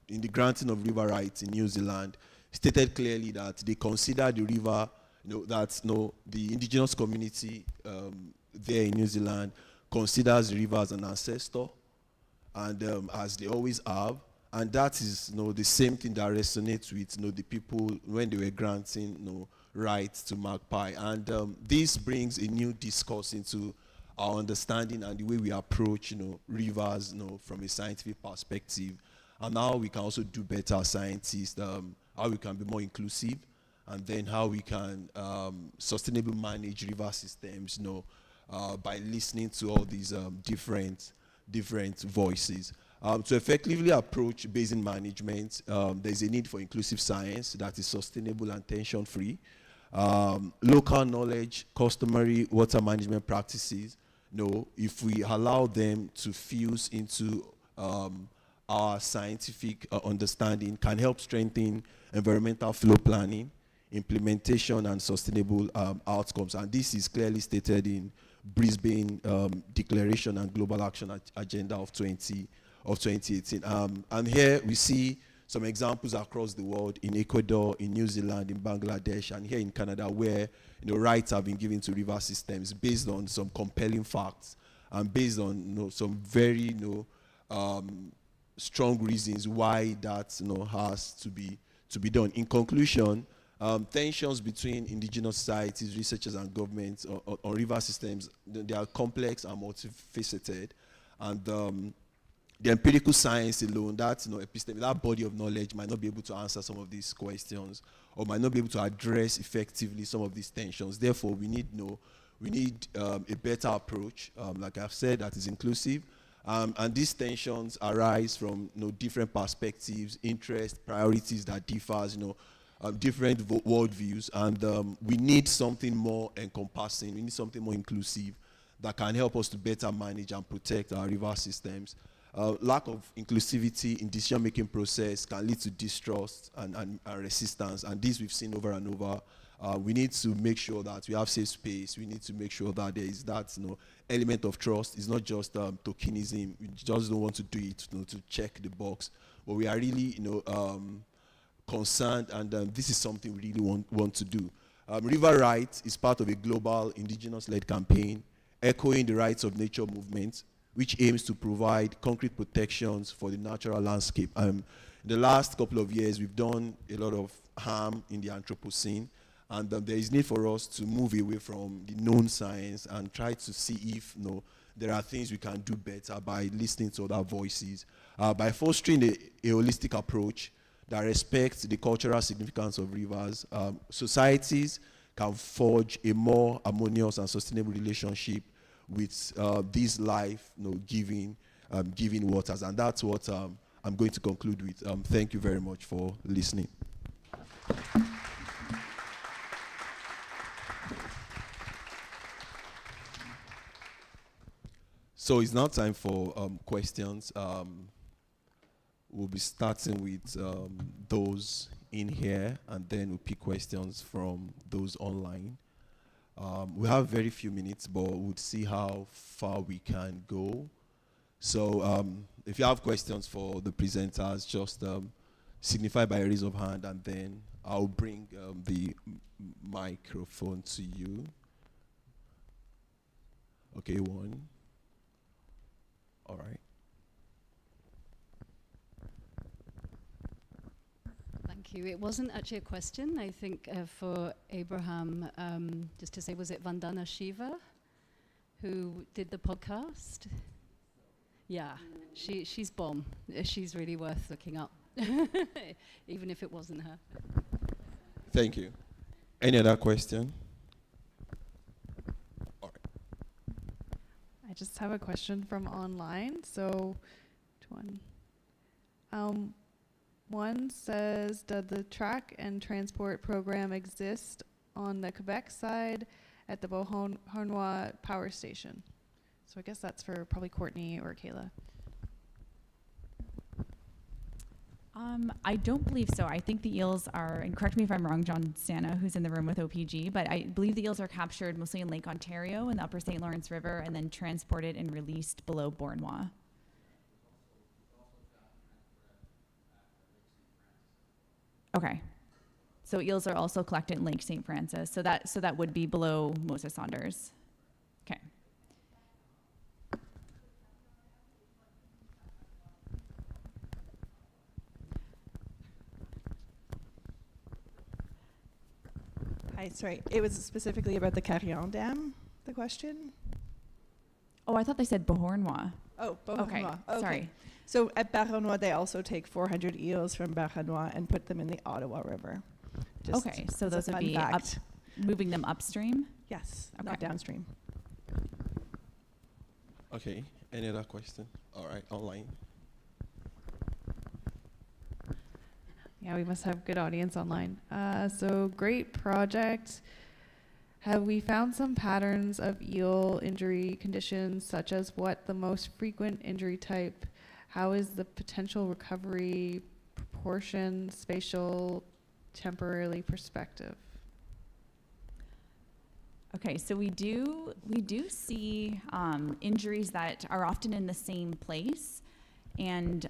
in the granting of river rights in New Zealand, stated clearly that they consider the river, the indigenous community there in New Zealand considers the river as an ancestor, and as they always have, and that is the same thing that resonates with the people when they were granting rights to Magpie, and this brings a new discourse into our understanding and the way we approach rivers from a scientific perspective, and how we can also do better as scientists, how we can be more inclusive, and then how we can sustainably manage river systems by listening to all these different voices. To effectively approach basin management, there's a need for inclusive science that is sustainable and tension-free, local knowledge, customary water management practices. If we allow them to fuse into our scientific understanding, can help strengthen environmental flow planning, implementation, and sustainable outcomes. And this is clearly stated in Brisbane Declaration and Global Action Agenda of 2018. And here we see some examples across the world, in Ecuador, in New Zealand, in Bangladesh, and here in Canada, where rights have been given to river systems based on some compelling facts and based on some very strong reasons why that has to be done. In conclusion, tensions between indigenous societies, researchers, and governments on river systems, they are complex and multifaceted, and the empirical science alone, that that body of knowledge might not be able to answer some of these questions, or might not be able to address effectively some of these tensions. Therefore, we need a better approach, like I've said, that is inclusive. And these tensions arise from different perspectives, interests, priorities that differs, different worldviews, and we need something more encompassing. We need something more inclusive that can help us to better manage and protect our river systems. Lack of inclusivity in decision-making process can lead to distrust and resistance, and this we've seen over and over. We need to make sure that we have safe space. We need to make sure that there is that element of trust. It's not just tokenism. We just don't want to do it to check the box, but we are really concerned, and this is something we really want to do. River Rights is part of a global indigenous-led campaign echoing the rights of nature movement, which aims to provide concrete protections for the natural landscape. In the last couple of years, we've done a lot of harm in the Anthropocene, and there is need for us to move away from the known science and try to see if there are things we can do better by listening to other voices, by fostering a holistic approach that respects the cultural significance of rivers. Societies can forge a more harmonious and sustainable relationship with these life-giving waters, and that's what I'm going to conclude with. Thank you very much for listening. So it's now time for questions. We'll be starting with those in here, and then we'll pick questions from those online. We have very few minutes, but we'll see how far we can go. So if you have questions for the presenters, just signify by a raise of hand, and then I'll bring the microphone to you. Okay, one. All right. Thank you. It wasn't actually a question. I think for Abraham, just to say, was it Vandana Shiva who did the podcast? Yeah, she's bomb. She's really worth looking up, even if it wasn't her. Thank you. Any other question? I just have a question from online. So, which one? One says, does the track and transport program exist on the Quebec side at the Beauharnois power station? So I guess that's for probably Courtney or Kayla. I don't believe so. I think the eels are, and correct me if I'm wrong, John Stana, who's in the room with OPG, but I believe the eels are captured mostly in Lake Ontario in the upper St. Lawrence River and then transported and released below Beauharnois. Okay. So eels are also collected in Lake St. Francis. So that would be below Moses Saunders. Okay. Hi, sorry. It was specifically about the Carillon Dam, the question. Oh, I thought they said Beauharnois. Oh, Beauharnois. Okay. Sorry. So at Beauharnois, they also take 400 eels from Beauharnois and put them in the Ottawa River. Just Okay, so as a those would fun be fact. moving them upstream? Yes, Okay. not downstream. Okay, any other question? All right, online. Yeah, we must have good audience online. So great project. Have we found some patterns of eel injury conditions, such as what the most frequent injury type? How is the potential recovery, proportion, spatial, temporarily perspective? Okay, so we do see injuries that are often in the same place. And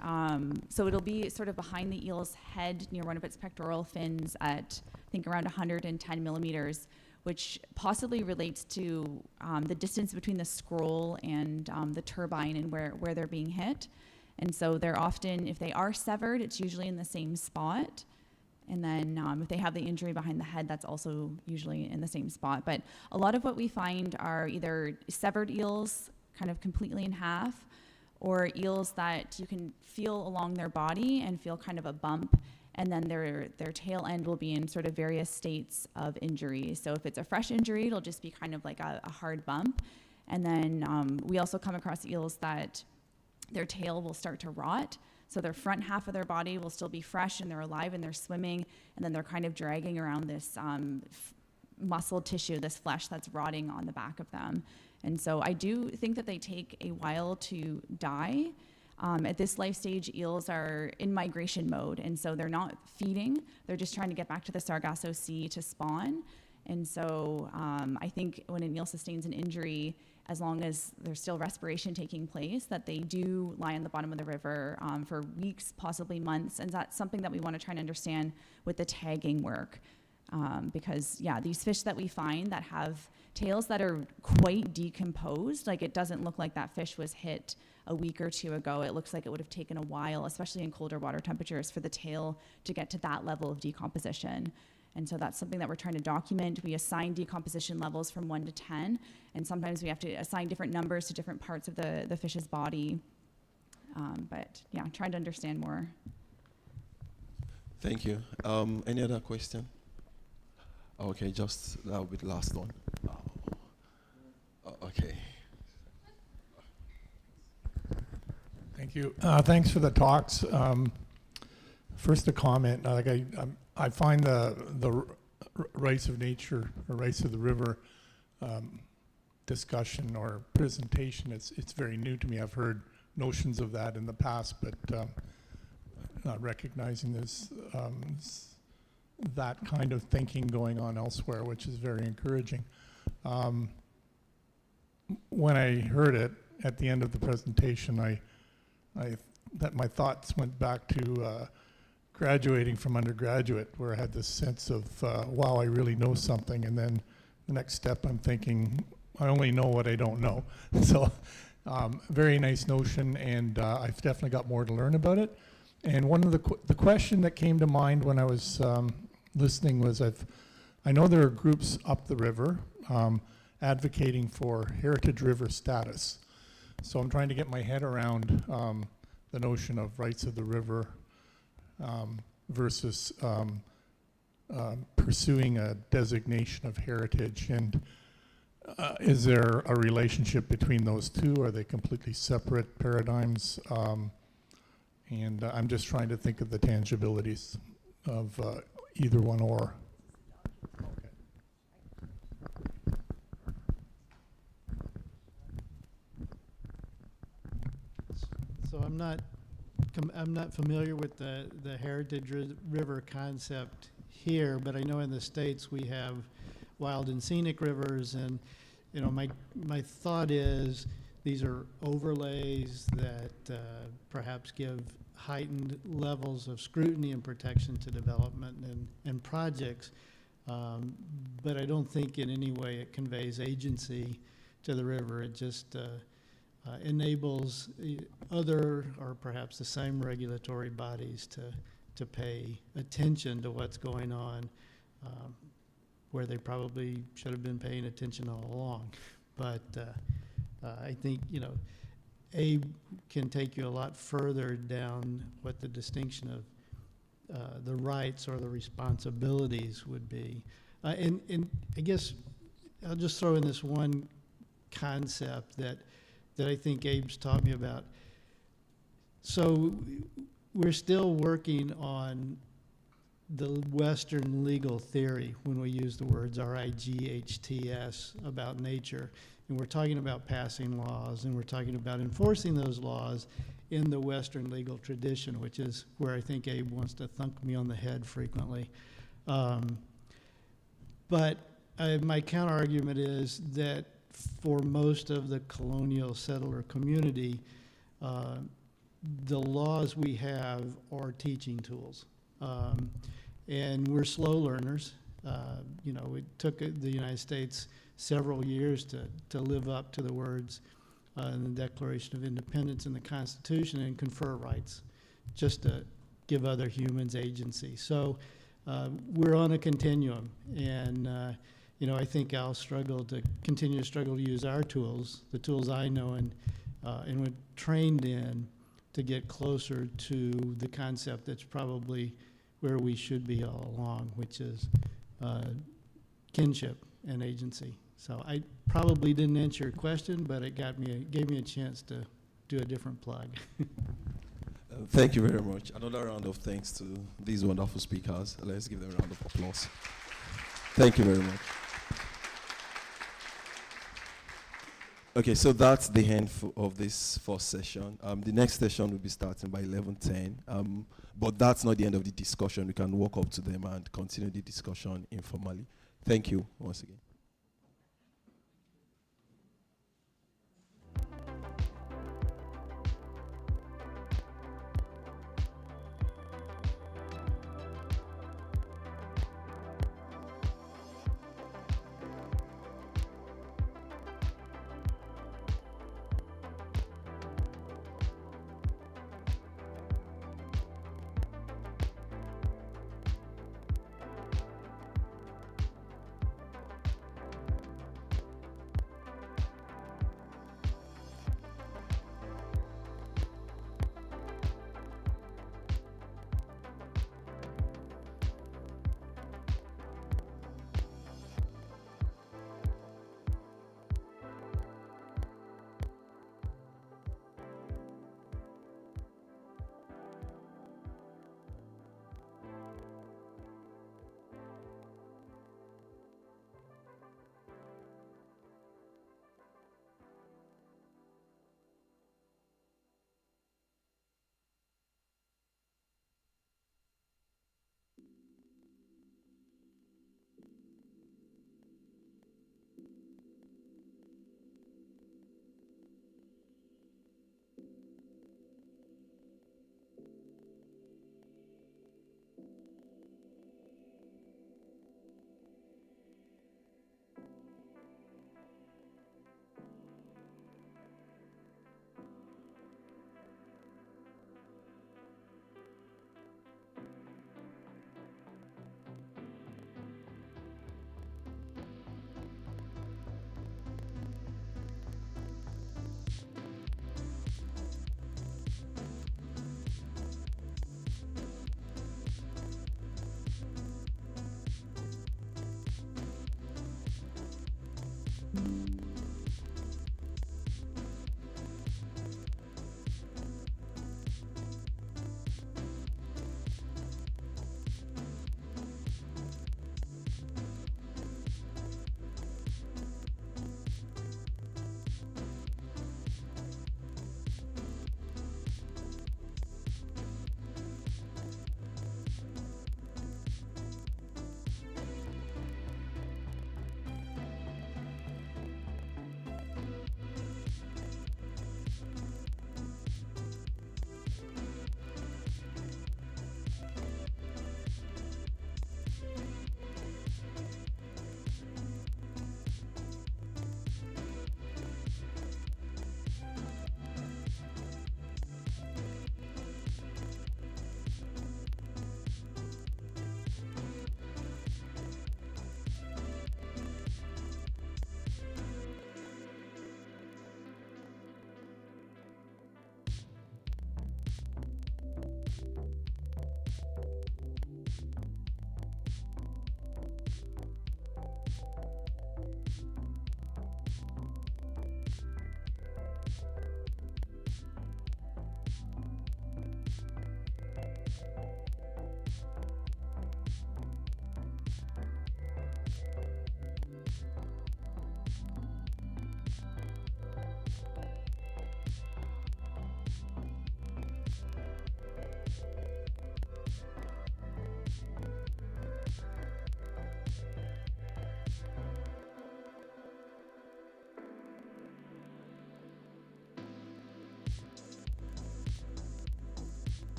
so it'll be sort of behind the eel's head near one of its pectoral fins at, I think, around 110 millimeters, which possibly relates to the distance between the scroll and the turbine and where they're being hit. And so they're often, if they are severed, it's usually in the same spot. And then if they have the injury behind the head, that's also usually in the same spot. But a lot of what we find are either severed eels, kind of completely in half, or eels that you can feel along their body and feel kind of a bump, and then their tail end will be in sort of various states of injury. So if it's a fresh injury, it'll just be kind of like a hard bump. And then we also come across eels that their tail will start to rot. So their front half of their body will still be fresh and they're alive and they're swimming, and then they're kind of dragging around this muscle tissue, this flesh that's rotting on the back of them. And so I do think that they take a while to die. At this life stage, eels are in migration mode, and so they're not feeding. They're just trying to get back to the Sargasso Sea to spawn. And so I think when an eel sustains an injury, as long as there's still respiration taking place, that they do lie on the bottom of the river for weeks, possibly months. And that's something that we want to try and understand with the tagging work. Because, yeah, these fish that we find that have tails that are quite decomposed, like it doesn't look like that fish was hit a week or two ago. It looks like it would have taken a while, especially in colder water temperatures, for the tail to get to that level of decomposition. And so that's something that we're trying to document. We assign decomposition levels from 1 to 10, and sometimes we have to assign different numbers to different parts of the fish's body. But yeah, trying to understand more. Thank you. Any other question? Okay, just that will be the last one. Okay. Thank you. Thanks for the talks. First, a comment. I find the rights of nature or rights of the river discussion or presentation, it's very new to me. I've heard notions of that in the past, but not recognizing this that kind of thinking going on elsewhere, which is very encouraging. When I heard it at the end of the presentation, that my thoughts went back to graduating from undergraduate, where I had this sense of, wow, I really know something, and then the next step I'm thinking, I only know what I don't know. So very nice notion, and I've definitely got more to learn about it. And one of the question that came to mind when I was listening was, I know there are groups up the river advocating for heritage river status. So I'm trying to get my head around the notion of rights of the river versus pursuing a designation of heritage. And is there a relationship between those two? Are they completely separate paradigms? And I'm just trying to think of the tangibilities of either one or. So I'm not familiar with the heritage river concept here, but I know in the States we have wild and scenic rivers, and my thought is these are overlays that perhaps give heightened levels of scrutiny and protection to development and projects, but I don't think in any way it conveys agency to the river. It just enables other or perhaps the same regulatory bodies to pay attention to what's going on where they probably should have been paying attention all along. But I think, Abe can take you a lot further down what the distinction of the rights or the responsibilities would be. And I guess I'll just throw in this one concept that I think Abe's taught me about. So we're still working on the Western legal theory when we use the words RIGHTS about nature. And we're talking about passing laws, and we're talking about enforcing those laws in the Western legal tradition, which is where I think Abe wants to thunk me on the head frequently. But my counter-argument is that for most of the colonial settler community, the laws we have are teaching tools. And we're slow learners. It took the United States several years to live up to the words in the Declaration of Independence and the Constitution and confer rights, just to give other humans agency. So we're on a continuum, and you know, I think I'll continue to struggle to use our tools, the tools I know and we're trained in, to get closer to the concept that's probably where we should be all along, which is kinship and agency. So I probably didn't answer your question, but it gave me a chance to do a different plug. Thank you very much. Another round of thanks to these wonderful speakers. Let's give them a round of applause. Thank you very much. Okay, so that's the end of this first session. The next session will be starting by 11:10. But that's not the end of the discussion. We can walk up to them and continue the discussion informally. Thank you once again.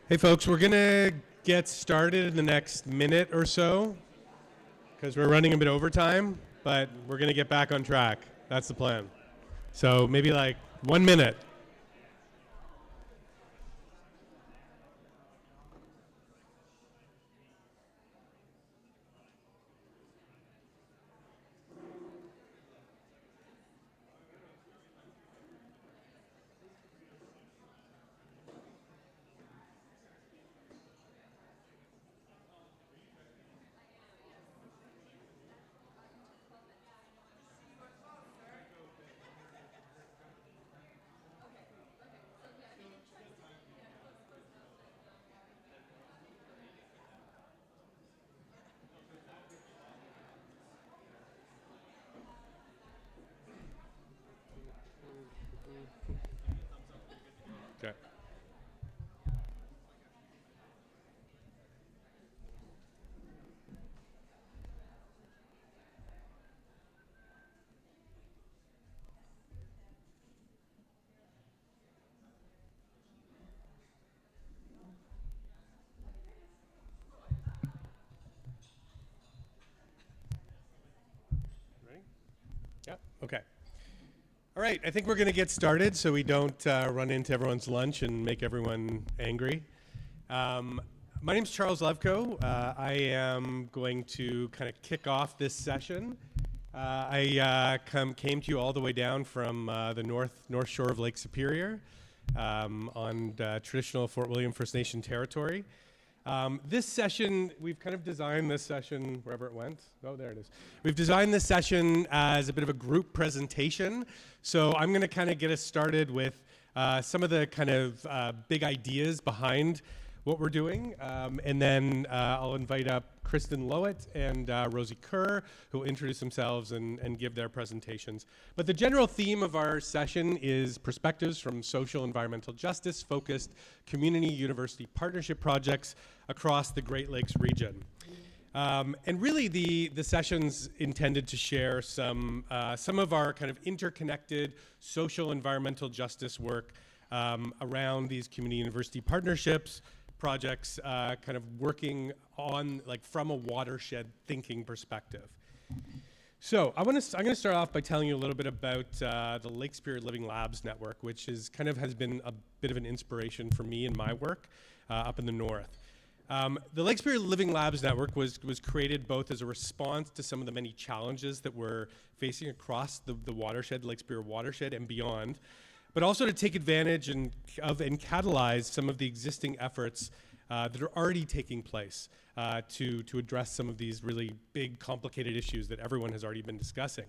Hey folks, we're gonna get started in the next minute or so because we're running a bit over time, but we're gonna get back on track. That's the plan. So maybe like 1 minute. Okay. Ready? Yep. Okay. All right, I think we're going to get started so we don't run into everyone's lunch and make everyone angry. My name's Charles Levkoe. I am going to kind of kick off this session. I came to you all the way down from the north shore of Lake Superior on traditional Fort William First Nation territory. This session, we've kind of designed this session, wherever it went. Oh, there it is. We've designed this session as a bit of a group presentation. So I'm going to kind of get us started with some of the kind of big ideas behind what we're doing. And then I'll invite up Kristen Lowitt and Rosie Kerr, who will introduce themselves and give their presentations. But the general theme of our session is perspectives from social environmental justice focused community university partnership projects across the Great Lakes region. And really the session's intended to share some of our kind of interconnected social environmental justice work around these community university partnerships, projects kind of working on like from a watershed thinking perspective. So I'm going to start off by telling you a little bit about the Lake Superior Living Labs Network, which is has been a bit of an inspiration for me in my work up in the north. The Lake Superior Living Labs Network was created both as a response to some of the many challenges that we're facing across the watershed, Lake Superior watershed and beyond, but also to take advantage and catalyze some of the existing efforts that are already taking place to address some of these really big, complicated issues that everyone has already been discussing.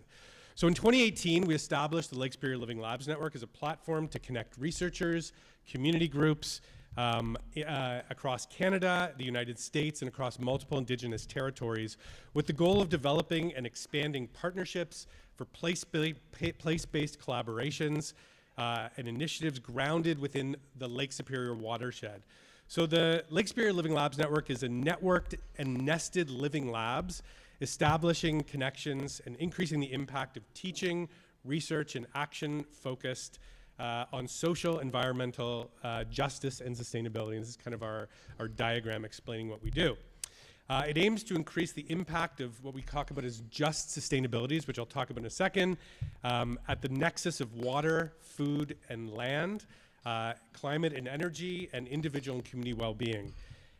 So in 2018, we established the Lake Superior Living Labs Network as a platform to connect researchers, community groups across Canada, the United States, and across multiple Indigenous territories with the goal of developing and expanding partnerships for place-based collaborations and initiatives grounded within the Lake Superior watershed. So the Lake Superior Living Labs Network is a networked and nested living labs, establishing connections and increasing the impact of teaching, research, and action focused on social, environmental justice and sustainability. And this is kind of our diagram explaining what we do. It aims to increase the impact of what we talk about as just sustainabilities, which I'll talk about in a second, at the nexus of water, food, and land, climate and energy, and individual and community well-being.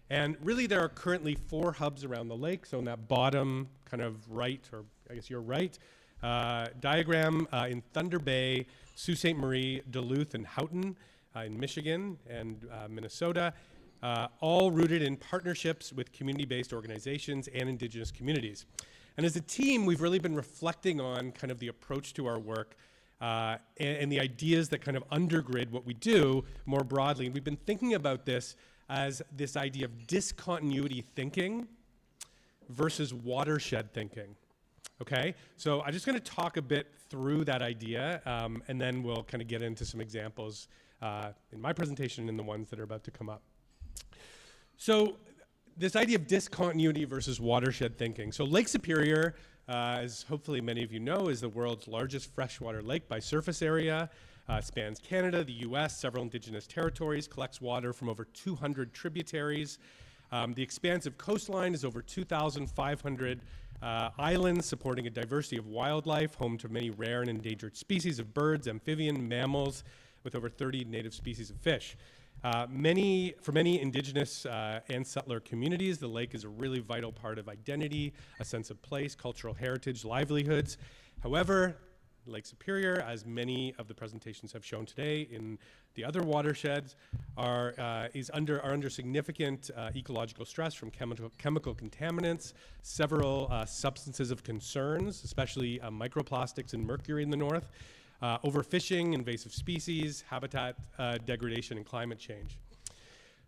And really there are currently 4 hubs around the lake. So in that bottom kind of right, or I guess you're right, diagram in Thunder Bay, Sault Ste. Marie, Duluth, and Houghton in Michigan and Minnesota, all rooted in partnerships with community-based organizations and Indigenous communities. And as a team, we've really been reflecting on kind of the approach to our work and the ideas that kind of undergird what we do more broadly. And we've been thinking about this as this idea of discontinuity thinking versus watershed thinking. Okay, so I'm just going to talk a bit through that idea, and then we'll kind of get into some examples in my presentation and the ones that are about to come up. So this idea of discontinuity versus watershed thinking. So Lake Superior, as hopefully many of you know, is the world's largest freshwater lake by surface area. spans Canada, the US, several Indigenous territories, collects water from over 200 tributaries. The expansive coastline is over 2,500 islands, supporting a diversity of wildlife, home to many rare and endangered species of birds, amphibian, mammals, with over 30 native species of fish. For many Indigenous and settler communities, the lake is a really vital part of identity, a sense of place, cultural heritage, livelihoods. However, Lake Superior, as many of the presentations have shown today in the other watersheds, are under significant ecological stress from chemical contaminants, several substances of concerns, especially microplastics and mercury in the north, overfishing, invasive species, habitat degradation, and climate change.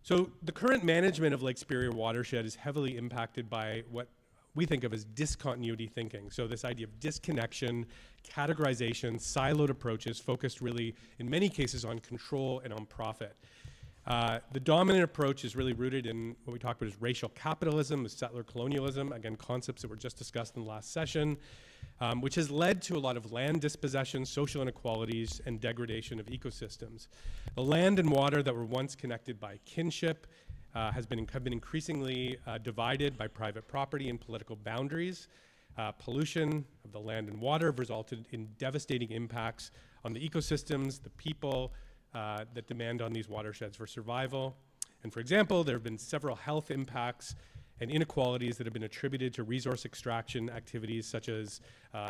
So the current management of Lake Superior watershed is heavily impacted by what we think of as discontinuity thinking. So this idea of disconnection, categorization, siloed approaches focused really, in many cases, on control and on profit. The dominant approach is really rooted in what we talked about as racial capitalism, as settler colonialism, again, concepts that were just discussed in the last session, which has led to a lot of land dispossession, social inequalities, and degradation of ecosystems. The land and water that were once connected by kinship have been increasingly divided by private property and political boundaries. Pollution of the land and water have resulted in devastating impacts on the ecosystems, the people that demand on these watersheds for survival. And for example, there have been several health impacts and inequalities that have been attributed to resource extraction activities such as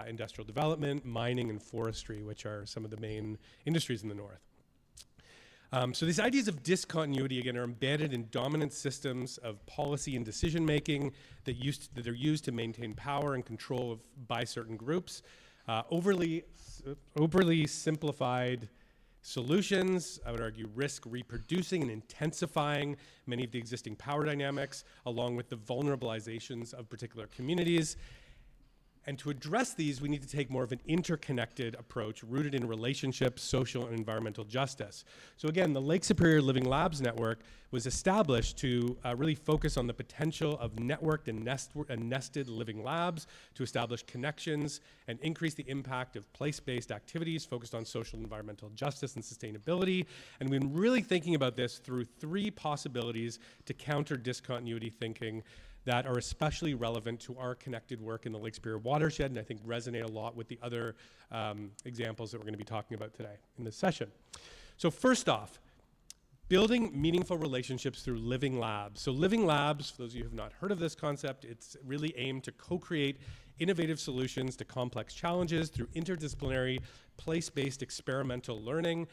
industrial development, mining, and forestry, which are some of the main industries in the north. So these ideas of discontinuity, again, are embedded in dominant systems of policy and decision-making that are used to maintain power and control by certain groups. Overly simplified solutions, I would argue, risk reproducing and intensifying many of the existing power dynamics, along with the vulnerabilizations of particular communities. And to address these, we need to take more of an interconnected approach rooted in relationships, social and environmental justice. So again, the Lake Superior Living Labs Network was established to really focus on the potential of networked and nested living labs to establish connections and increase the impact of place-based activities focused on social and environmental justice and sustainability. And we've been really thinking about this through three possibilities to counter discontinuity thinking that are especially relevant to our connected work in the Lake Superior watershed, and I think resonate a lot with the other examples that we're going to be talking about today in this session. So first off, building meaningful relationships through living labs. So living labs, for those of you who have not heard of this concept, it's really aimed to co-create innovative solutions to complex challenges through interdisciplinary, place-based experimental learning,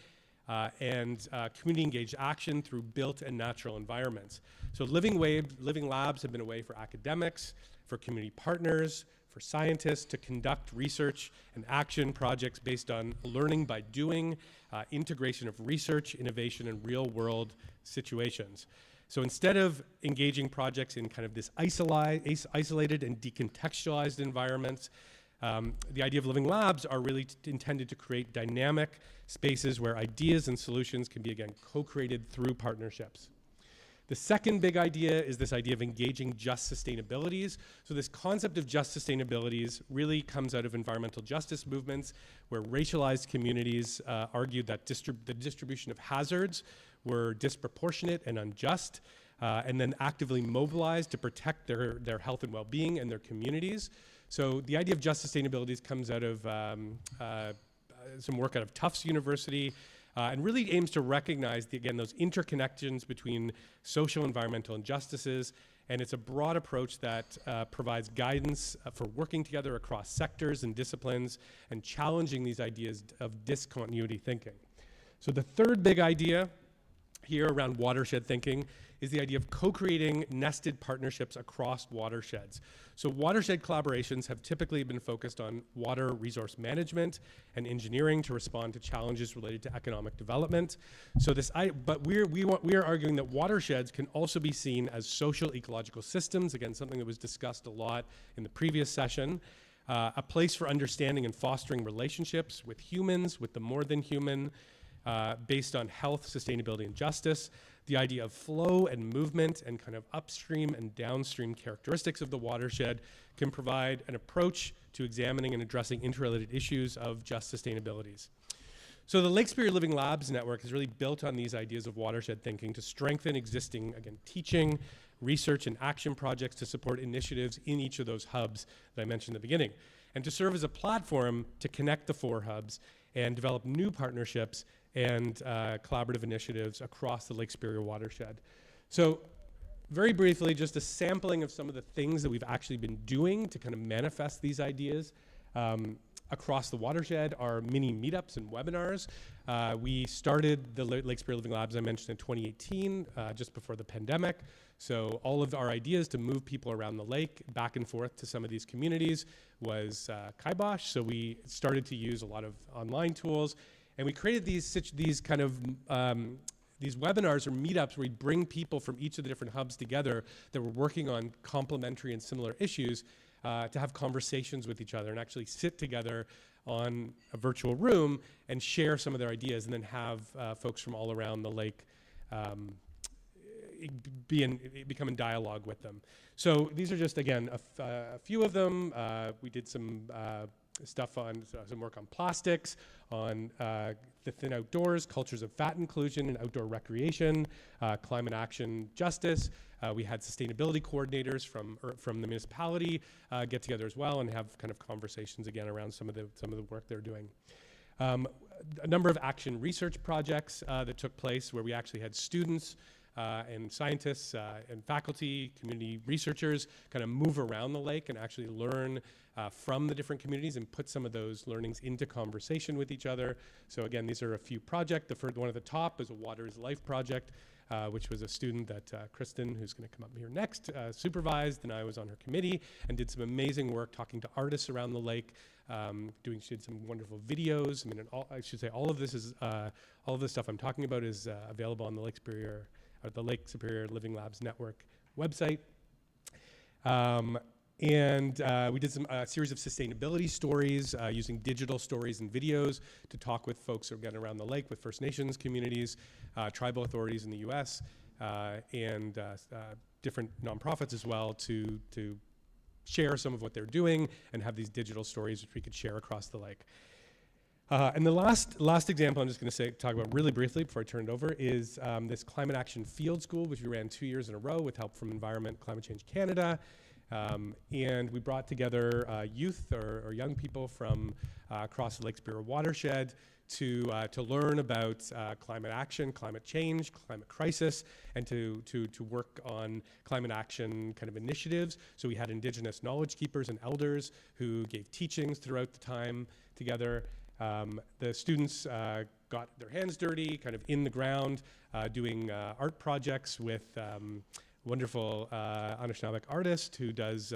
and community-engaged action through built and natural environments. So living labs have been a way for academics, for community partners, for scientists to conduct research and action projects based on learning by doing, integration of research, innovation, and real-world situations. So instead of engaging projects in kind of this isolated and decontextualized environments, the idea of living labs are really intended to create dynamic spaces where ideas and solutions can be, again, co-created through partnerships. The second big idea is this idea of engaging just sustainabilities. So this concept of just sustainabilities really comes out of environmental justice movements where racialized communities argued that the distribution of hazards were disproportionate and unjust, and then actively mobilized to protect their health and well-being and their communities. So the idea of just sustainabilities comes out of some work out of Tufts University, and really aims to recognize, again, those interconnections between social, environmental injustices, and it's a broad approach that provides guidance for working together across sectors and disciplines and challenging these ideas of discontinuity thinking. So the third big idea here around watershed thinking is the idea of co-creating nested partnerships across watersheds. So watershed collaborations have typically been focused on water resource management and engineering to respond to challenges related to economic development. So but we are arguing that watersheds can also be seen as social ecological systems, again, something that was discussed a lot in the previous session, a place for understanding and fostering relationships with humans, with the more than human, based on health, sustainability, and justice. The idea of flow and movement and kind of upstream and downstream characteristics of the watershed can provide an approach to examining and addressing interrelated issues of just sustainabilities. So the Lake Superior Living Labs Network is really built on these ideas of watershed thinking to strengthen existing, again, teaching, research, and action projects to support initiatives in each of those hubs that I mentioned at the beginning, and to serve as a platform to connect the 4 hubs and develop new partnerships and collaborative initiatives across the Lake Superior watershed. So very briefly, just a sampling of some of the things that we've actually been doing to kind of manifest these ideas across the watershed are mini meetups and webinars. We started the Lake Superior Living Labs, I mentioned, in 2018, just before the pandemic. So all of our ideas to move people around the lake back and forth to some of these communities was kibosh. So we started to use a lot of online tools, and we created these kind of these webinars or meetups where we bring people from each of the different hubs together that were working on complementary and similar issues to have conversations with each other and actually sit together on a virtual room and share some of their ideas, and then have folks from all around the lake become in dialogue with them. So these are just, again, a few of them. We did some stuff on some work on plastics, on the thin outdoors, cultures of fat inclusion and outdoor recreation, climate action justice. We had sustainability coordinators from the municipality get together as well and have kind of conversations again around some of the work they're doing. A number of action research projects that took place where we actually had students and scientists and faculty, community researchers kind of move around the lake and actually learn from the different communities and put some of those learnings into conversation with each other. So again, these are a few projects. The first one at the top is a Water is Life project, which was a student that Kristen, who's going to come up here next, supervised, and I was on her committee and did some amazing work talking to artists around the lake. She did some wonderful videos. I mean, I should say all of this is all of the stuff I'm talking about is available on the Lake Superior Living Labs Network website. We did some series of sustainability stories using digital stories and videos to talk with folks again around the lake, with First Nations communities, tribal authorities in the U.S., and different nonprofits as well to share some of what they're doing and have these digital stories which we could share across the lake. And the last example I'm just going to talk about really briefly before I turn it over is this Climate Action Field School, which we ran 2 years in a row with help from Environment Climate Change Canada. And we brought together youth or young people from across the Lake Superior watershed to learn about climate action, climate change, climate crisis, and to work on climate action kind of initiatives. So we had Indigenous knowledge keepers and elders who gave teachings throughout the time together. The students got their hands dirty, kind of in the ground, doing art projects with wonderful Anishinaabe artist who does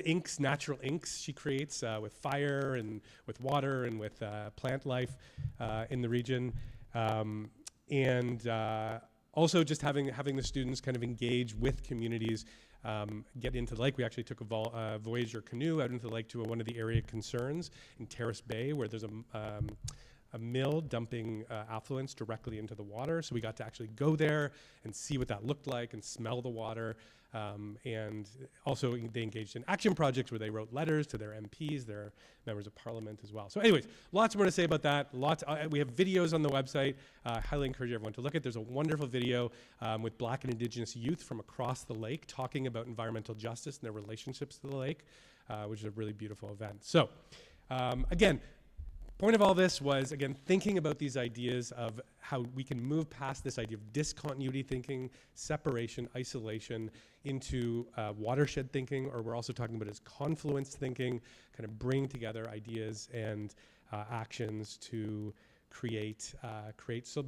inks, natural inks she creates with fire and with water and with plant life in the region. Also just having the students kind of engage with communities, get into the lake. We actually took a Voyager canoe out into the lake to one of the area concerns in Terrace Bay, where there's a mill dumping affluents directly into the water. So we got to actually go there and see what that looked like and smell the water. And also they engaged in action projects where they wrote letters to their MPs, their members of parliament as well. So anyways, lots more to say about that. We have videos on the website. I highly encourage everyone to look at. There's a wonderful video with Black and Indigenous youth from across the lake talking about environmental justice and their relationships to the lake, which is a really beautiful event. So again, point of all this was, again, thinking about these ideas of how we can move past this idea of discontinuity thinking, separation, isolation, into watershed thinking, or we're also talking about as confluence thinking, kind of bring together ideas and actions to create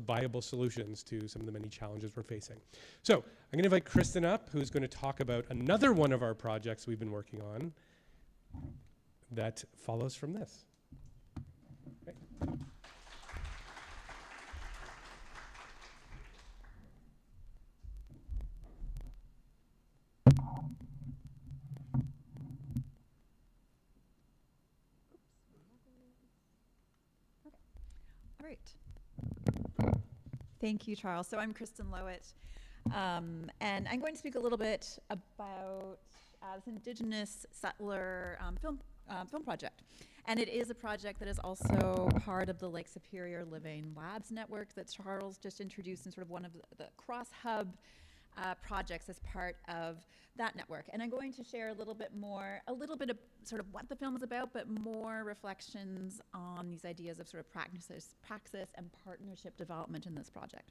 viable solutions to some of the many challenges we're facing. So I'm going to invite Kristen up, who's going to talk about another one of our projects we've been working on that follows from this. All right. Thank you, Charles. So I'm Kristen Lowitt, and I'm going to speak a little bit about this Indigenous settler film project. And it is a project that is also part of the Lake Superior Living Labs network that Charles just introduced, in sort of one of the cross-hub projects as part of that network. And I'm going to share a little bit of sort of what the film is about, but more reflections on these ideas of sort of praxis and partnership development in this project.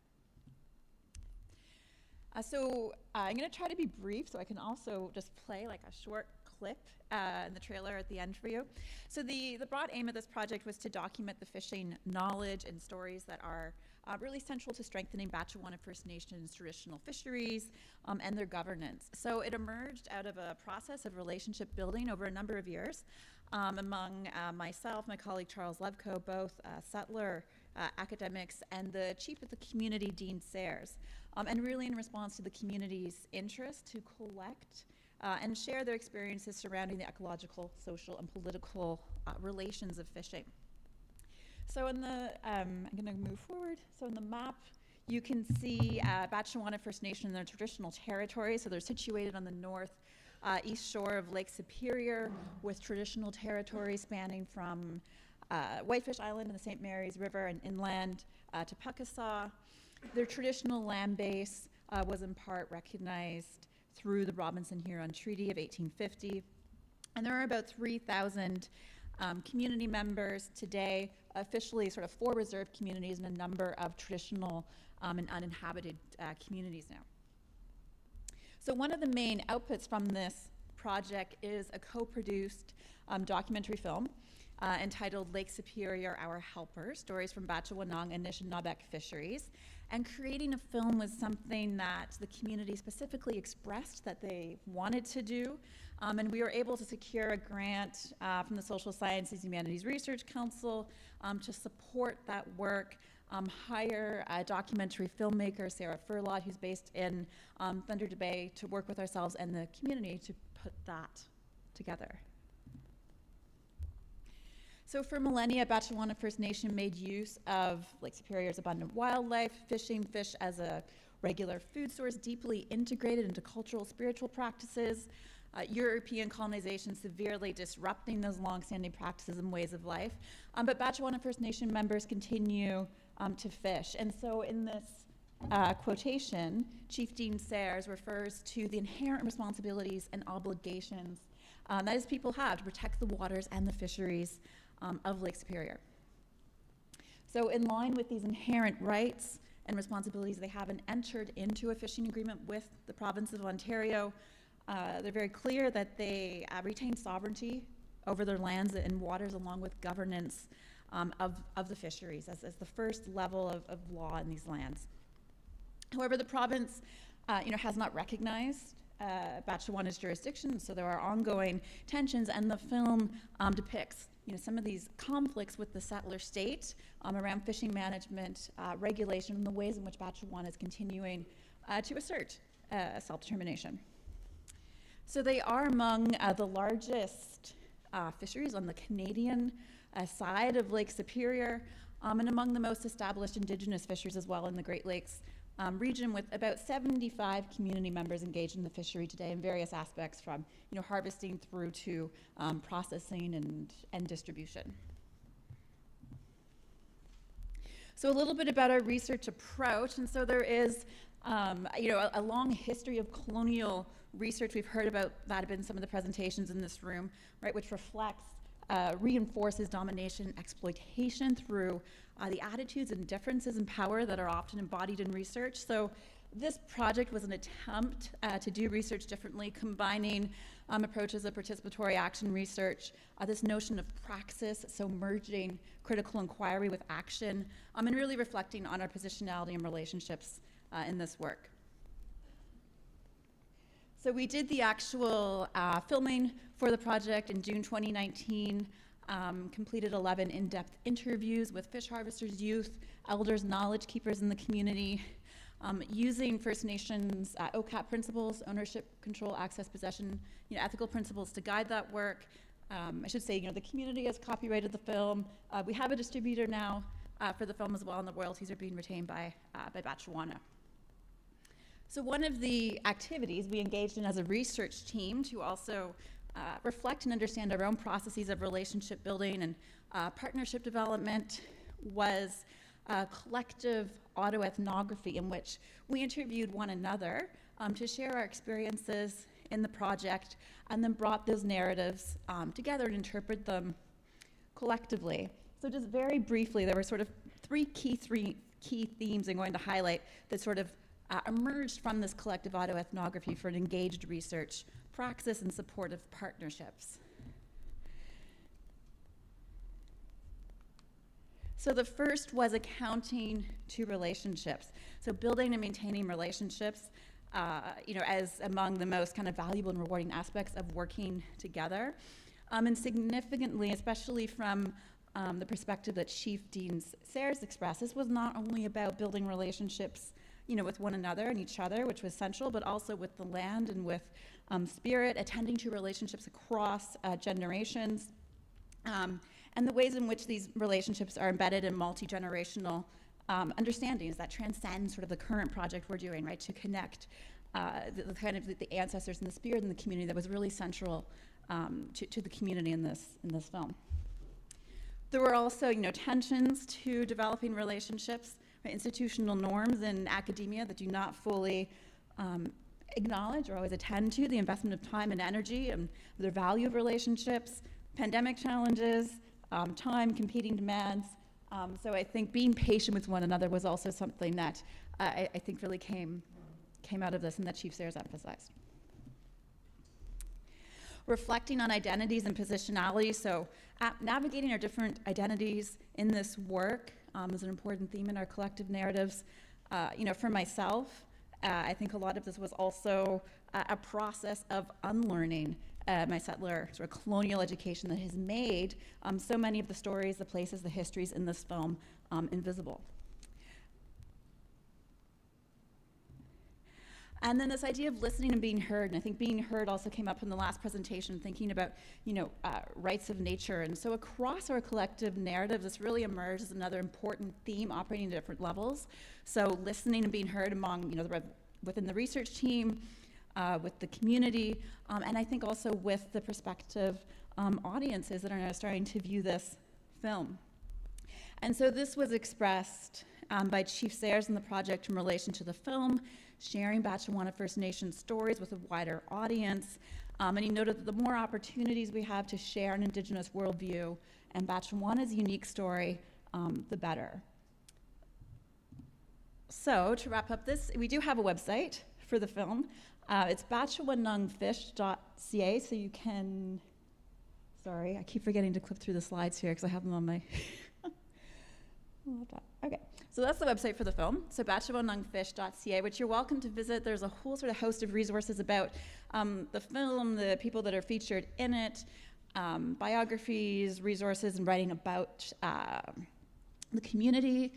So I'm going to try to be brief, so I can also just play like a short clip in the trailer at the end for you. So the broad aim of this project was to document the fishing knowledge and stories that are really central to strengthening Batchewana First Nations traditional fisheries and their governance. So it emerged out of a process of relationship building over a number of years among myself, my colleague Charles Levkoe, both settler academics, and the chief of the community, Dean Sayers, and really in response to the community's interest to collect and share their experiences surrounding the ecological, social, and political relations of fishing. So in the, I'm going to move forward. So in the map, you can see Batchewana First Nation and their traditional territories. So they're situated on the north east shore of Lake Superior, with traditional territories spanning from Whitefish Island and the St. Mary's River and inland to Puckasaw. Their traditional land base was in part recognized through the Robinson-Huron Treaty of 1850. And there are about 3,000 community members today, officially sort of 4 reserved communities and a number of traditional and uninhabited communities now. So one of the main outputs from this project is a co-produced documentary film entitled Lake Superior, Our Helper, Stories from Batchewanong and Nishnawbek Fisheries. And creating a film was something that the community specifically expressed that they wanted to do. And we were able to secure a grant from the Social Sciences Humanities Research Council to support that work, hire a documentary filmmaker, Sarah Furlot, who's based in Thunder Bay, to work with ourselves and the community to put that together. So for millennia, Batchewana First Nation made use of Lake Superior's abundant wildlife, fishing, fish as a regular food source, deeply integrated into cultural, spiritual practices, European colonization severely disrupting those longstanding practices and ways of life. But Batchewana First Nation members continue to fish. And so in this quotation, Chief Dean Sayers refers to the inherent responsibilities and obligations that his people have to protect the waters and the fisheries of Lake Superior. So in line with these inherent rights and responsibilities, they haven't entered into a fishing agreement with the province of Ontario. They're very clear that they retain sovereignty over their lands and waters, along with governance of the fisheries as the first level of law in these lands. However, the province has not recognized Batchewana's jurisdiction, so there are ongoing tensions, and the film depicts some of these conflicts with the settler state around fishing management, regulation, and the ways in which Batchewana is continuing to assert self-determination. So they are among the largest fisheries on the Canadian side of Lake Superior, and among the most established Indigenous fisheries as well in the Great Lakes region, with about 75 community members engaged in the fishery today in various aspects, from harvesting through to processing and distribution. So a little bit about our research approach, and so there is a long history of colonial research. We've heard about that in some of the presentations in this room, right, which reinforces domination and exploitation through the attitudes and differences in power that are often embodied in research. So this project was an attempt to do research differently, combining approaches of participatory action research, this notion of praxis, so merging critical inquiry with action, and really reflecting on our positionality and relationships in this work. So we did the actual filming for the project in June 2019, completed 11 in-depth interviews with fish harvesters, youth, elders, knowledge keepers in the community, using First Nations OCAP principles, ownership, control, access, possession, ethical principles to guide that work. I should say, the community has copyrighted the film. We have a distributor now for the film as well, and the royalties are being retained by Batchewana. So one of the activities we engaged in as a research team to also reflect and understand our own processes of relationship building and partnership development was a collective autoethnography in which we interviewed one another to share our experiences in the project, and then brought those narratives together and interpret them collectively. So just very briefly, there were sort of three key themes I'm going to highlight that sort of emerged from this collective autoethnography for an engaged research praxis and supportive partnerships. So the first was accounting to relationships. So building and maintaining relationships, as among the most kind of valuable and rewarding aspects of working together. And significantly, especially from the perspective that Chief Dean Sayers expressed, this was not only about building relationships, with one another and each other, which was central, but also with the land and with spirit, attending to relationships across generations, and the ways in which these relationships are embedded in multi-generational understandings that transcend sort of the current project we're doing, right, to connect the ancestors and the spirit and the community that was really central to the community in this film. There were also, tensions to developing relationships, right, institutional norms in academia that do not fully acknowledge or always attend to the investment of time and energy and the value of relationships, pandemic challenges, time, competing demands. So I think being patient with one another was also something that I think really came out of this and that Chief Sayers emphasized. Reflecting on identities and positionality, so navigating our different identities in this work is an important theme in our collective narratives. For myself, I think a lot of this was also a process of unlearning my settler sort of colonial education that has made so many of the stories, the places, the histories in this film invisible. And then this idea of listening and being heard, and I think being heard also came up in the last presentation, thinking about, rights of nature. And so across our collective narrative, this really emerged as another important theme operating at different levels. So listening and being heard among, within the research team, with the community, and I think also with the prospective audiences that are now starting to view this film. And so this was expressed by Chief Sayers in the project in relation to the film, sharing Batchewana First Nation stories with a wider audience. And he noted that the more opportunities we have to share an Indigenous worldview and Batchewana's unique story, the better. So to wrap up this, we do have a website for the film. It's batchewanungfish.ca, so you can, sorry, I keep forgetting to clip through the slides here because I have them on my laptop. Okay, so that's the website for the film, so batchewanungfish.ca, which you're welcome to visit. There's a whole sort of host of resources about the film, the people that are featured in it, biographies, resources, and writing about the community.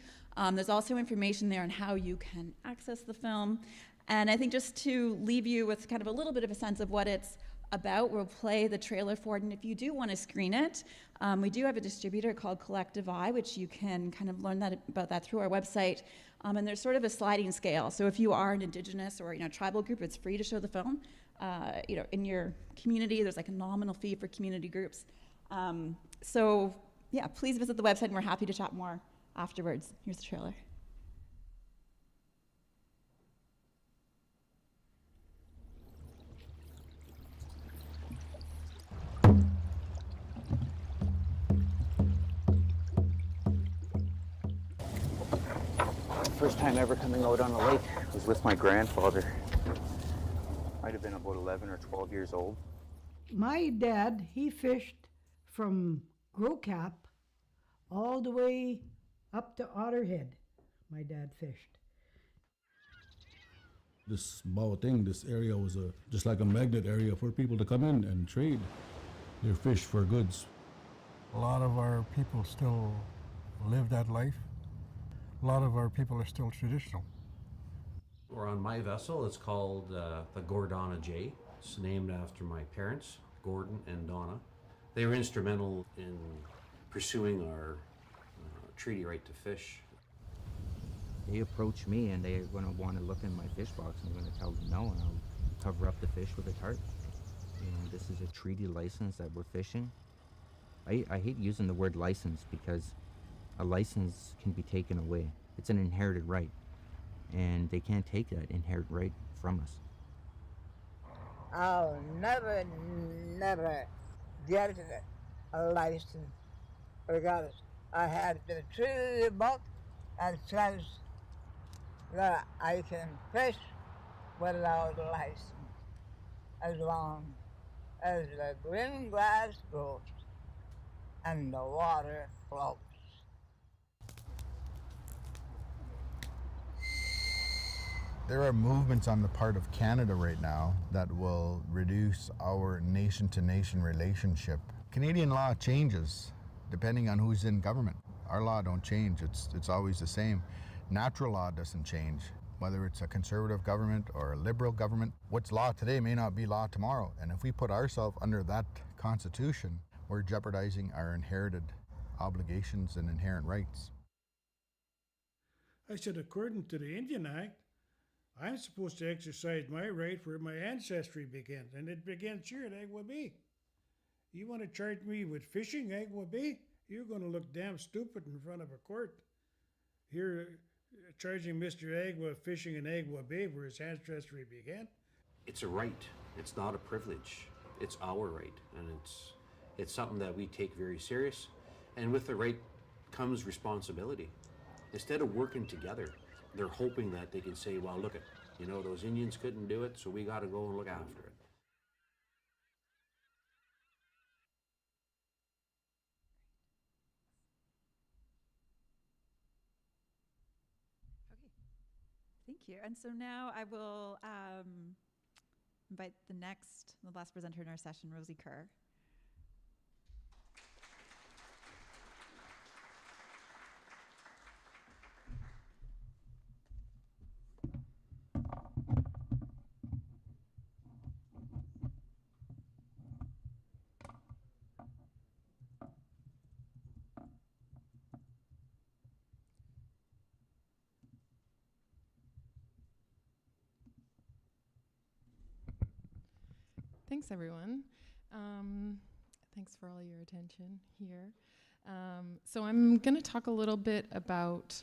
There's also information there on how you can access the film. And I think just to leave you with kind of a little bit of a sense of what it's about, we'll play the trailer for it. And if you do want to screen it, we do have a distributor called Collective Eye, which you can kind of learn about that through our website. And there's sort of a sliding scale. So if you are an Indigenous or tribal group, it's free to show the film. In your community, there's like a nominal fee for community groups. So yeah, please visit the website, and we're happy to chat more afterwards. Here's the trailer. First time ever coming out on a lake was with my grandfather. Might have been about 11 or 12 years old. My dad, he fished from Grocap all the way up to Otterhead. My dad fished. This this area was just like a magnet area for people to come in and trade their fish for goods. A lot of our people still live that life. A lot of our people are still traditional. We're on my vessel. It's called the Gordana J. It's named after my parents, Gordon and Donna. They were instrumental in pursuing our treaty right to fish. They approach me and they're going to want to look in my fish box, and I'm going to tell them no, and I'll cover up the fish with a tarp. and this is a treaty license that we're fishing. I hate using the word license because a license can be taken away. It's an inherited right, and they can't take that inherited right from us. I'll never get a license because I have been treated about and says that I can fish without a license as long as the green grass grows and the water flows. There are movements on the part of Canada right now that will reduce our nation-to-nation relationship. Canadian law changes depending on who's in government. Our law don't change, it's always the same. Natural law doesn't change, whether it's a conservative government or a liberal government. What's law today may not be law tomorrow, and if we put ourselves under that constitution, we're jeopardizing our inherited obligations and inherent rights. I said, according to the Indian Act, I'm supposed to exercise my right where my ancestry began, and it begins here at Agua Bay. You want to charge me with fishing Agua Bay? You're going to look damn stupid in front of a court. Here, charging Mr. Agua fishing in Agua Bay where his ancestry began. It's a right. It's not a privilege. It's our right, and it's something that we take very serious. And with the right comes responsibility. Instead of working together, they're hoping that they can say, well, look, those Indians couldn't do it, so we got to go and look after it. Okay, thank you. And so now I will invite the last presenter in our session, Rosie Kerr. Thanks, everyone. Thanks for all your attention here. So I'm going to talk a little bit about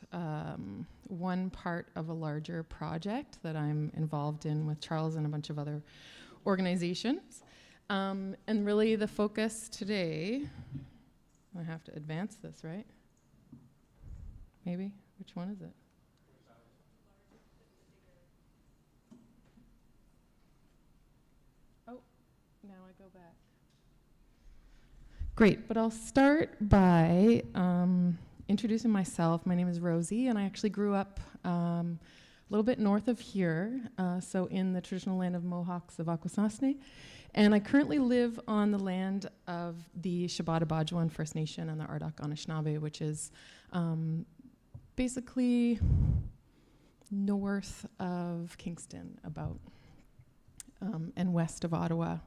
one part of a larger project that I'm involved in with Charles and a bunch of other organizations. And really the focus today, I have to advance this, right? Maybe? Which one is it? Now I go back. Great, but I'll start by introducing myself. My name is Rosie, and I actually grew up a little bit north of here, so in the traditional land of Mohawks of Akwesasne. And I currently live on the land of the Shabbat-Abajuan First Nation and the Ardak Anishinaabe, which is basically north of Kingston, about, and west of Ottawa.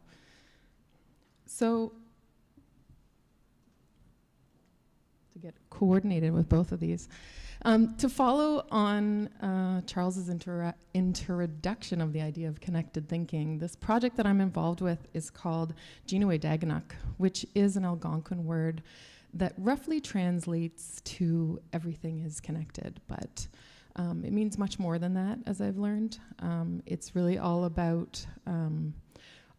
So, to get coordinated with both of these, to follow on Charles's introduction of the idea of connected thinking, this project that I'm involved with is called Jinue Daganuk, which is an Algonquin word that roughly translates to everything is connected, but it means much more than that, as I've learned. It's really all about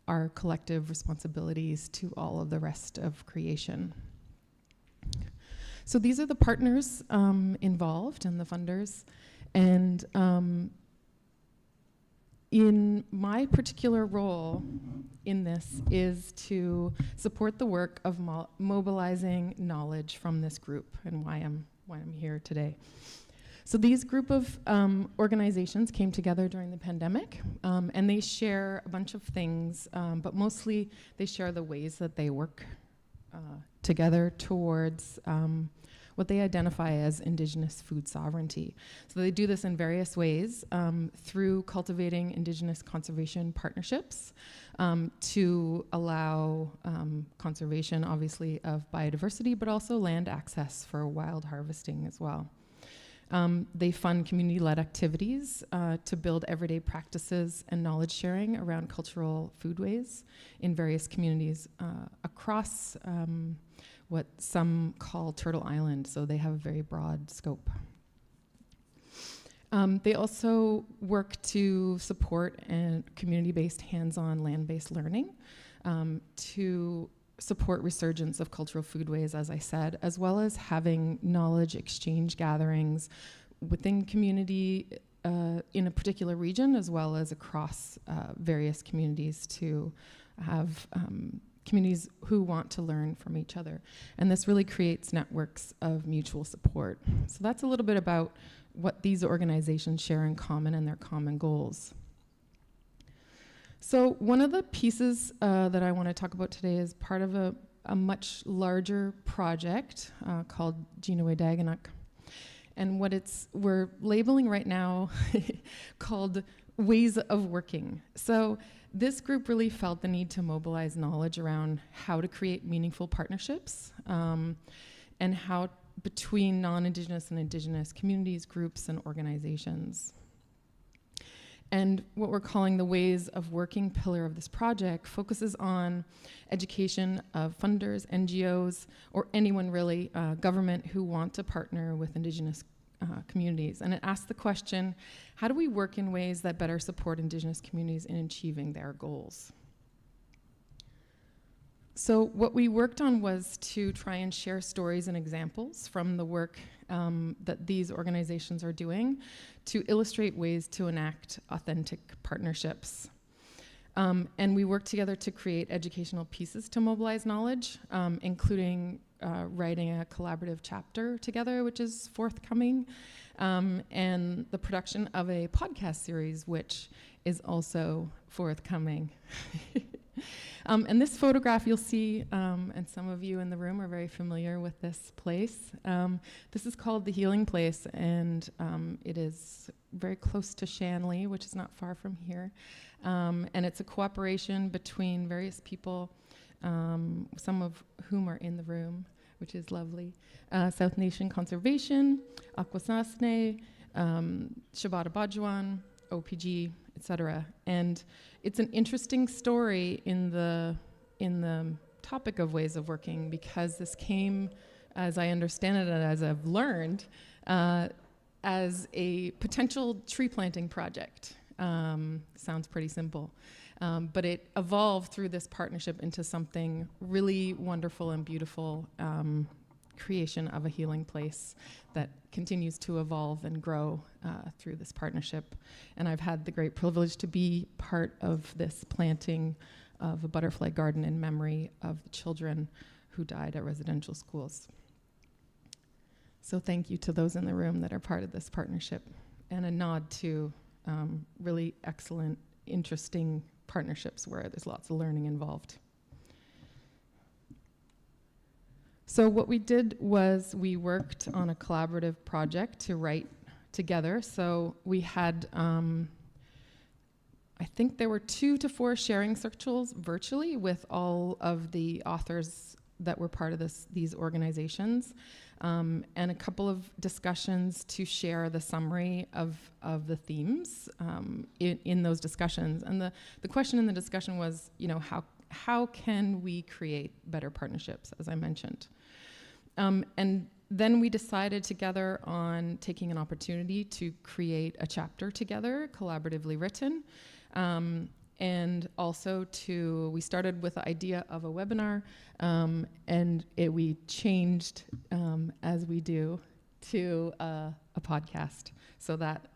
our collective responsibilities to all of the rest of creation. So these are the partners involved and the funders. And in my particular role in this is to support the work of mobilizing knowledge from this group and why I'm here today. So these group of organizations came together during the pandemic, and they share a bunch of things, but mostly they share the ways that they work together towards what they identify as Indigenous food sovereignty. So they do this in various ways through cultivating Indigenous conservation partnerships to allow conservation, obviously, of biodiversity, but also land access for wild harvesting as well. They fund community-led activities to build everyday practices and knowledge sharing around cultural foodways in various communities across what some call Turtle Island, so they have a very broad scope. They also work to support community-based, hands-on, land-based learning to support resurgence of cultural foodways, as I said, as well as having knowledge exchange gatherings within community in a particular region, as well as across various communities to have communities who want to learn from each other. And this really creates networks of mutual support. So that's a little bit about what these organizations share in common and their common goals. So one of the pieces that I want to talk about today is part of a much larger project called Ginawe Daganuk. And what we're labeling right now called Ways of Working. So this group really felt the need to mobilize knowledge around how to create meaningful partnerships and how between non-Indigenous and Indigenous communities, groups, and organizations. And what we're calling the Ways of Working pillar of this project focuses on education of funders, NGOs, or anyone really, government who want to partner with Indigenous communities. And it asks the question, how do we work in ways that better support Indigenous communities in achieving their goals? So what we worked on was to try and share stories and examples from the work that these organizations are doing to illustrate ways to enact authentic partnerships. And we worked together to create educational pieces to mobilize knowledge, including writing a collaborative chapter together, which is forthcoming, and the production of a podcast series, which is also forthcoming. And this photograph you'll see, and some of you in the room are very familiar with this place. This is called the Healing Place, and it is very close to Shanley, which is not far from here. And it's a cooperation between various people, some of whom are in the room, which is lovely. South Nation Conservation, Akwesasne, Shabbat Abadjuan, OPG, etc. And it's an interesting story in the topic of ways of working, because this came, as I understand it and as I've learned, as a potential tree planting project. Sounds pretty simple. But it evolved through this partnership into something really wonderful and beautiful, creation of a healing place that continues to evolve and grow through this partnership. And I've had the great privilege to be part of this planting of a butterfly garden in memory of the children who died at residential schools. So thank you to those in the room that are part of this partnership, and a nod to really excellent, interesting partnerships where there's lots of learning involved. So what we did was we worked on a collaborative project to write together. So we had, I think there were 2 to 4 sharing circles virtually with all of the authors that were part of these organizations, and a couple of discussions to share the summary of the themes in those discussions. And the question in the discussion was, how can we create better partnerships, as I mentioned? And then we decided together on taking an opportunity to create a chapter together, collaboratively written, and also we started with the idea of a webinar, and we changed, as we do, to a podcast, so that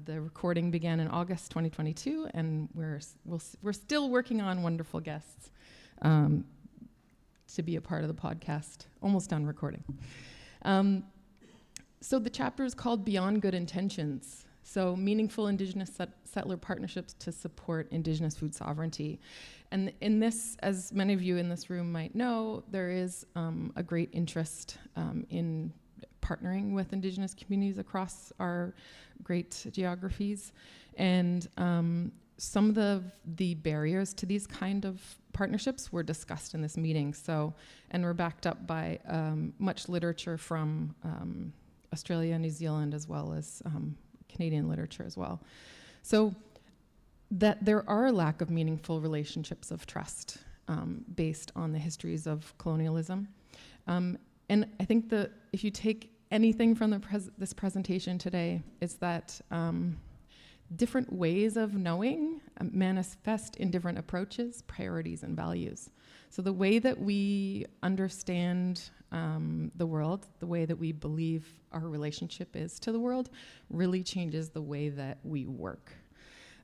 the recording began in August 2022, and we're still working on wonderful guests to be a part of the podcast, almost done recording. So the chapter is called Beyond Good Intentions. So meaningful Indigenous settler partnerships to support Indigenous food sovereignty. And in this, as many of you in this room might know, there is a great interest in partnering with Indigenous communities across our great geographies. And some of the barriers to these kind of partnerships were discussed in this meeting. So, and we're backed up by much literature from Australia, New Zealand, as well as Canadian literature as well. So that there are a lack of meaningful relationships of trust based on the histories of colonialism. And I think that if you take anything from this presentation today, it's that different ways of knowing manifest in different approaches, priorities, and values. So the way that we understand the world, the way that we believe our relationship is to the world, really changes the way that we work.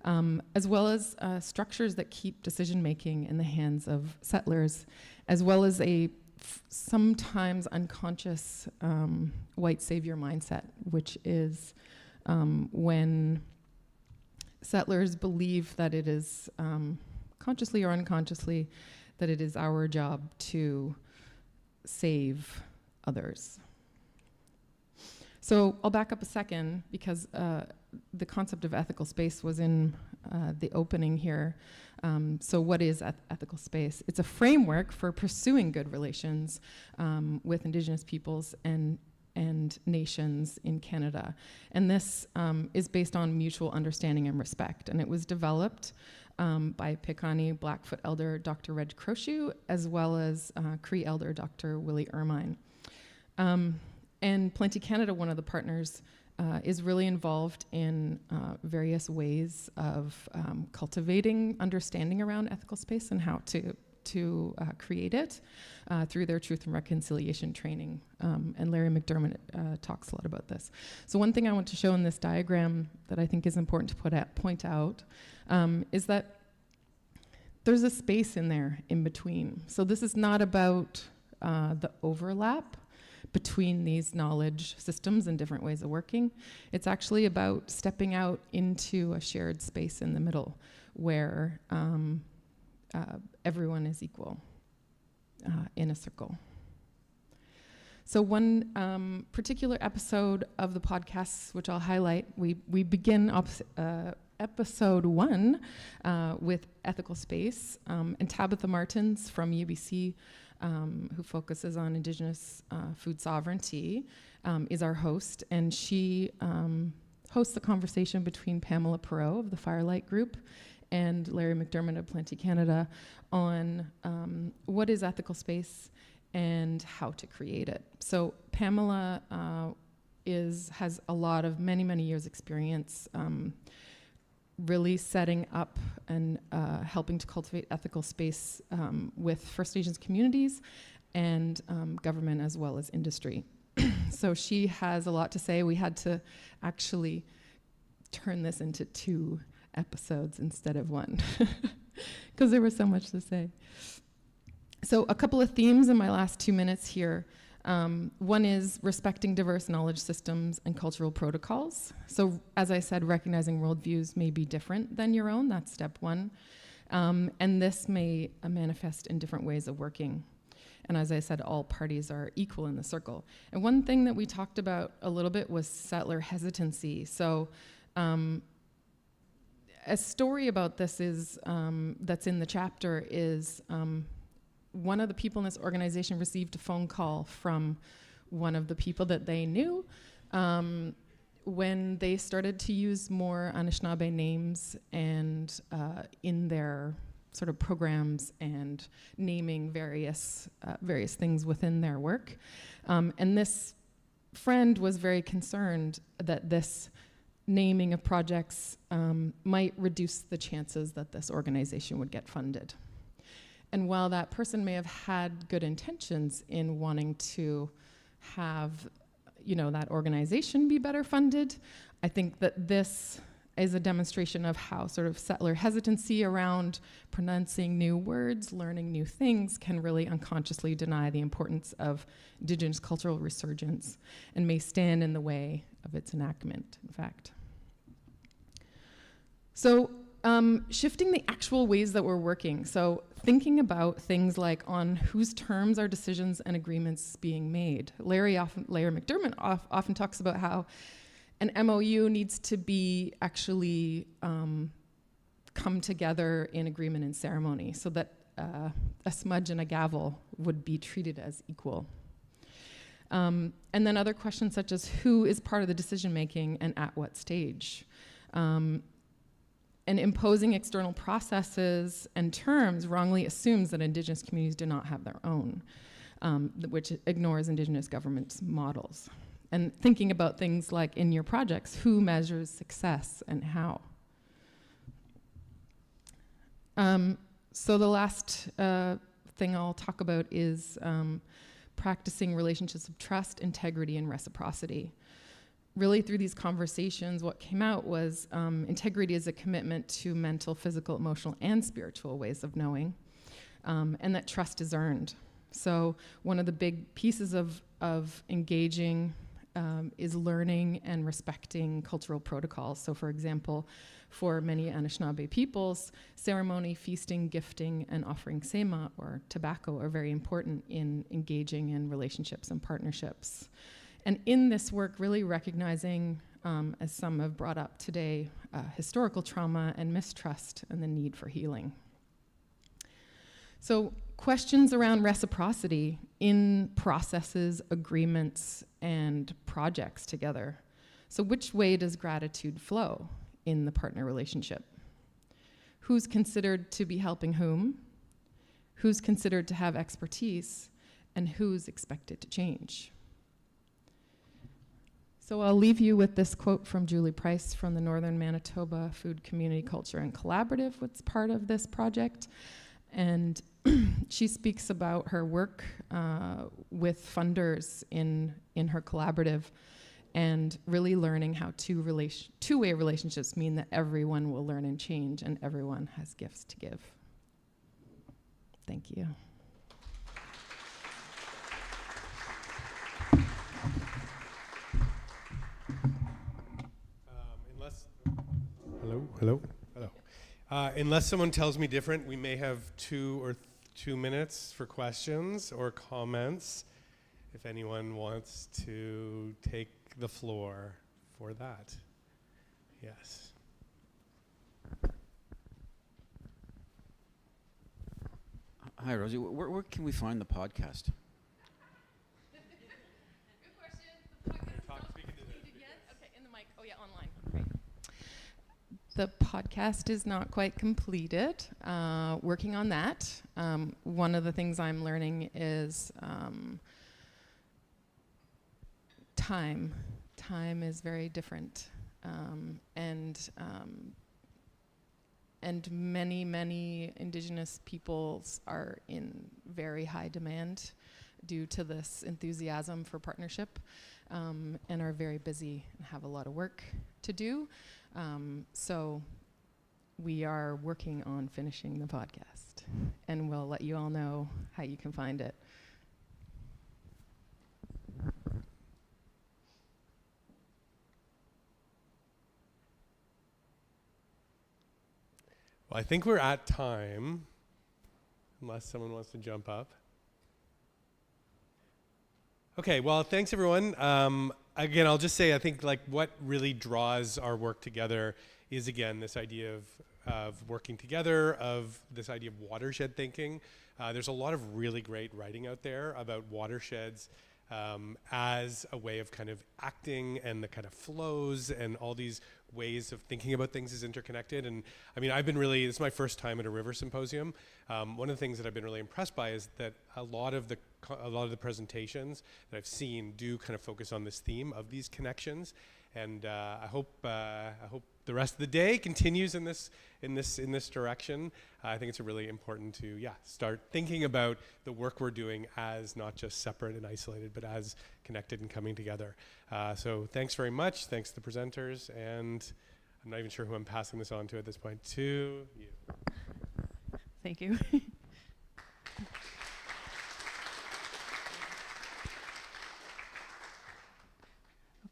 As well as structures that keep decision-making in the hands of settlers, as well as a sometimes unconscious white savior mindset, which is when settlers believe that it is, consciously or unconsciously, that it is our job to save others. So I'll back up a second because the concept of ethical space was in the opening here. So what is ethical space? It's a framework for pursuing good relations with Indigenous peoples and nations in Canada. And this is based on mutual understanding and respect. And it was developed by Piikani Blackfoot elder Dr. Reg Croshoe, as well as Cree elder Dr. Willie Ermine. And Plenty Canada, one of the partners, is really involved in various ways of cultivating understanding around ethical space and how to create it through their Truth and Reconciliation training. And Larry McDermott talks a lot about this. So one thing I want to show in this diagram that I think is important to point out is that there's a space in there in between. So this is not about the overlap between these knowledge systems and different ways of working. It's actually about stepping out into a shared space in the middle where everyone is equal in a circle. So one particular episode of the podcast, which I'll highlight, we begin episode 1 with ethical space, and Tabitha Martins from UBC, who focuses on Indigenous food sovereignty, is our host, and she hosts a conversation between Pamela Perot of the Firelight Group and Larry McDermott of Plenty Canada on what is ethical space and how to create it. So Pamela has a lot of many years experience really setting up and helping to cultivate ethical space with First Nations communities and government as well as industry. So she has a lot to say. We had to actually turn this into 2 episodes instead of 1 because there was so much to say. So a couple of themes in my last 2 minutes here. One is respecting diverse knowledge systems and cultural protocols. So as I said, recognizing worldviews may be different than your own. That's step 1. And this may manifest in different ways of working. And as I said, all parties are equal in the circle. And one thing that we talked about a little bit was settler hesitancy. So a story about this is that's in the chapter is one of the people in this organization received a phone call from one of the people that they knew when they started to use more Anishinaabe names and in their sort of programs and naming various things within their work. And this friend was very concerned that this naming of projects might reduce the chances that this organization would get funded. And while that person may have had good intentions in wanting to have, that organization be better funded, I think that this is a demonstration of how sort of settler hesitancy around pronouncing new words, learning new things, can really unconsciously deny the importance of Indigenous cultural resurgence and may stand in the way of its enactment, in fact. So shifting the actual ways that we're working. So thinking about things like on whose terms are decisions and agreements being made. Larry McDermott often talks about how an MOU needs to be actually come together in agreement and ceremony so that a smudge and a gavel would be treated as equal. And then other questions such as who is part of the decision making and at what stage. And imposing external processes and terms wrongly assumes that Indigenous communities do not have their own, which ignores Indigenous government models. And thinking about things like in your projects, who measures success and how. So the last thing I'll talk about is practicing relationships of trust, integrity, and reciprocity. Really, through these conversations, what came out was integrity is a commitment to mental, physical, emotional, and spiritual ways of knowing, and that trust is earned. So one of the big pieces of engaging is learning and respecting cultural protocols. So for example, for many Anishinaabe peoples, ceremony, feasting, gifting, and offering sema, or tobacco, are very important in engaging in relationships and partnerships. And in this work, really recognizing, as some have brought up today, historical trauma and mistrust and the need for healing. So questions around reciprocity in processes, agreements, and projects together. So which way does gratitude flow in the partner relationship? Who's considered to be helping whom? Who's considered to have expertise? And who's expected to change? So I'll leave you with this quote from Julie Price from the Northern Manitoba Food Community Culture and Collaborative, what's part of this project. And she speaks about her work with funders in her collaborative, and really learning how two-way relationships mean that everyone will learn and change, and everyone has gifts to give. Thank you. Hello. Unless someone tells me different, we may have 2 minutes for questions or comments, if anyone wants to take the floor for that. Yes. Hi, Rosie. Where can we find the podcast? Good question. The podcast is not completed yet. Okay, in the mic. Oh yeah, online. Right. The podcast is not quite completed. Working on that. One of the things I'm learning is time. Time is very different, and many Indigenous peoples are in very high demand due to this enthusiasm for partnership, and are very busy and have a lot of work to do. So we are working on finishing the podcast, and we'll let you all know how you can find it. Well, I think we're at time, unless someone wants to jump up. Okay, well, thanks everyone. Again, I'll just say, I think like what really draws our work together is, again, this idea of working together, of this idea of watershed thinking. There's a lot of really great writing out there about watersheds as a way of kind of acting, and the kind of flows and all these ways of thinking about things is interconnected. And I mean, this is my first time at a River Symposium. One of the things that I've been really impressed by is that a lot of the presentations that I've seen do kind of focus on this theme of these connections. And I hope the rest of the day continues in this direction. I think it's really important to start thinking about the work we're doing as not just separate and isolated, but as connected and coming together. So thanks very much. Thanks to the presenters, and I'm not even sure who I'm passing this on to at this point. To you. Thank you.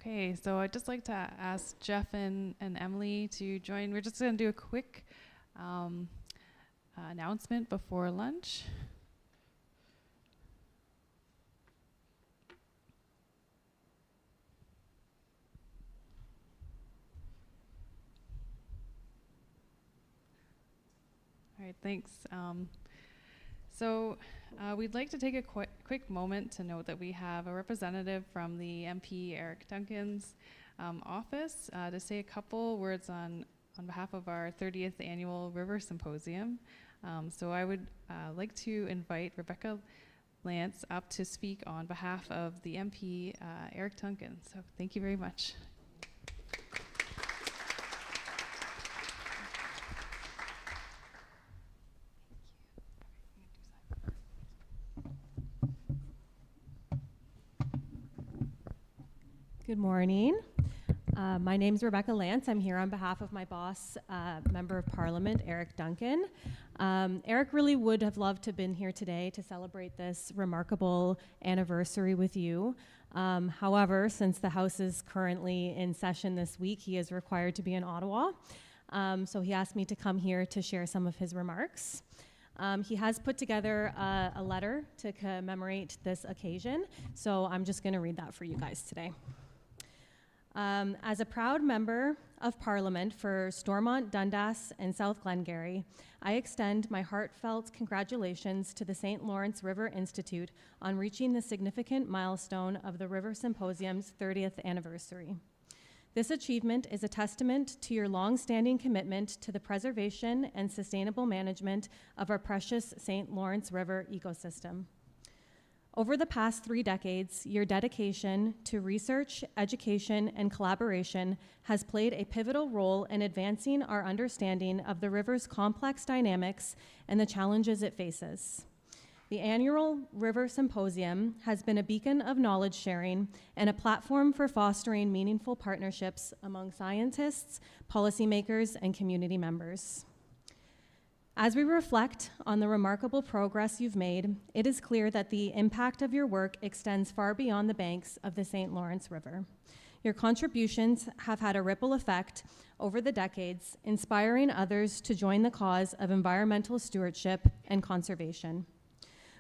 Okay, so I'd just like to ask Jeff and Emily to join. We're just going to do a quick announcement before lunch. All right, thanks. So we'd like to take a quick moment to note that we have a representative from the MP Eric Duncan's office to say a couple words on behalf of our 30th annual River Symposium. So I would like to invite Rebecca Lance up to speak on behalf of the MP Eric Duncan. So thank you very much. Good morning. My name is Rebecca Lance. I'm here on behalf of my boss, Member of Parliament, Eric Duncan. Eric really would have loved to have been here today to celebrate this remarkable anniversary with you. However, since the House is currently in session this week, he is required to be in Ottawa. So he asked me to come here to share some of his remarks. He has put together a letter to commemorate this occasion, so I'm just going to read that for you guys today. As a proud member of Parliament for Stormont, Dundas, and South Glengarry, I extend my heartfelt congratulations to the St. Lawrence River Institute on reaching the significant milestone of the River Symposium's 30th anniversary. This achievement is a testament to your long-standing commitment to the preservation and sustainable management of our precious St. Lawrence River ecosystem. Over the past 3 decades, your dedication to research, education, and collaboration has played a pivotal role in advancing our understanding of the river's complex dynamics and the challenges it faces. The annual River Symposium has been a beacon of knowledge sharing and a platform for fostering meaningful partnerships among scientists, policymakers, and community members. As we reflect on the remarkable progress you've made, it is clear that the impact of your work extends far beyond the banks of the St. Lawrence River. Your contributions have had a ripple effect over the decades, inspiring others to join the cause of environmental stewardship and conservation.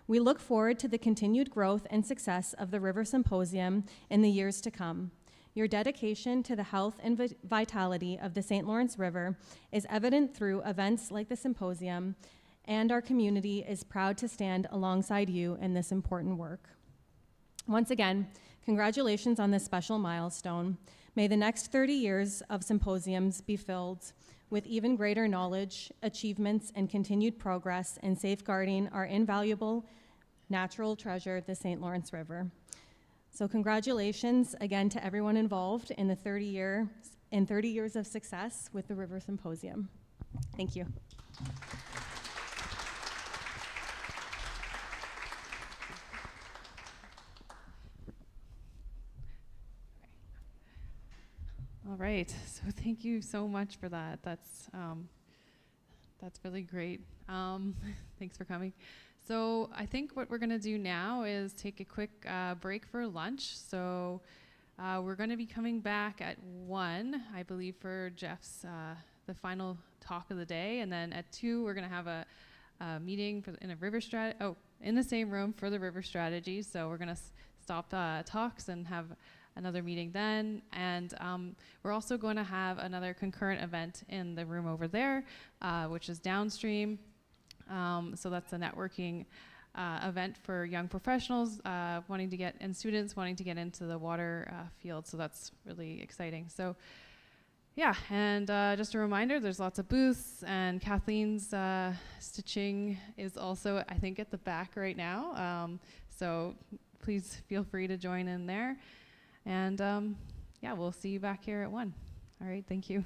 We look forward to the continued growth and success of the River Symposium in the years to come. Your dedication to the health and vitality of the St. Lawrence River is evident through events like the symposium, and our community is proud to stand alongside you in this important work. Once again, congratulations on this special milestone. May the next 30 years of symposiums be filled with even greater knowledge, achievements, and continued progress in safeguarding our invaluable natural treasure, the St. Lawrence River. So congratulations again to everyone involved in the 30 years of success with the River Symposium. Thank you. All right, so thank you so much for that. That's really great. Thanks for coming. So I think what we're going to do now is take a quick break for lunch. So we're going to be coming back at 1, I believe, for Jeff's the final talk of the day, and then at 2 we're going to have a meeting in a river in the same room for the river strategy. So we're going to stop talks and have another meeting then, and we're also going to have another concurrent event in the room over there, which is downstream. So that's a networking event for young professionals and students wanting to get into the water field. So that's really exciting. So yeah, and just a reminder, there's lots of booths, and Kathleen's stitching is also, I think, at the back right now. So please feel free to join in there. And yeah, we'll see you back here at 1. All right, thank you.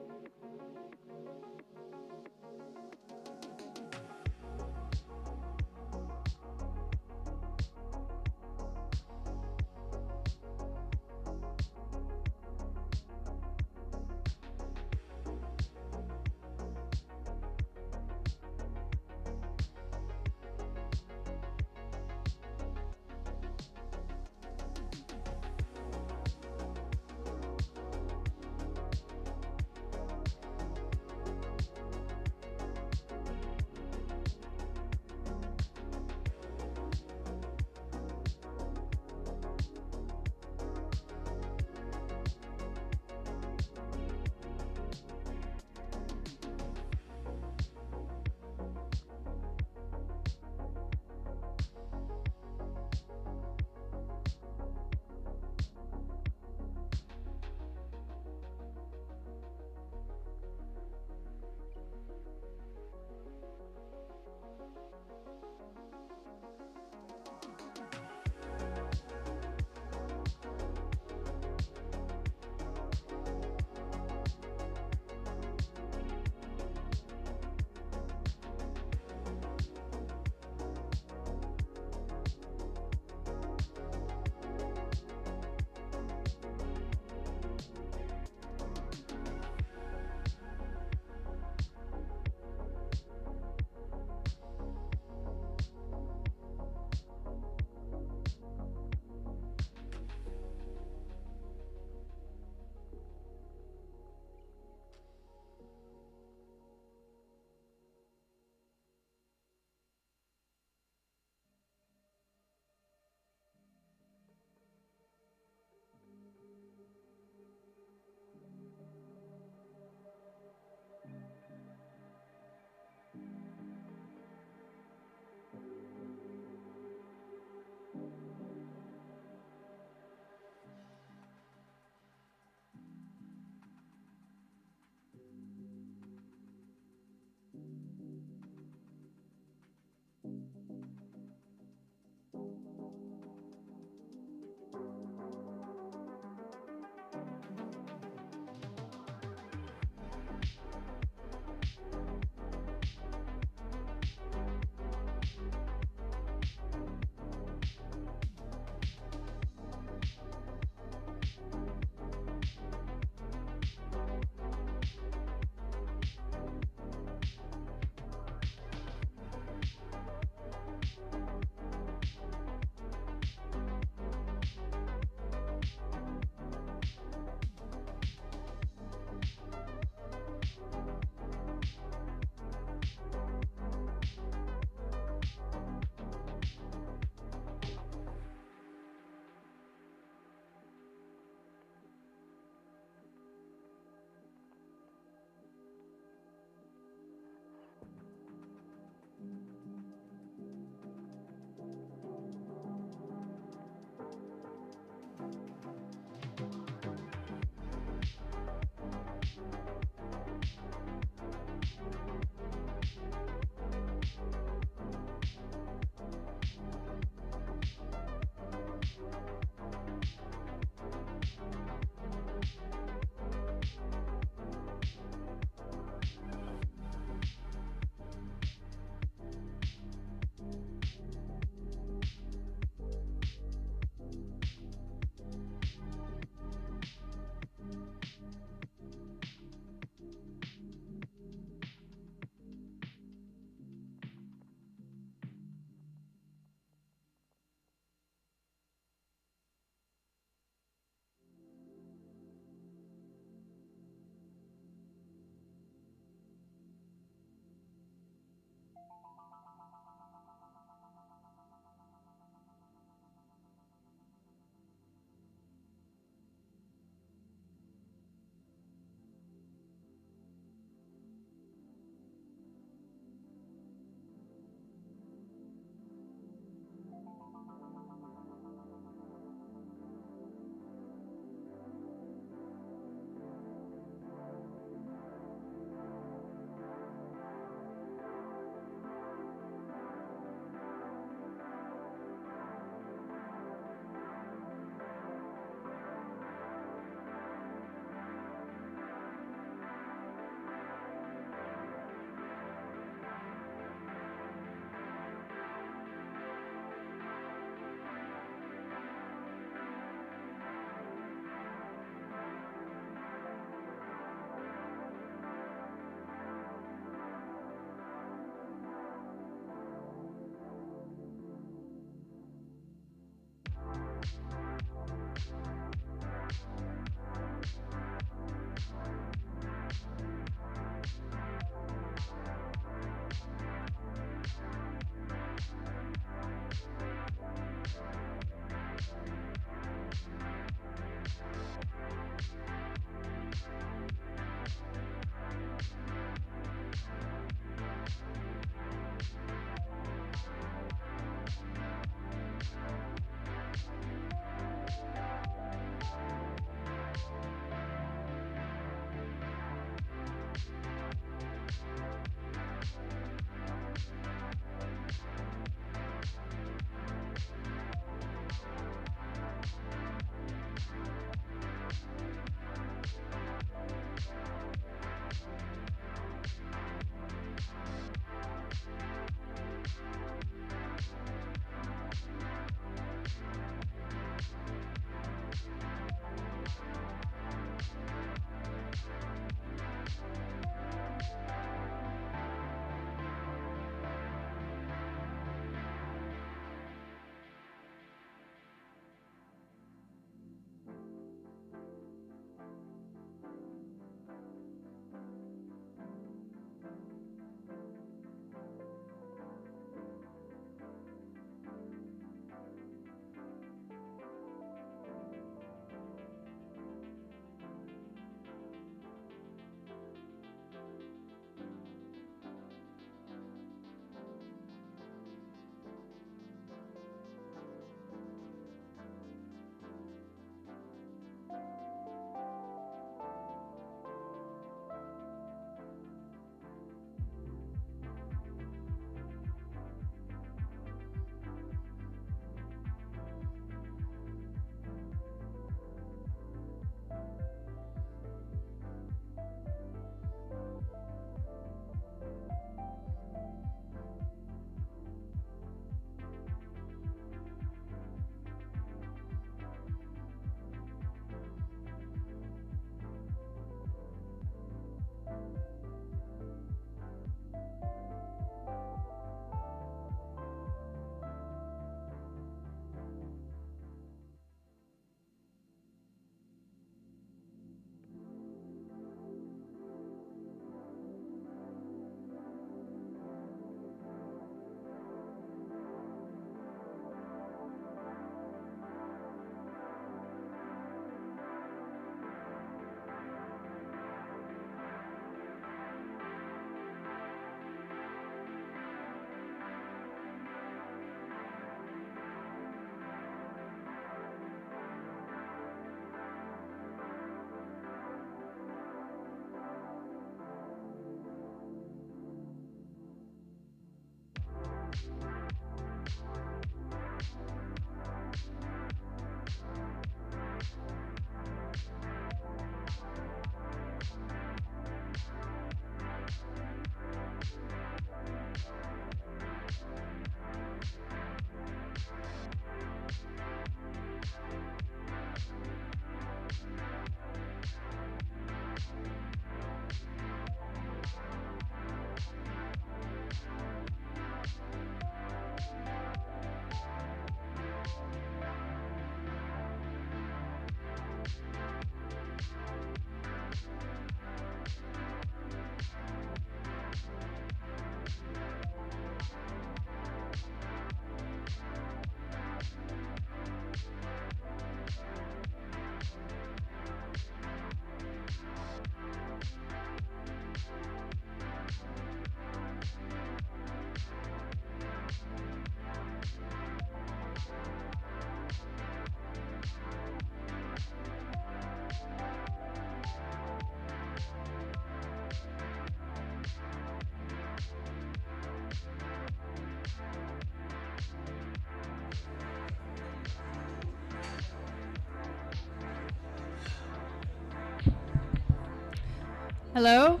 Hello?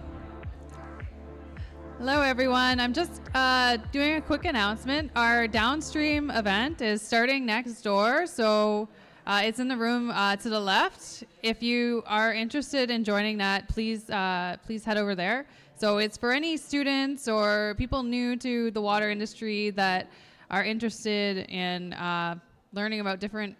Hello, everyone. I'm just doing a quick announcement. Our downstream event is starting next door, so it's in the room to the left. If you are interested in joining that, please head over there. So it's for any students or people new to the water industry that are interested in learning about different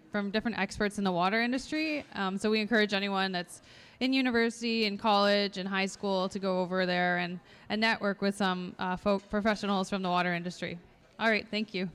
experts in the water industry. So we encourage anyone that's in university, in college, in high school to go over there and network with some professionals from the water industry. All right, thank you.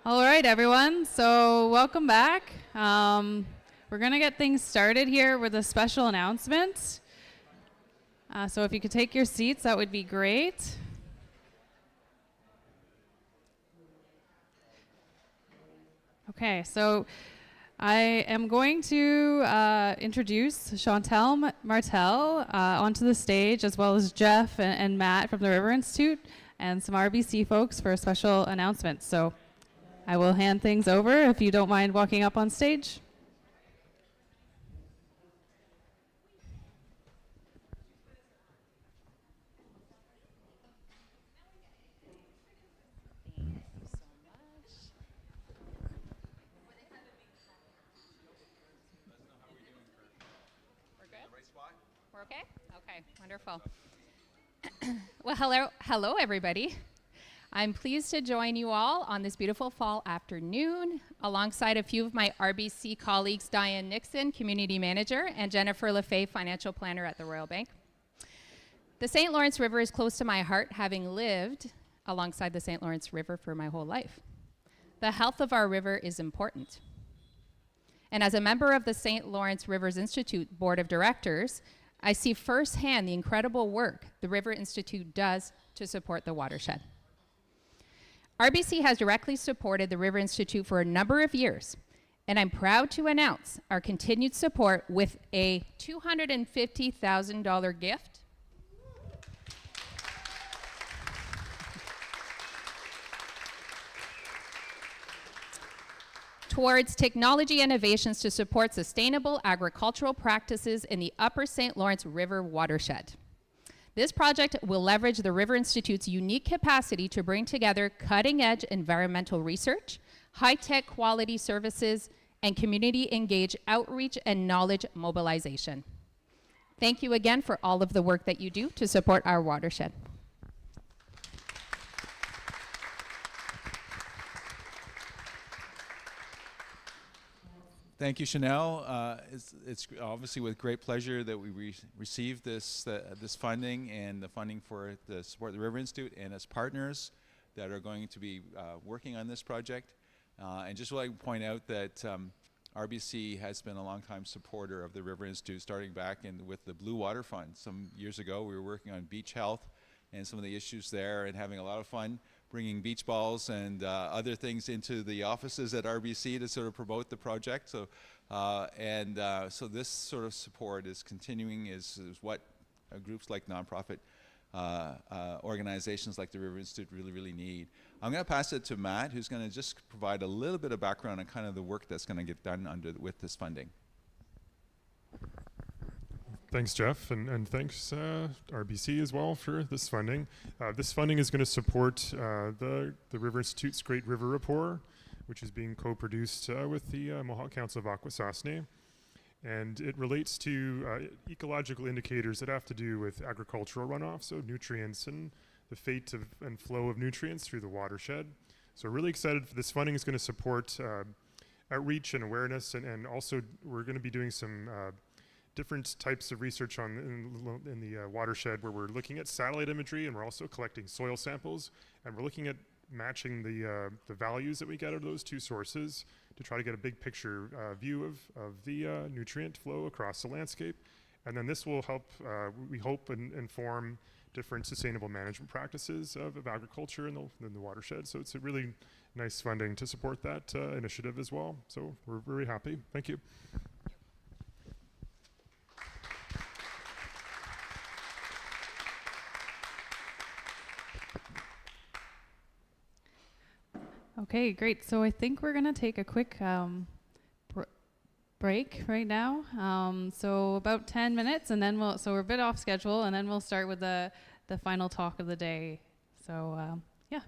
All right, everyone. So welcome back. We're going to get things started here with a special announcement. So if you could take your seats, that would be great. Okay, so I am going to introduce Chantal Martel onto the stage, as well as Jeff and Matt from the River Institute and some RBC folks for a special announcement. So I will hand things over if you don't mind walking up on stage. We're okay? Okay, wonderful. Well, hello everybody. I'm pleased to join you all on this beautiful fall afternoon alongside a few of my RBC colleagues, Diane Nixon, Community Manager, and Jennifer Lefay, Financial Planner at the Royal Bank. The St. Lawrence River is close to my heart, having lived alongside the St. Lawrence River for my whole life. The health of our river is important. And as a member of the St. Lawrence Rivers Institute Board of Directors, I see firsthand the incredible work the River Institute does to support the watershed. RBC has directly supported the River Institute for a number of years, and I'm proud to announce our continued support with a $250,000 gift towards technology innovations to support sustainable agricultural practices in the Upper St. Lawrence River watershed. This project will leverage the River Institute's unique capacity to bring together cutting-edge environmental research, high-tech quality services, and community-engaged outreach and knowledge mobilization. Thank you again for all of the work that you do to support our watershed. Thank you, Chanel. It's obviously with great pleasure that we received this funding and the funding for the support of the River Institute and its partners that are going to be working on this project. And just would like to point out that RBC has been a long-time supporter of the River Institute, starting back with the Blue Water Fund. Some years ago, we were working on beach health and some of the issues there and having a lot of fun bringing beach balls and other things into the offices at RBC to sort of promote the project. So, so this sort of support is continuing, is what groups like nonprofit organizations like the River Institute really need. I'm going to pass it to Matt, who's going to just provide a little bit of background on kind of the work that's going to get done with this funding. Thanks, Jeff, and thanks RBC as well for this funding. This funding is going to support the River Institute's Great River Report, which is being co-produced with the Mohawk Council of Akwesasne. And it relates to ecological indicators that have to do with agricultural runoff, so nutrients and the fate of, and flow of nutrients through the watershed. So really excited for this funding. Is going to support outreach and awareness, and also we're going to be doing some different types of research in the watershed, where we're looking at satellite imagery, and we're also collecting soil samples, and we're looking at matching the values that we get out of those two sources to try to get a big picture view of the nutrient flow across the landscape. And then this will help, we hope, inform different sustainable management practices of agriculture in the watershed. So it's a really nice funding to support that initiative as well. So we're very happy. Thank you. Okay, great. So I think we're gonna take a quick break right now. So about 10 minutes, and then so we're a bit off schedule, and then we'll start with the final talk of the day. So yeah.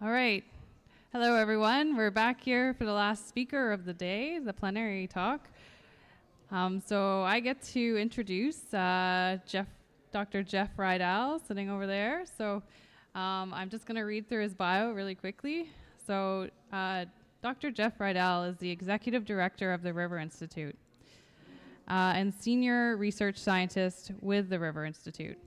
All right. Hello, everyone. We're back here for the last speaker of the day, the plenary talk. So I get to introduce Dr. Jeff Ridal, sitting over there. So I'm just going to read through his bio really quickly. So Dr. Jeff Ridal is the Executive Director of the River Institute and Senior Research Scientist with the River Institute.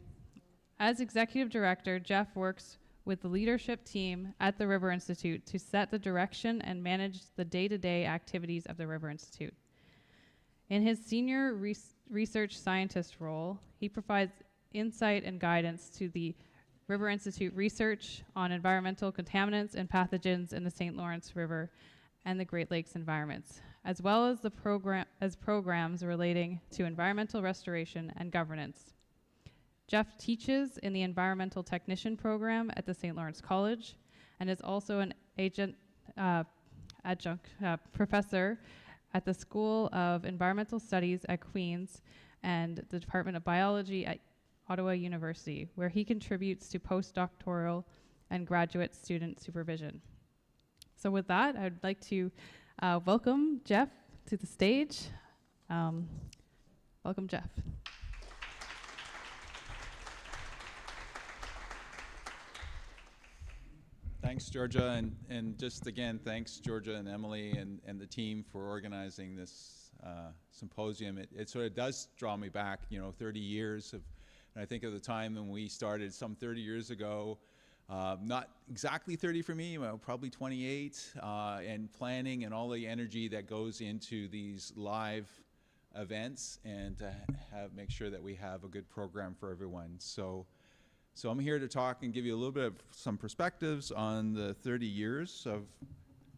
As Executive Director, Jeff works with the leadership team at the River Institute to set the direction and manage the day-to-day activities of the River Institute. In his senior research scientist role, he provides insight and guidance to the River Institute research on environmental contaminants and pathogens in the St. Lawrence River and the Great Lakes environments, as well as programs relating to environmental restoration and governance. Jeff teaches in the Environmental Technician program at the St. Lawrence College and is also an adjunct professor at the School of Environmental Studies at Queen's and the Department of Biology at Ottawa University, where he contributes to postdoctoral and graduate student supervision. So with that, I'd like to welcome Jeff to the stage. Welcome, Jeff. Thanks, Georgia, and just again, thanks, Georgia and Emily and the team for organizing this symposium. It sort of does draw me back, 30 years of, and I think of the time when we started some 30 years ago, not exactly 30 for me, probably 28, and planning and all the energy that goes into these live events and to make sure that we have a good program for everyone. So I'm here to talk and give you a little bit of some perspectives on the 30 years of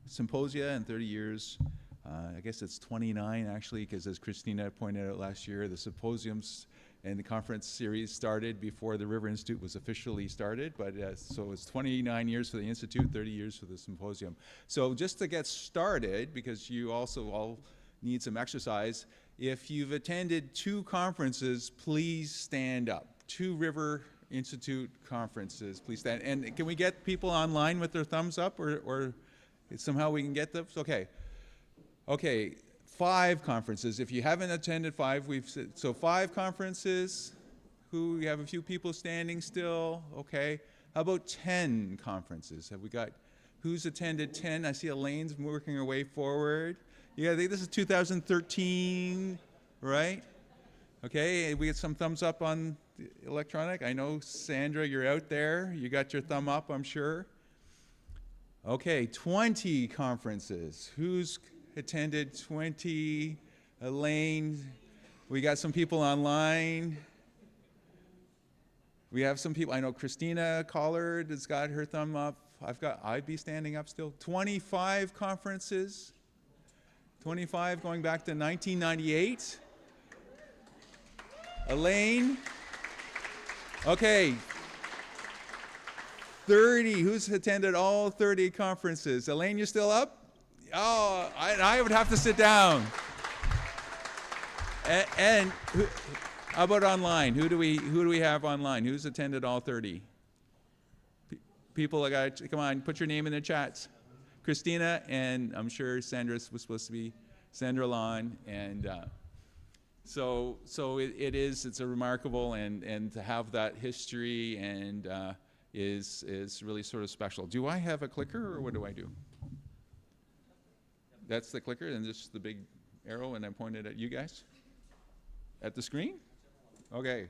symposia and 30 years, I guess it's 29 actually, because as Christina pointed out last year, the symposiums and the conference series started before the River Institute was officially started, but so it's 29 years for the Institute, 30 years for the symposium. So just to get started, because you also all need some exercise, if you've attended 2 conferences, please stand up. 2 River Institute conferences, please stand. And can we get people online with their thumbs up, or somehow we can get them? Okay. Okay, 5 conferences. If you haven't attended 5, so 5 conferences. We have a few people standing still. Okay. How about 10 conferences? Have we got, who's attended 10? I see Elaine's working her way forward. Yeah, I think this is 2013, right? Okay, we get some thumbs up on electronic. I know, Sandra, you're out there. You got your thumb up, I'm sure. Okay, 20 conferences. Who's attended 20? Elaine. We got some people online. We have some people. I know Christina Collard has got her thumb up. I'd be standing up still. 25 conferences. 25 going back to 1998. Elaine. Okay, 30, who's attended all 30 conferences? Elaine, you still up? Oh, I would have to sit down. And how about online? Who do we have online? Who's attended all 30? People, come on, put your name in the chats. Christina, and I'm sure Sandra was supposed to be Sandra Lawn, and So it's a remarkable, and to have that history and is really sort of special. Do I have a clicker, or what do I do? That's the clicker, and just the big arrow, and I pointed at you guys? At the screen? Okay.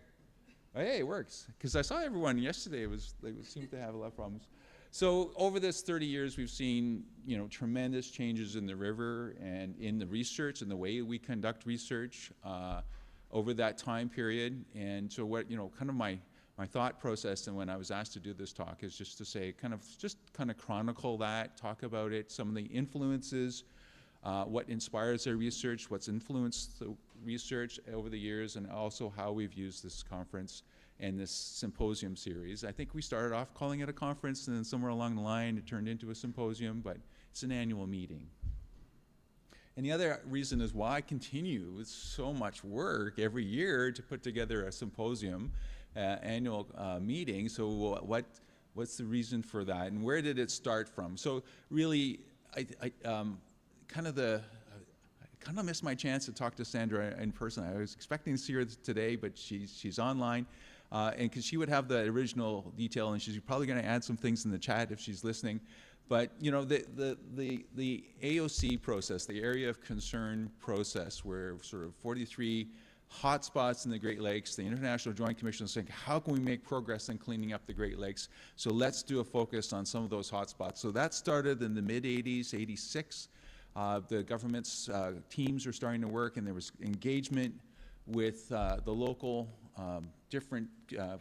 Hey, it works. Because I saw everyone yesterday, they seemed to have a lot of problems. So over this 30 years, we've seen, tremendous changes in the river and in the research and the way we conduct research over that time period. And so what, kind of my thought process, and when I was asked to do this talk, is just to say, kind of chronicle that, talk about it, some of the influences, what inspires their research, what's influenced the research over the years, and also how we've used this conference and this symposium series. I think we started off calling it a conference, and then somewhere along the line it turned into a symposium, but it's an annual meeting. And the other reason is why I continue with so much work every year to put together a symposium annual meeting. So What's the reason for that? And where did it start from? So really, I kind of missed my chance to talk to Sandra in person. I was expecting to see her today, but she's online. And because she would have the original detail, and she's probably going to add some things in the chat if she's listening. But you know, the AOC process, the area of concern process, where sort of 43 hotspots in the Great Lakes, the International Joint Commission is saying, how can we make progress in cleaning up the Great Lakes? So let's do a focus on some of those hotspots. So that started in the mid-80s, 86. The government's teams were starting to work, and there was engagement with the local different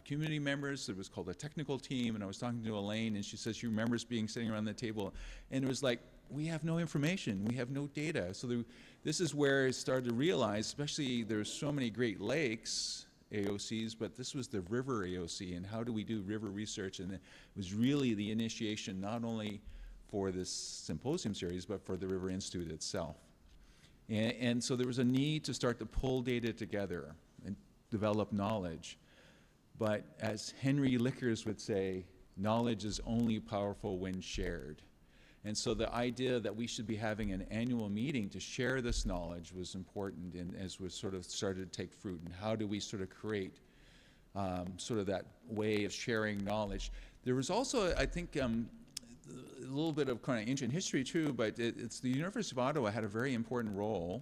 community members. It was called a technical team, and I was talking to Elaine, and she says she remembers sitting around the table, and it was like, we have no information, we have no data. So this is where I started to realize, especially there's so many Great Lakes AOCs, but this was the river AOC, and how do we do river research? And it was really the initiation not only for this symposium series, but for the River Institute itself. And so there was a need to start to pull data together and develop knowledge. But as Henry Lickers would say, knowledge is only powerful when shared. And so the idea that we should be having an annual meeting to share this knowledge was important, and as we sort of started to take fruit. And how do we sort of create sort of that way of sharing knowledge? There was also, I think, a little bit of kind of ancient history too, but it's the University of Ottawa had a very important role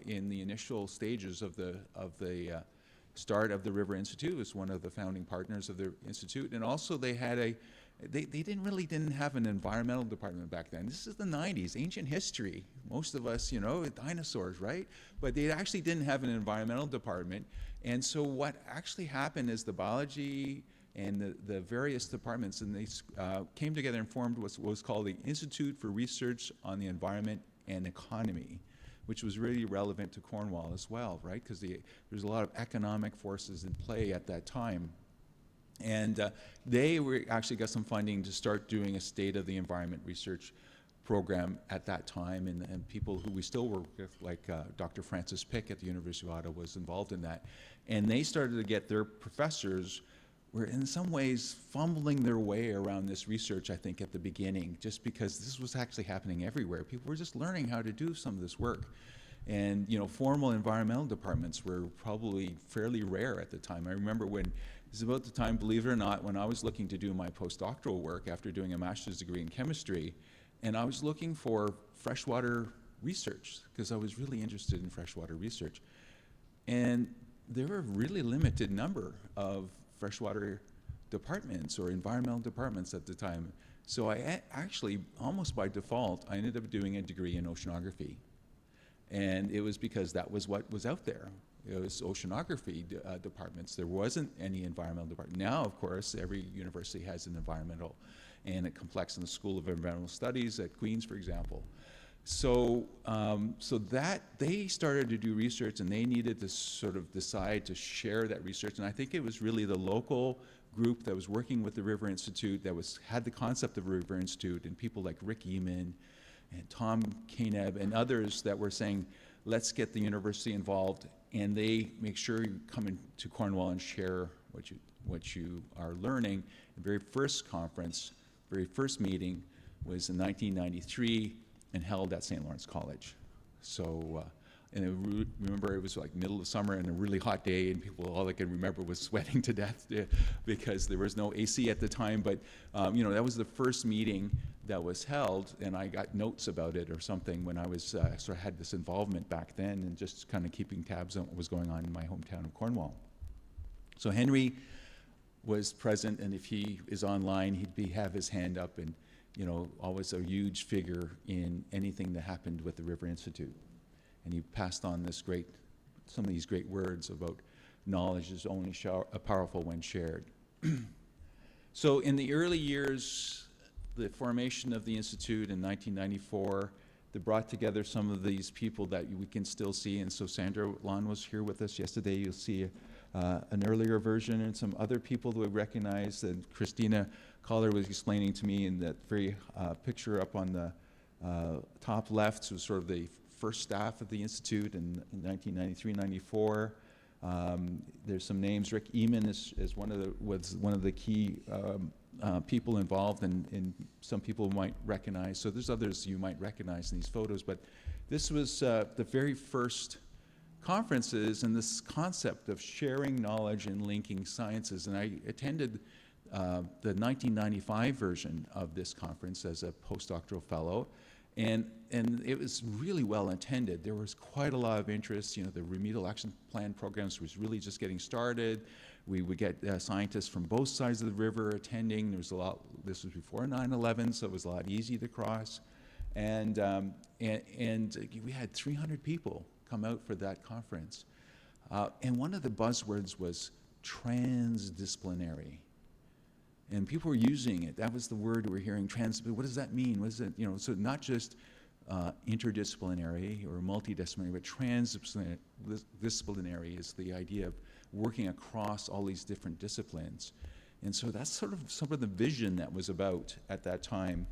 in the initial stages of the start of the River Institute. It was one of the founding partners of the Institute, and also they had they didn't have an environmental department back then. This is the 90s, ancient history. Most of us, you know, dinosaurs, right? But they actually didn't have an environmental department. And so what actually happened is the biology and the various departments, and they came together and formed what was called the Institute for Research on the Environment and Economy, which was really relevant to Cornwall as well, right? Because there's a lot of economic forces in play at that time. And they actually got some funding to start doing a state of the environment research program at that time, and people who we still work with, like Dr. Francis Pick at the University of Ottawa was involved in that. And they started to get their professors were in some ways fumbling their way around this research, I think, at the beginning, just because this was actually happening everywhere. People were just learning how to do some of this work. And, you know, formal environmental departments were probably fairly rare at the time. I remember when, it was about the time, believe it or not, when I was looking to do my postdoctoral work after doing a master's degree in chemistry, and I was looking for freshwater research, because I was really interested in freshwater research. And there were a really limited number of freshwater departments or environmental departments at the time. So I actually, almost by default, I ended up doing a degree in oceanography. And it was because that was what was out there. It was oceanography departments. There wasn't any environmental department. Now, of course, every university has an environmental and a complex in the School of Environmental Studies at Queen's, for example. So, so that they started to do research, and they needed to sort of decide to share that research. And I think it was really the local group that was working with the River Institute that had the concept of River Institute, and people like Rick Eman and Tom Kaneb and others that were saying, let's get the university involved, and they make sure you come into Cornwall and share what you are learning. The very first conference, very first meeting was in 1993 and held at St. Lawrence College. So, and I remember it was like middle of summer and a really hot day, and people, all they could remember was sweating to death because there was no AC at the time. But you know, that was the first meeting that was held, and I got notes about it or something when I was sort of had this involvement back then, and just kind of keeping tabs on what was going on in my hometown of Cornwall. So Henry was present, and if he is online, he'd have his hand up, and you know, always a huge figure in anything that happened with the River Institute. And he passed on some of these great words about knowledge is only powerful when shared. So in the early years, the formation of the Institute in 1994, they brought together some of these people that we can still see. And so Sandra Lon was here with us yesterday. You'll see an earlier version and some other people that we recognize. And Christina Collar was explaining to me in that very picture up on the top left was sort of the first staff of the Institute in 1993-94. There's some names. Rick Eman was one of the key people involved, and some people might recognize. So there's others you might recognize in these photos, but this was the very first conferences and this concept of sharing knowledge and linking sciences. And I attended the 1995 version of this conference as a postdoctoral fellow, and it was really well attended. There was quite a lot of interest. You know, the remedial action plan programs was really just getting started. We would get scientists from both sides of the river attending. There was a lot. This was before 9/11, so it was a lot easier to cross, and we had 300 people come out for that conference. And one of the buzzwords was transdisciplinary. And people were using it. That was the word we were hearing, what does that mean? What is it? You know, so not just interdisciplinary or multidisciplinary, but transdisciplinary is the idea of working across all these different disciplines. And so that's sort of some of the vision that was about at that time.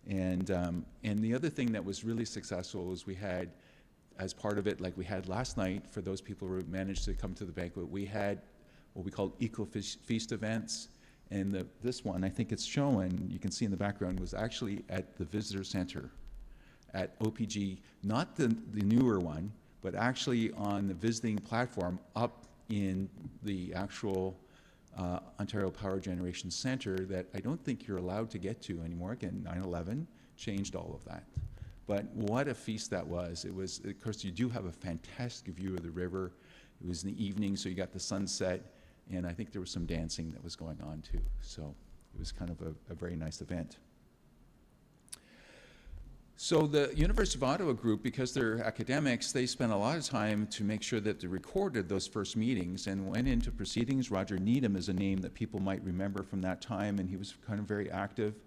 And the other thing that was really successful was we had, as part of it, like we had last night, for those people who managed to come to the banquet, we had what we called eco-feast events. And this one, I think it's shown, you can see in the background, was actually at the visitor center at OPG, not the newer one, but actually on the visiting platform up in the actual Ontario Power Generation Center that I don't think you're allowed to get to anymore. Again, 9/11 changed all of that. But what a feast that was. It was, of course, you do have a fantastic view of the river. It was in the evening, so you got the sunset, and I think there was some dancing that was going on too. So it was kind of a very nice event. So the University of Ottawa group, because they're academics, they spent a lot of time to make sure that they recorded those first meetings and went into proceedings. Roger Needham is a name that people might remember from that time, and he was kind of very active.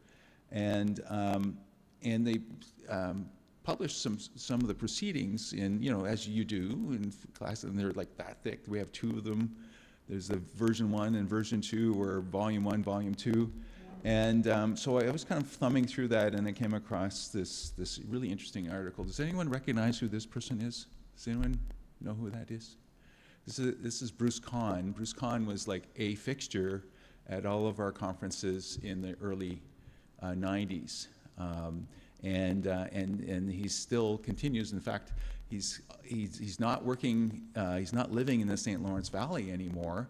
And they published some of the proceedings in, you know, as you do in class, and they're like that thick. We have two of them. There's the version 1 and version 2, or volume 1, volume 2. And so I was kind of thumbing through that, and I came across this really interesting article. Does anyone recognize who this person is? Does anyone know who that is? This is Bruce Kahn. Bruce Kahn was like a fixture at all of our conferences in the early 90s. And he still continues. In fact, he's not working, he's not living in the St. Lawrence Valley anymore,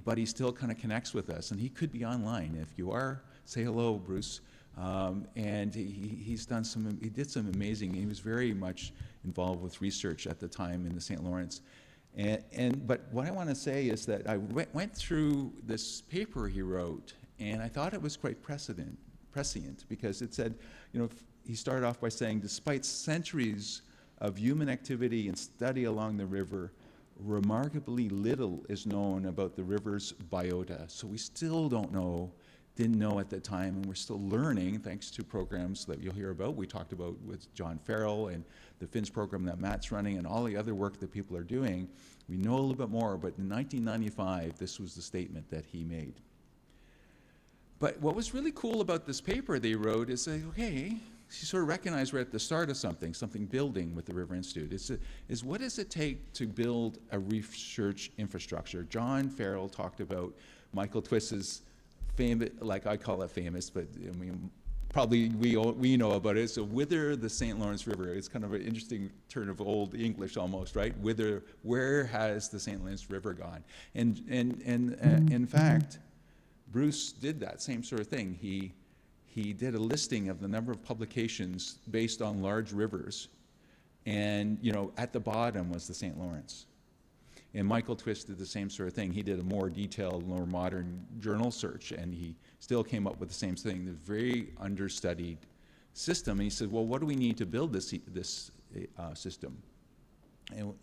but he still kind of connects with us, and he could be online. If you are, say hello, Bruce. And he did some amazing, he was very much involved with research at the time in the St. Lawrence. But what I want to say is that I went through this paper he wrote, and I thought it was quite prescient, because it said, you know, he started off by saying, despite centuries of human activity and study along the river, remarkably little is known about the river's biota. So we still didn't know at the time, and we're still learning thanks to programs that you'll hear about. We talked about with John Farrell and the FINS program that Matt's running and all the other work that people are doing. We know a little bit more, but in 1995, this was the statement that he made. But what was really cool about this paper they wrote is that, okay, he sort of recognized we're at the start of something building with the River Institute. Is what does it take to build a research infrastructure? John Farrell talked about Michael Twist's famous, like I call it famous, but I mean, probably we know about it. So whither the St. Lawrence River, it's kind of an interesting turn of old English almost, right? Where has the St. Lawrence River gone? And in fact, Bruce did that same sort of thing. He did a listing of the number of publications based on large rivers, and you know, at the bottom was the St. Lawrence. And Michael Twist did the same sort of thing. He did a more detailed, more modern journal search, and he still came up with the same thing, the very understudied system. And he said, well, what do we need to build this system?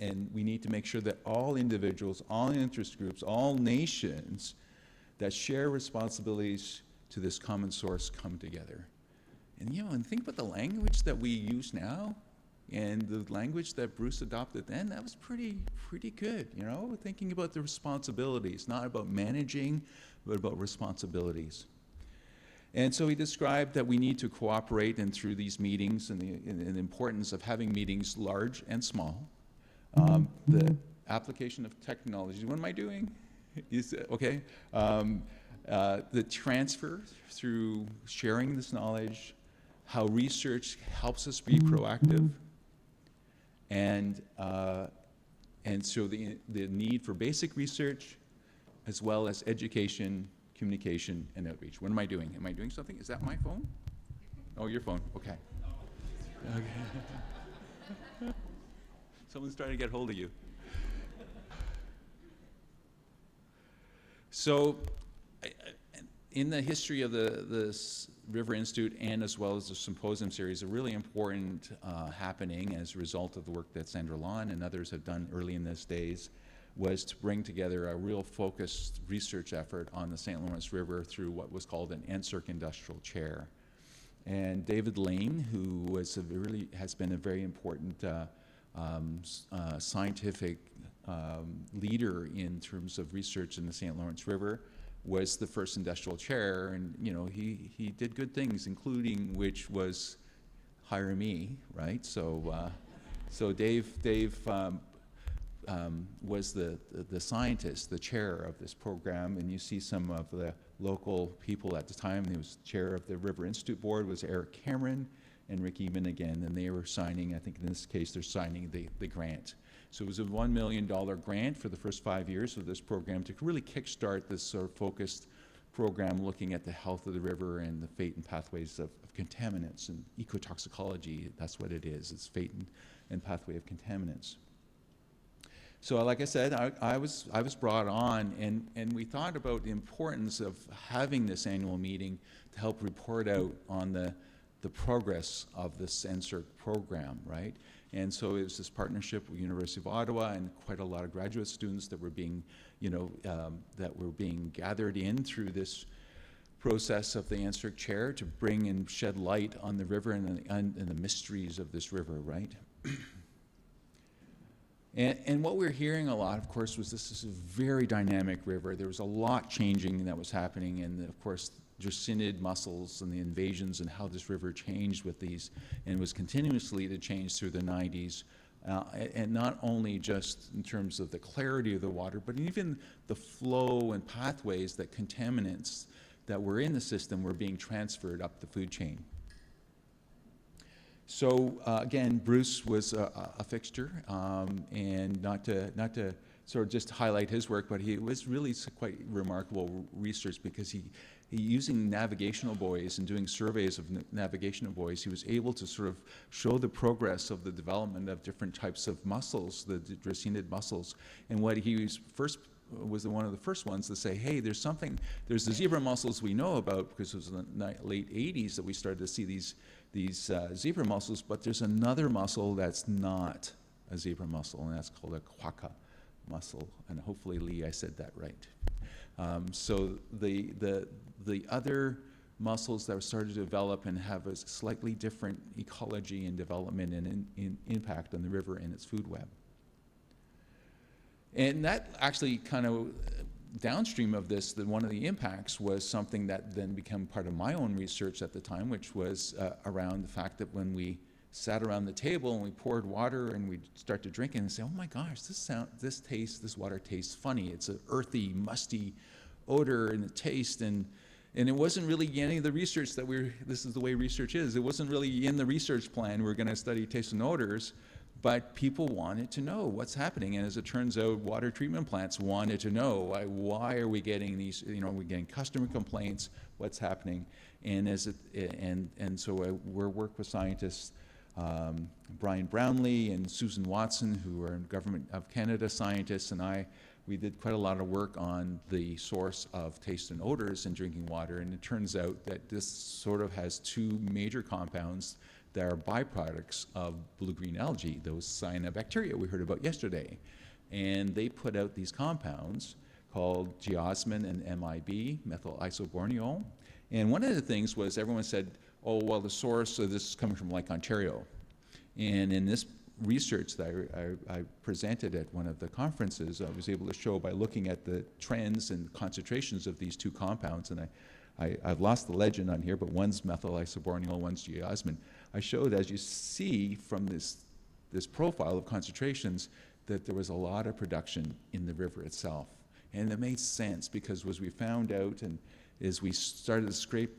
And we need to make sure that all individuals, all interest groups, all nations that share responsibilities to this common source come together. And you know, and think about the language that we use now and the language that Bruce adopted then. That was pretty good, you know, thinking about the responsibilities, not about managing, but about responsibilities. And so he described that we need to cooperate and through these meetings and the importance of having meetings large and small. The application of technology, what am I doing? Okay. the transfer through sharing this knowledge, how research helps us be proactive, and so the need for basic research, as well as education, communication, and outreach. What am I doing? Am I doing something? Is that my phone? Oh, your phone. Okay. Okay. Someone's trying to get hold of you. So, in the history of the River Institute, and as well as the symposium series, a really important happening as a result of the work that Sandra Lawn and others have done early in these days was to bring together a real focused research effort on the St. Lawrence River through what was called an NSERC industrial chair. And David Lane, who has been a very important scientific leader in terms of research in the St. Lawrence River, was the first industrial chair, and he did good things, including which was hire me, right? So Dave was the scientist, the chair of this program, and you see some of the local people at the time. He was chair of the River Institute board was Eric Cameron and Rick Eben again, and they were signing, I think in this case they're signing the grant. So it was a $1 million grant for the first 5 years of this program to really kickstart this sort of focused program looking at the health of the river and the fate and pathways of contaminants and ecotoxicology. That's what it is. It's fate and pathway of contaminants. So like I said, I was brought on, and we thought about the importance of having this annual meeting to help report out on the progress of this NSERC program, right? And so it was this partnership with University of Ottawa and quite a lot of graduate students that were being, that were being gathered in through this process of the NSERC chair to bring and shed light on the river and the mysteries of this river, right? And what we're hearing a lot, of course, was this is a very dynamic river. There was a lot changing that was happening, and of course, Dracinid mussels and the invasions and how this river changed with these, and was continuously to change through the 90s. And not only just in terms of the clarity of the water, but even the flow and pathways that contaminants that were in the system were being transferred up the food chain. So again, Bruce was a fixture, and not to sort of just highlight his work, but he was really quite remarkable research because he using navigational buoys and doing surveys of navigational buoys, he was able to sort of show the progress of the development of different types of mussels, the Dracinid mussels. And what he was one of the first ones to say, hey, there's the zebra mussels we know about, because it was in the late 80s that we started to see these zebra mussels, but there's another mussel that's not a zebra mussel, and that's called a quokka mussel. And hopefully, Lee, I said that right. So the other mussels that started to develop and have a slightly different ecology and development and impact on the river and its food web. And that actually kind of downstream of this, one of the impacts was something that then became part of my own research at the time, which was around the fact that when we sat around the table and we poured water and we'd start to drink it and say, oh my gosh, this water tastes funny. It's an earthy, musty odor and a taste, and it wasn't really any of the research that this is the way research is. It wasn't really in the research plan. We're going to study taste and odors, but people wanted to know what's happening. And as it turns out, water treatment plants wanted to know, why are we getting these, we're getting customer complaints, what's happening? And so we're working with scientists, Brian Brownlee and Susan Watson, who are Government of Canada scientists, and we did quite a lot of work on the source of taste and odors in drinking water, and it turns out that this sort of has two major compounds that are byproducts of blue-green algae, those cyanobacteria we heard about yesterday. And they put out these compounds called geosmin and MIB, methyl isoborneol. And one of the things was everyone said, oh, well, the source of this is coming from Lake Ontario. And in this research that I presented at one of the conferences, I was able to show by looking at the trends and concentrations of these two compounds, and I've lost the legend on here, but one's methyl isoborneol, one's geosmin. I showed, as you see from this profile of concentrations, that there was a lot of production in the river itself. And it made sense because as we found out and as we started to scrape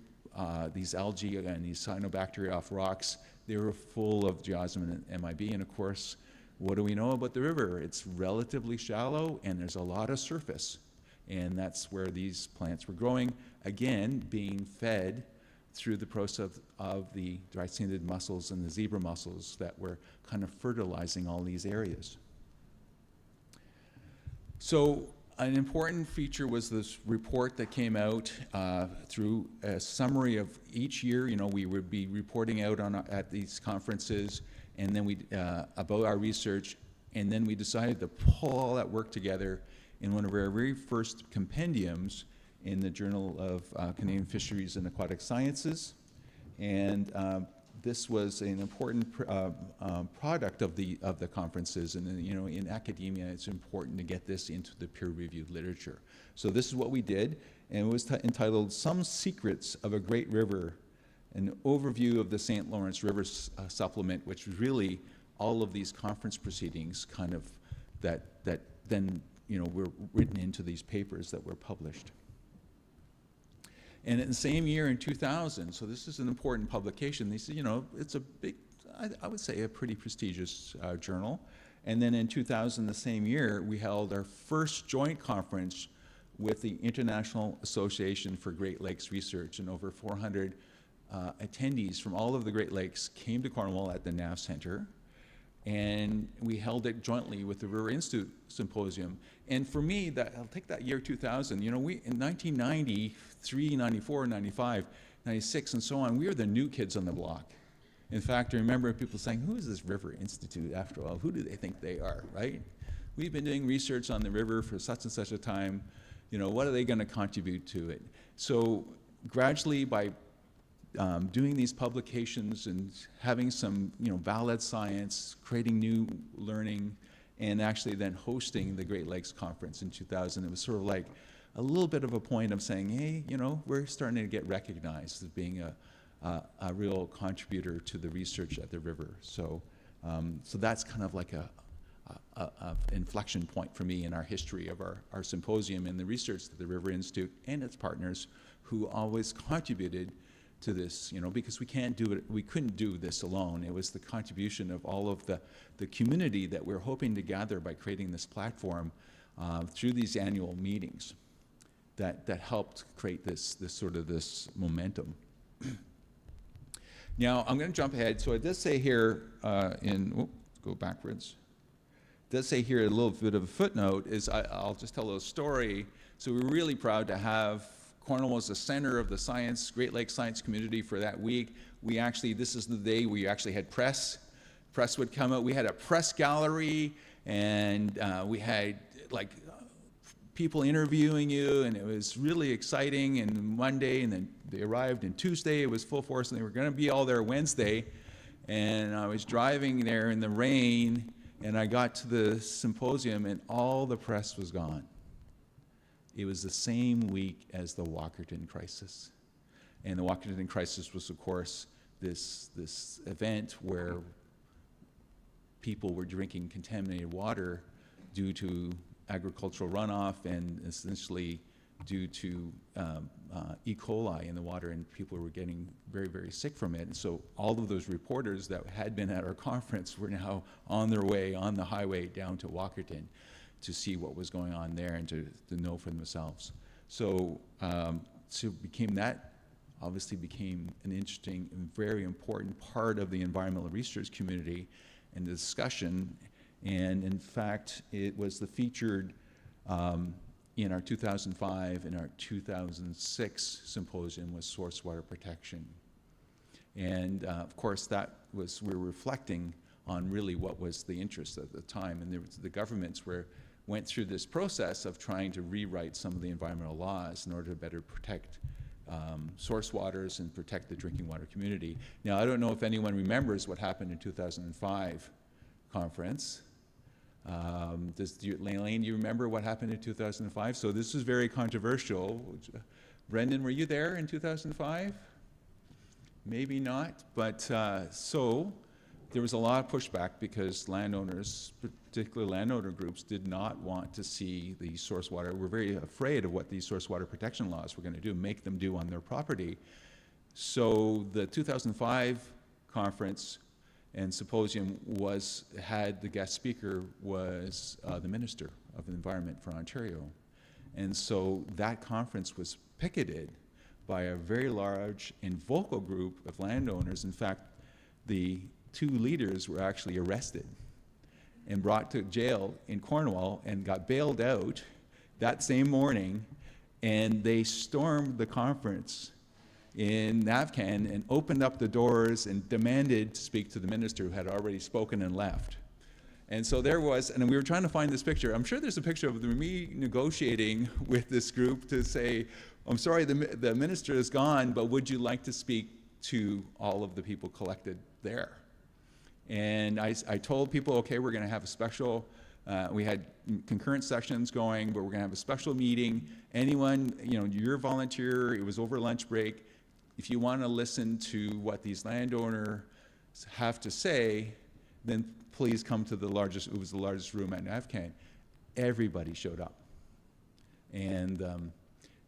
these algae and these cyanobacteria off rocks, they were full of geosmin and MIB. And of course, what do we know about the river? It's relatively shallow and there's a lot of surface. And that's where these plants were growing, again, being fed through the process of the dry-scented mussels and the zebra mussels that were kind of fertilizing all these areas. So an important feature was this report that came out through a summary of each year. You know, we would be reporting out on at these conferences, and then we about our research, and then we decided to pull all that work together in one of our very first compendiums in the Journal of Canadian Fisheries and Aquatic Sciences. And this was an important product of the conferences, and you know, in academia it's important to get this into the peer-reviewed literature. So this is what we did, and it was entitled "Some Secrets of a Great River: An Overview of the St. Lawrence River Supplement," which was really all of these conference proceedings, kind of that then were written into these papers that were published. And in the same year, in 2000, so this is an important publication. They said, it's a big, I would say, a pretty prestigious journal. And then in 2000, the same year, we held our first joint conference with the International Association for Great Lakes Research, and over 400 attendees from all of the Great Lakes came to Cornwall at the NAV Center. And we held it jointly with the River Institute Symposium. And for me, I'll take that year 2000, we, in 1993, 94, 95, 96, and so on, we were the new kids on the block. In fact, I remember people saying, who is this River Institute after all? Who do they think they are, right? We've been doing research on the river for such and such a time. What are they going to contribute to it? So gradually, by doing these publications and having some valid science, creating new learning, and actually then hosting the Great Lakes Conference in 2000, it was sort of like a little bit of a point of saying, hey, we're starting to get recognized as being a real contributor to the research at the river. So that's kind of like a inflection point for me in our history of our symposium and the research that the River Institute and its partners, who always contributed to this, because we couldn't do this alone. It was the contribution of all of the community that we're hoping to gather by creating this platform through these annual meetings that helped create this momentum. Now, I'm going to jump ahead. So it does say here go backwards. It does say here a little bit of a footnote is I'll just tell a little story. So we're really proud to have Cornwall was the center of the Great Lakes science community for that week. This is the day we actually had press. Press would come out. We had a press gallery, and we had people interviewing you, and it was really exciting. And Monday, and then they arrived, and Tuesday it was full force, and they were going to be all there Wednesday. And I was driving there in the rain, and I got to the symposium, and all the press was gone. It was the same week as the Walkerton crisis. And the Walkerton crisis was, of course, this event where people were drinking contaminated water due to agricultural runoff and essentially due to E. coli in the water, and people were getting very, very sick from it. And so all of those reporters that had been at our conference were now on their way on the highway down to Walkerton to see what was going on there and to know for themselves. So obviously became an interesting and very important part of the environmental research community and the discussion. And in fact, it was the featured in our 2005 and our 2006 symposium was source water protection. And of course, we're reflecting on really what was the interest at the time. And the governments went through this process of trying to rewrite some of the environmental laws in order to better protect source waters and protect the drinking water community. Now, I don't know if anyone remembers what happened in 2005 conference. Elaine, do you remember what happened in 2005? So this was very controversial. Brendan, were you there in 2005? Maybe not, but there was a lot of pushback because landowners, particularly landowner groups, did not want to see the source water. We're very afraid of what these source water protection laws were going to do, make them do on their property. So the 2005 conference and symposium had the guest speaker was the Minister of the Environment for Ontario. And so that conference was picketed by a very large and vocal group of landowners. In fact, the 2 leaders were actually arrested and brought to jail in Cornwall and got bailed out that same morning, and they stormed the conference in Navcan and opened up the doors and demanded to speak to the minister who had already spoken and left. And so there was, and we were trying to find this picture. I'm sure there's a picture of me negotiating with this group to say, I'm sorry, the minister is gone, but would you like to speak to all of the people collected there? And I told people, okay, we're going to have a special, we had concurrent sessions going, but we're going to have a special meeting. Anyone, you're a volunteer, it was over lunch break. If you want to listen to what these landowners have to say, then please come to it was the largest room at Navcan. Everybody showed up. And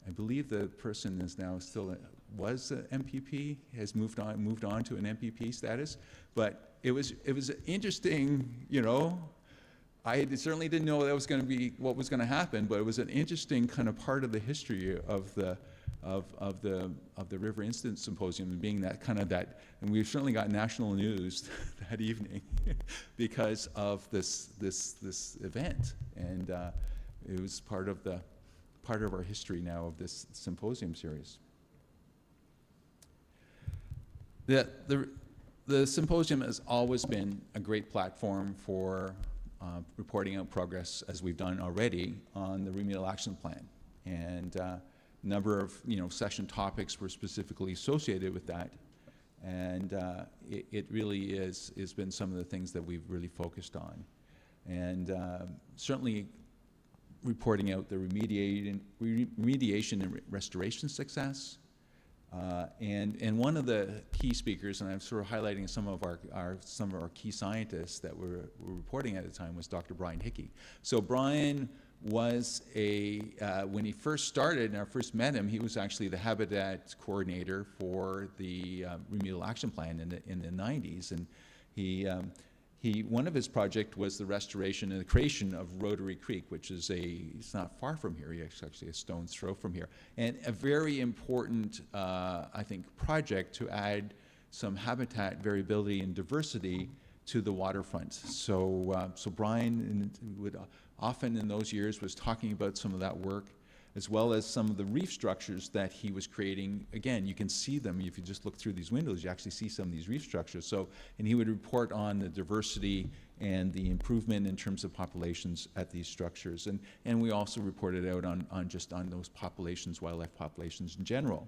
I believe the person is now was an MPP, has moved on to an MPP status, but it was interesting, I certainly didn't know that was going to be what was going to happen, but it was an interesting kind of part of the history of the River Incident Symposium, being and we've certainly got national news that evening because of this event, and it was part of our history now of this symposium series. The symposium has always been a great platform for reporting out progress, as we've done already, on the Remedial Action Plan. And a number of session topics were specifically associated with that. And it really has been some of the things that we've really focused on. And certainly reporting out the remediation and restoration success. And one of the key speakers, and I'm sort of highlighting some of our key scientists that were reporting at the time, was Dr. Brian Hickey. So Brian was when he first started and I first met him, he was actually the habitat coordinator for the Remedial Action Plan in the 90s, and one of his projects was the restoration and the creation of Rotary Creek, which is it's not far from here, it's actually a stone's throw from here, and a very important, I think, project to add some habitat variability and diversity to the waterfront. So Brian would often in those years was talking about some of that work, as well as some of the reef structures that he was creating. Again, you can see them if you just look through these windows. You actually see some of these reef structures. And he would report on the diversity and the improvement in terms of populations at these structures. And we also reported out on those populations, wildlife populations in general.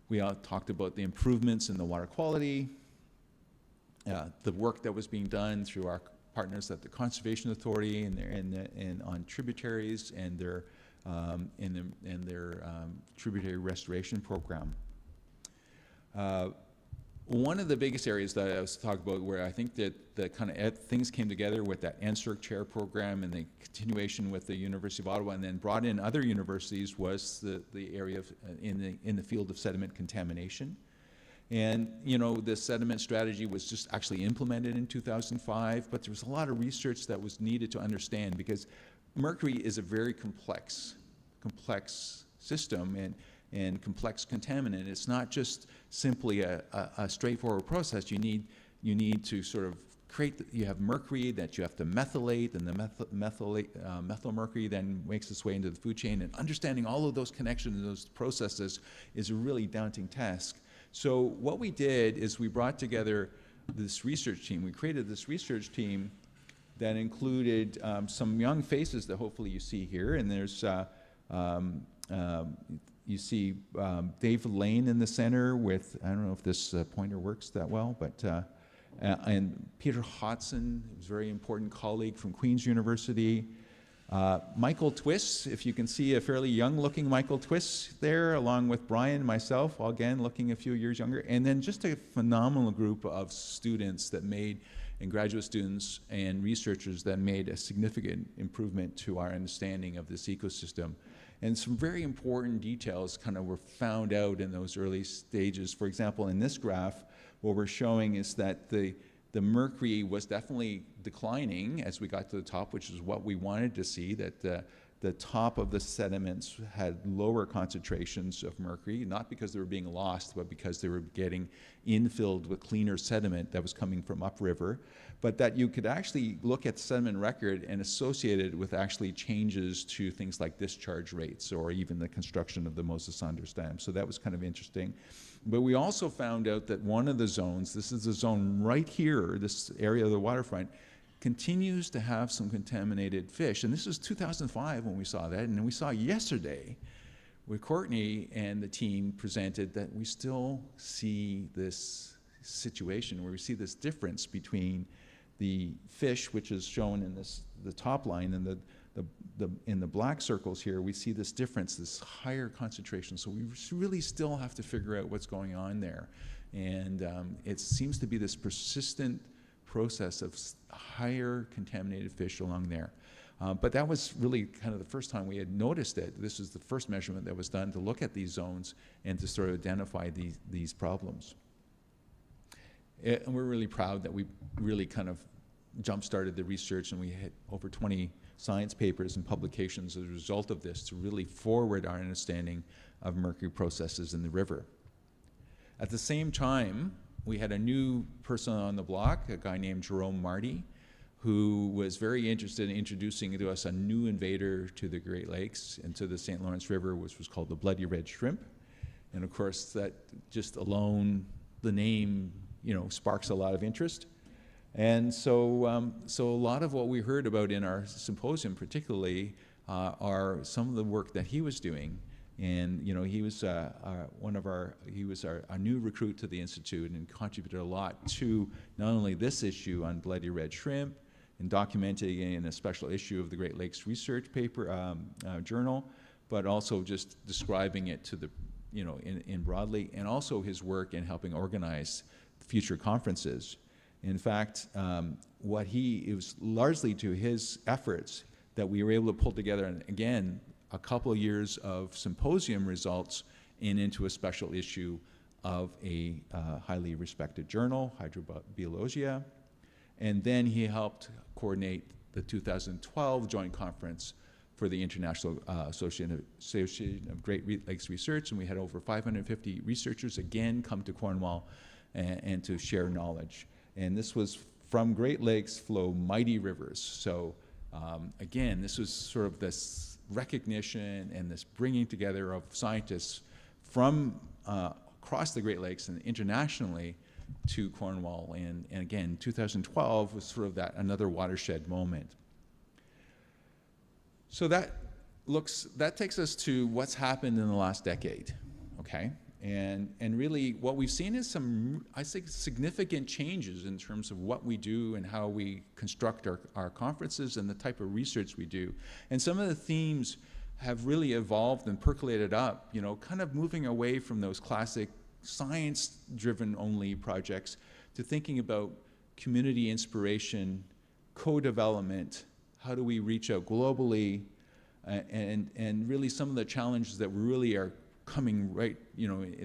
We talked about the improvements in the water quality, the work that was being done through our partners at the Conservation Authority and on tributaries and their tributary restoration program. One of the biggest areas that I was talking about, where I think that the kind of things came together with that NSERC chair program and the continuation with the University of Ottawa, and then brought in other universities, was the area of in the field of sediment contamination. And the sediment strategy was just actually implemented in 2005, but there was a lot of research that was needed to understand, because mercury is a very complex system and complex contaminant. It's not just simply a straightforward process. You need to sort of you have mercury that you have to methylate, and the methyl mercury then makes its way into the food chain, and understanding all of those connections and those processes is a really daunting task. So what we did is we brought together this research team. We created this research team that included some young faces that hopefully you see here, and there's you see Dave Lane in the center with, I don't know if this pointer works that well, but and Peter Hodson, who's a very important colleague from Queen's University, Michael Twiss, if you can see a fairly young-looking Michael Twiss there, along with Brian, myself, again looking a few years younger, and then just a phenomenal group of students that made, and graduate students and researchers that made a significant improvement to our understanding of this ecosystem. And some very important details kind of were found out in those early stages. For example, in this graph, what we're showing is that the mercury was definitely declining as we got to the top, which is what we wanted to see, that the top of the sediments had lower concentrations of mercury, not because they were being lost, but because they were getting infilled with cleaner sediment that was coming from upriver, but that you could actually look at the sediment record and associate it with actually changes to things like discharge rates or even the construction of the Moses Saunders Dam. So that was kind of interesting. But we also found out that one of the zones, this is the zone right here, this area of the waterfront, continues to have some contaminated fish. And this was 2005 when we saw that. And then we saw yesterday where Courtney and the team presented that we still see this situation where we see this difference between the fish, which is shown in the top line, and in the black circles here, we see this difference, this higher concentration. So we really still have to figure out what's going on there. And it seems to be this persistent process of higher contaminated fish along there. But that was really kind of the first time we had noticed it. This was the first measurement that was done to look at these zones and to sort of identify these problems. And we're really proud that we really kind of jump-started the research, and we had over 20 science papers and publications as a result of this to really forward our understanding of mercury processes in the river. At the same time, we had a new person on the block, a guy named Jerome Marty, who was very interested in introducing to us a new invader to the Great Lakes and to the St. Lawrence River, which was called the bloody red shrimp. And of course, that just alone, the name, sparks a lot of interest. And so, so a lot of what we heard about in our symposium particularly are some of the work that he was doing. And he was our new recruit to the Institute and contributed a lot to not only this issue on bloody red shrimp and documenting it in a special issue of the Great Lakes Research paper journal, but also just describing it to the, in broadly, and also his work in helping organize future conferences. In fact, it was largely to his efforts that we were able to pull together, and again, a couple of years of symposium results and into a special issue of a highly respected journal, Hydrobiologia. And then he helped coordinate the 2012 joint conference for the International Association of Great Lakes Research, and we had over 550 researchers again come to Cornwall and to share knowledge. And this was from Great Lakes flow mighty rivers. So again, this was sort of this recognition and this bringing together of scientists from across the Great Lakes and internationally to Cornwall. And again, 2012 was sort of that another watershed moment. So that takes us to what's happened in the last decade, okay? And really what we've seen is some, I think, significant changes in terms of what we do and how we construct our conferences and the type of research we do. And some of the themes have really evolved and percolated up, kind of moving away from those classic science-driven only projects to thinking about community inspiration, co-development, how do we reach out globally, and really some of the challenges that really are coming right,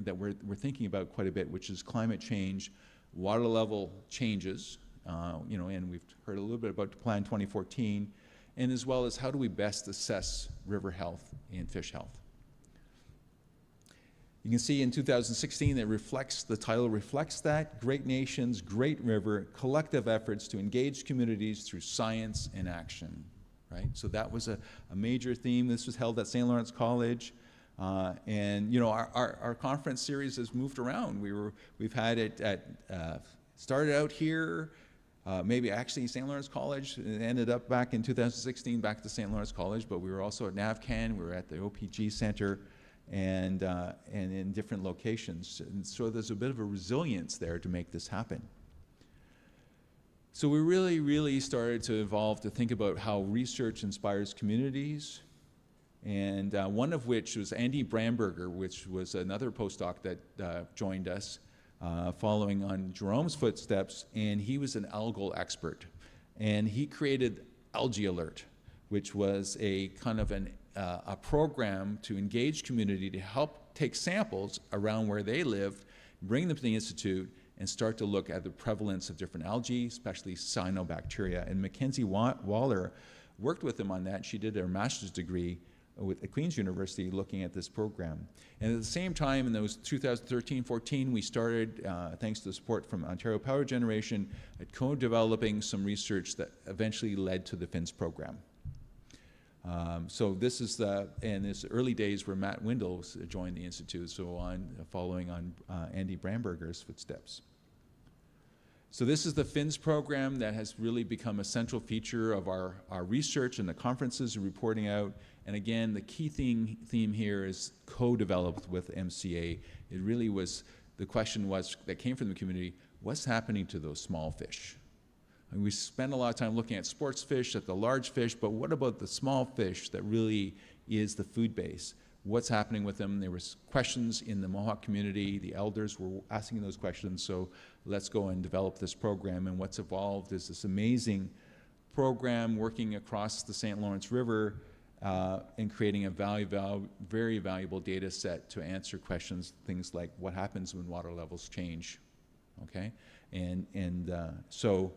that we're thinking about quite a bit, which is climate change, water level changes, and we've heard a little bit about Plan 2014, and as well as how do we best assess river health and fish health. You can see in 2016 the title reflects that, Great Nations, Great River, Collective Efforts to Engage Communities Through Science and Action, right? So that was a major theme. This was held at St. Lawrence College. And our conference series has moved around. We've had it started out here, maybe actually St. Lawrence College. It ended up back in 2016 back to St. Lawrence College, but we were also at NAVCAN. We were at the OPG Center, and in different locations. And so there's a bit of a resilience there to make this happen. So we really started to evolve to think about how research inspires communities, and one of which was Andy Bramberger, which was another postdoc that joined us following on Jerome's footsteps, and he was an algal expert. And he created Algae Alert, which was a kind of a program to engage community to help take samples around where they lived, bring them to the Institute, and start to look at the prevalence of different algae, especially cyanobacteria. And Mackenzie Waller worked with them on that. She did her master's degree at Queen's University looking at this program. And at the same time, in those 2013-14, we started, thanks to the support from Ontario Power Generation, at co-developing some research that eventually led to the FINS program. So this is in this early days where Matt Windle joined the Institute, so following on Andy Bramberger's footsteps. So this is the FINS program that has really become a central feature of our research and the conferences and reporting out. And again, the key theme here is co-developed with MCA. It really was, the question was, that came from the community, what's happening to those small fish? And we spend a lot of time looking at sports fish, at the large fish, but what about the small fish that really is the food base? What's happening with them? There was questions in the Mohawk community. The elders were asking those questions, so let's go and develop this program. And what's evolved is this amazing program working across the St. Lawrence River and creating a very valuable data set to answer questions, things like what happens when water levels change, okay? So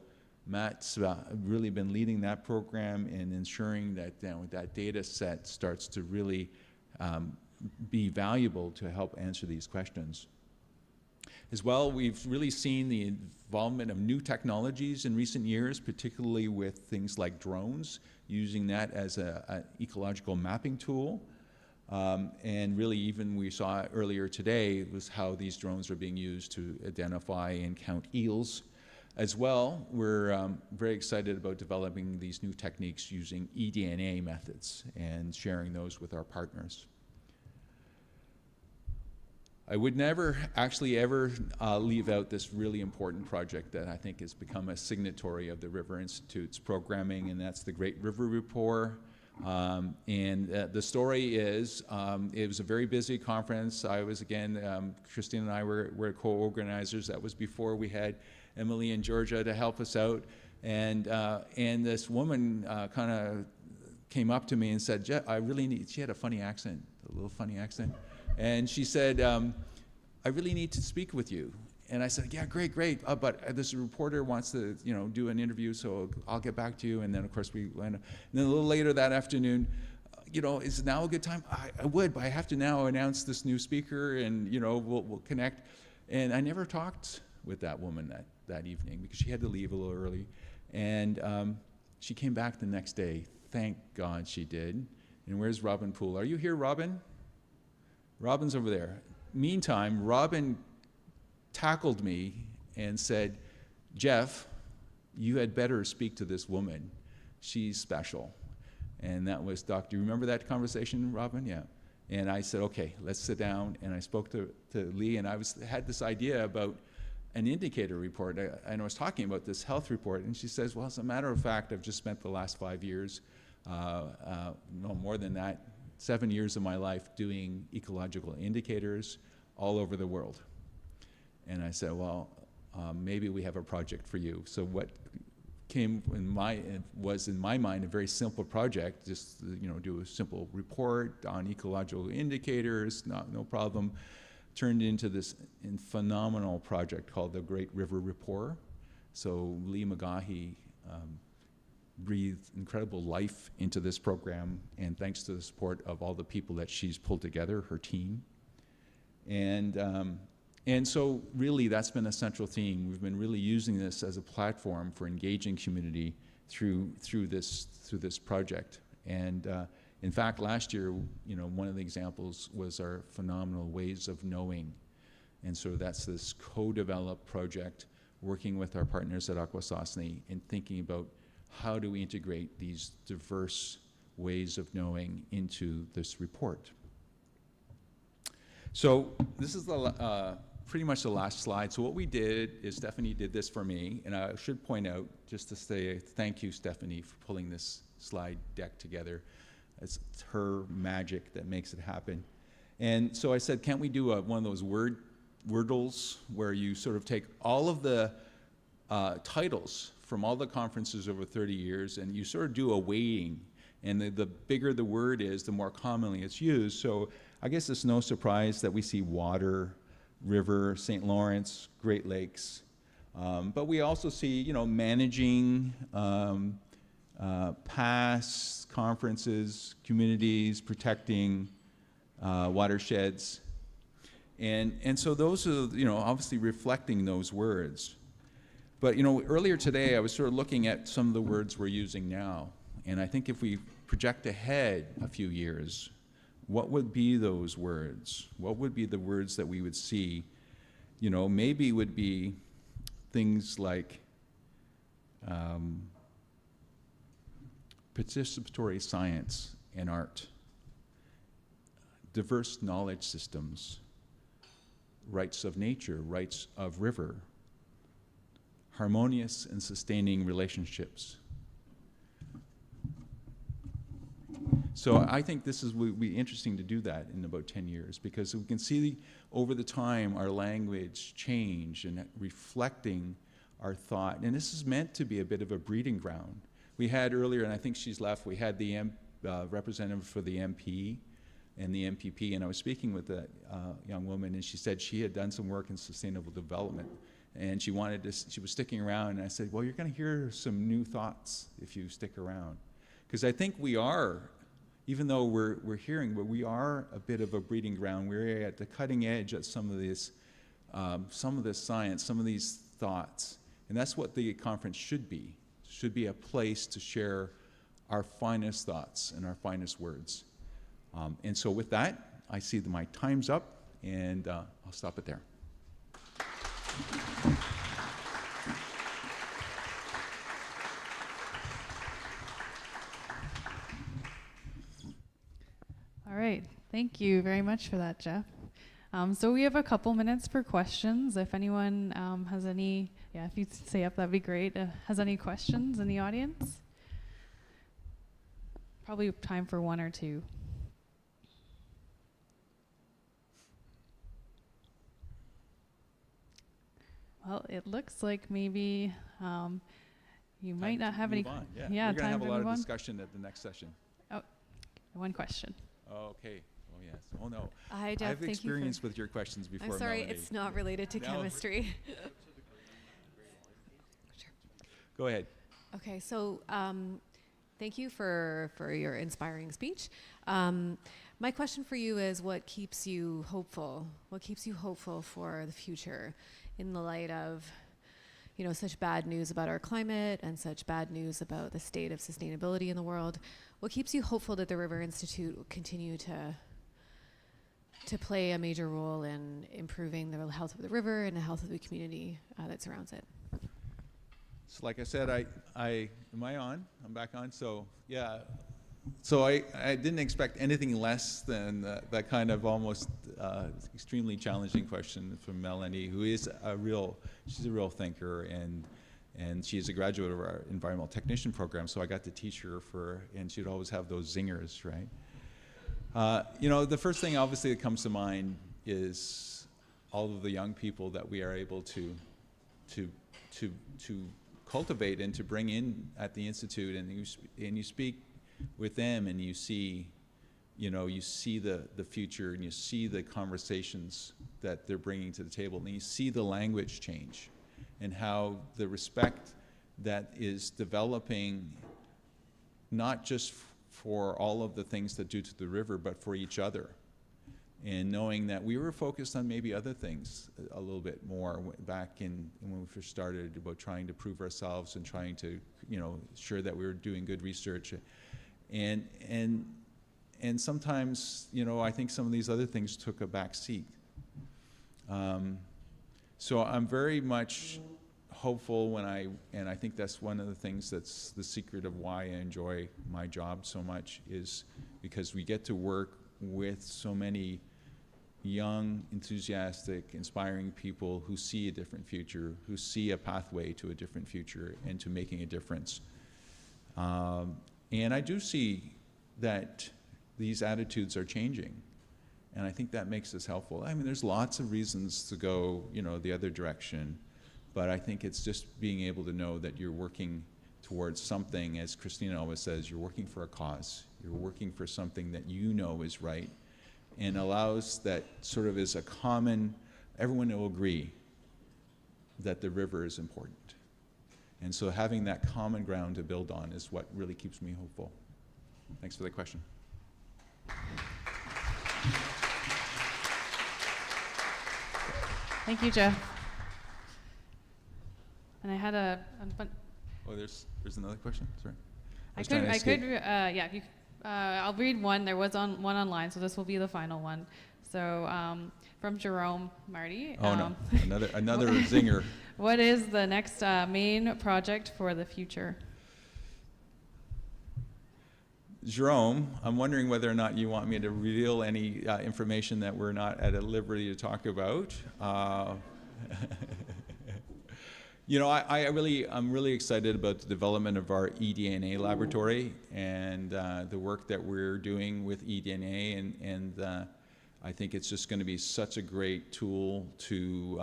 Matt's really been leading that program and ensuring that that data set starts to really be valuable to help answer these questions. As well, we've really seen the involvement of new technologies in recent years, particularly with things like drones, using that as an ecological mapping tool. And really, even we saw earlier today was how these drones are being used to identify and count eels. As well, we're very excited about developing these new techniques using eDNA methods and sharing those with our partners. I would never actually ever leave out this really important project that I think has become a signatory of the River Institute's programming, and that's the Great River Rapport. The story is, it was a very busy conference. I was, again, Christine and I were co-organizers. That was before we had Emily and Georgia to help us out. And this woman kind of came up to me and said, Jeff, I really need, she had a funny accent, a little funny accent. And she said, I really need to speak with you. And I said, yeah, great. But this reporter wants to, do an interview, so I'll get back to you. And then, of course, we went. And then a little later that afternoon, is now a good time? I would, but I have to now announce this new speaker, and we'll connect. And I never talked with that woman that evening because she had to leave a little early. And she came back the next day. Thank God she did. And where's Robin Poole? Are you here, Robin? Robin's over there. Meantime, Robin tackled me and said, Jeff, you had better speak to this woman. She's special. And that was do you remember that conversation, Robin? Yeah. And I said, okay, let's sit down. And I spoke to Lee, and I had this idea about an indicator report. And I was talking about this health report, and she says, well, as a matter of fact, I've just spent the last 5 years, no more than that, 7 years of my life doing ecological indicators all over the world. And I said, well, maybe we have a project for you. So what came was in my mind a very simple project, just do a simple report on ecological indicators, no problem. Turned into this phenomenal project called the Great River Rapport. So Lee McGahey breathed incredible life into this program, and thanks to the support of all the people that she's pulled together, her team. And so really that's been a central theme. We've been really using this as a platform for engaging community through this project. And in fact, last year, one of the examples was our phenomenal Ways of Knowing. And so that's this co-developed project working with our partners at Akwesasne and thinking about how do we integrate these diverse ways of knowing into this report. So this is the pretty much the last slide. So what we did is Stephanie did this for me, and I should point out, just to say thank you, Stephanie, for pulling this slide deck together. It's her magic that makes it happen. And so I said, can't we do one of those wordles where you sort of take all of the titles from all the conferences over 30 years and you sort of do a weighting, and the bigger the word is, the more commonly it's used. So I guess it's no surprise that we see water, river, St. Lawrence, Great Lakes, but we also see, you know, managing, past conferences, communities, protecting, watersheds. And so those are, you know, obviously reflecting those words. But, you know, earlier today I was sort of looking at some of the words we're using now. And I think if we project ahead a few years, what would be those words? What would be the words that we would see? You know, maybe would be things like participatory science and art, diverse knowledge systems, rights of nature, rights of river, harmonious and sustaining relationships. So I think this would be interesting to do that in about 10 years, because we can see over the time our language change and reflecting our thought. And this is meant to be a bit of a breeding ground. We had earlier, and I think she's left, we had the representative for the MP and the MPP, and I was speaking with a young woman, and she said she had done some work in sustainable development, and she wanted to, she was sticking around, and I said, well, you're going to hear some new thoughts if you stick around. Because I think we are, even though we're hearing, but we are a bit of a breeding ground. We're at the cutting edge of some of this science, some of these thoughts. And that's what the conference should be. It should be a place to share our finest thoughts and our finest words. And so with that, I see that my time's up, and I'll stop it there. All right, thank you very much for that, Jeff. So we have a couple minutes for questions. If anyone has any, if you'd stay up, that'd be great. Has any questions in the audience? Probably time for one or two. Well, it looks like maybe you might not have any. Yeah, yeah, we're going to have a lot of on. discussion at the next session. Oh, one question. Okay. Oh, yes. Oh, no. Hi, Jeff. I've experienced with your questions before, I'm sorry, Melanie. it's not related to chemistry. Sure. Go ahead. Okay, so thank you for your inspiring speech. My question for you is, what keeps you hopeful? What keeps you hopeful for the future in the light of, you know, such bad news about our climate and such bad news about the state of sustainability in the world? What keeps you hopeful that the River Institute will continue to play a major role in improving the health of the river and the health of the community that surrounds it? So like I said, am I on? I'm back on. So yeah, so I didn't expect anything less than that kind of almost extremely challenging question from Melanie, who is she's a real thinker, and she's a graduate of our environmental technician program. So I got to teach her and she'd always have those zingers, right? You know, the first thing obviously that comes to mind is all of the young people that we are able to cultivate and to bring in at the Institute, and you speak with them, and you see, you know, you see the future, and you see the conversations that they're bringing to the table, and you see the language change, and how the respect that is developing, not just for all of the things that do to the river, but for each other. And knowing that we were focused on maybe other things a little bit more back when we first started, about trying to prove ourselves and trying to, you know, ensure that we were doing good research. And sometimes, you know, I think some of these other things took a back seat. So I'm very much hopeful and I think that's one of the things that's the secret of why I enjoy my job so much, is because we get to work with so many young, enthusiastic, inspiring people who see a different future, who see a pathway to a different future and to making a difference. And I do see that these attitudes are changing. And I think that makes us helpful. I mean, there's lots of reasons to go, the other direction, but I think it's just being able to know that you're working towards something, as Christina always says, you're working for a cause. You're working for something that you know is right, and allows that sort of is a common, everyone will agree that the river is important. And so having that common ground to build on is what really keeps me hopeful. Thanks for the question. Thank you, Jeff. And I had Oh, there's another question. Sorry. Yeah. I'll read one. There was one online, so this will be the final one. So from Jerome Marty. Oh no, another zinger. What is the next main project for the future? Jerome, I'm wondering whether or not you want me to reveal any information that we're not at a liberty to talk about. I'm really excited about the development of our eDNA laboratory and the work that we're doing with eDNA, and I think it's just going to be such a great tool to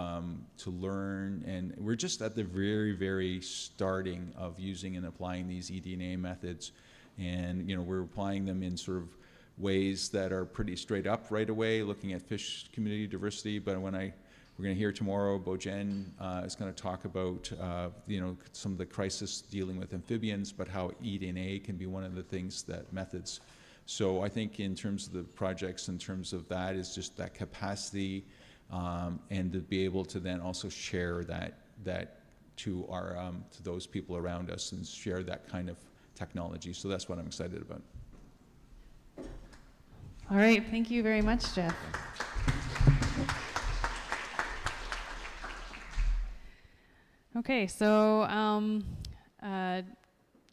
learn, and we're just at the very, very starting of using and applying these eDNA methods, and we're applying them in sort of ways that are pretty straight up right away, looking at fish community diversity, but we're going to hear tomorrow, Bojen is going to talk about some of the crisis dealing with amphibians, but how eDNA can be one of the methods. So I think in terms of the projects, in terms of that, is just that capacity, and to be able to then also share that to to those people around us and share that kind of technology. So that's what I'm excited about. All right, thank you very much, Jeff. Okay, so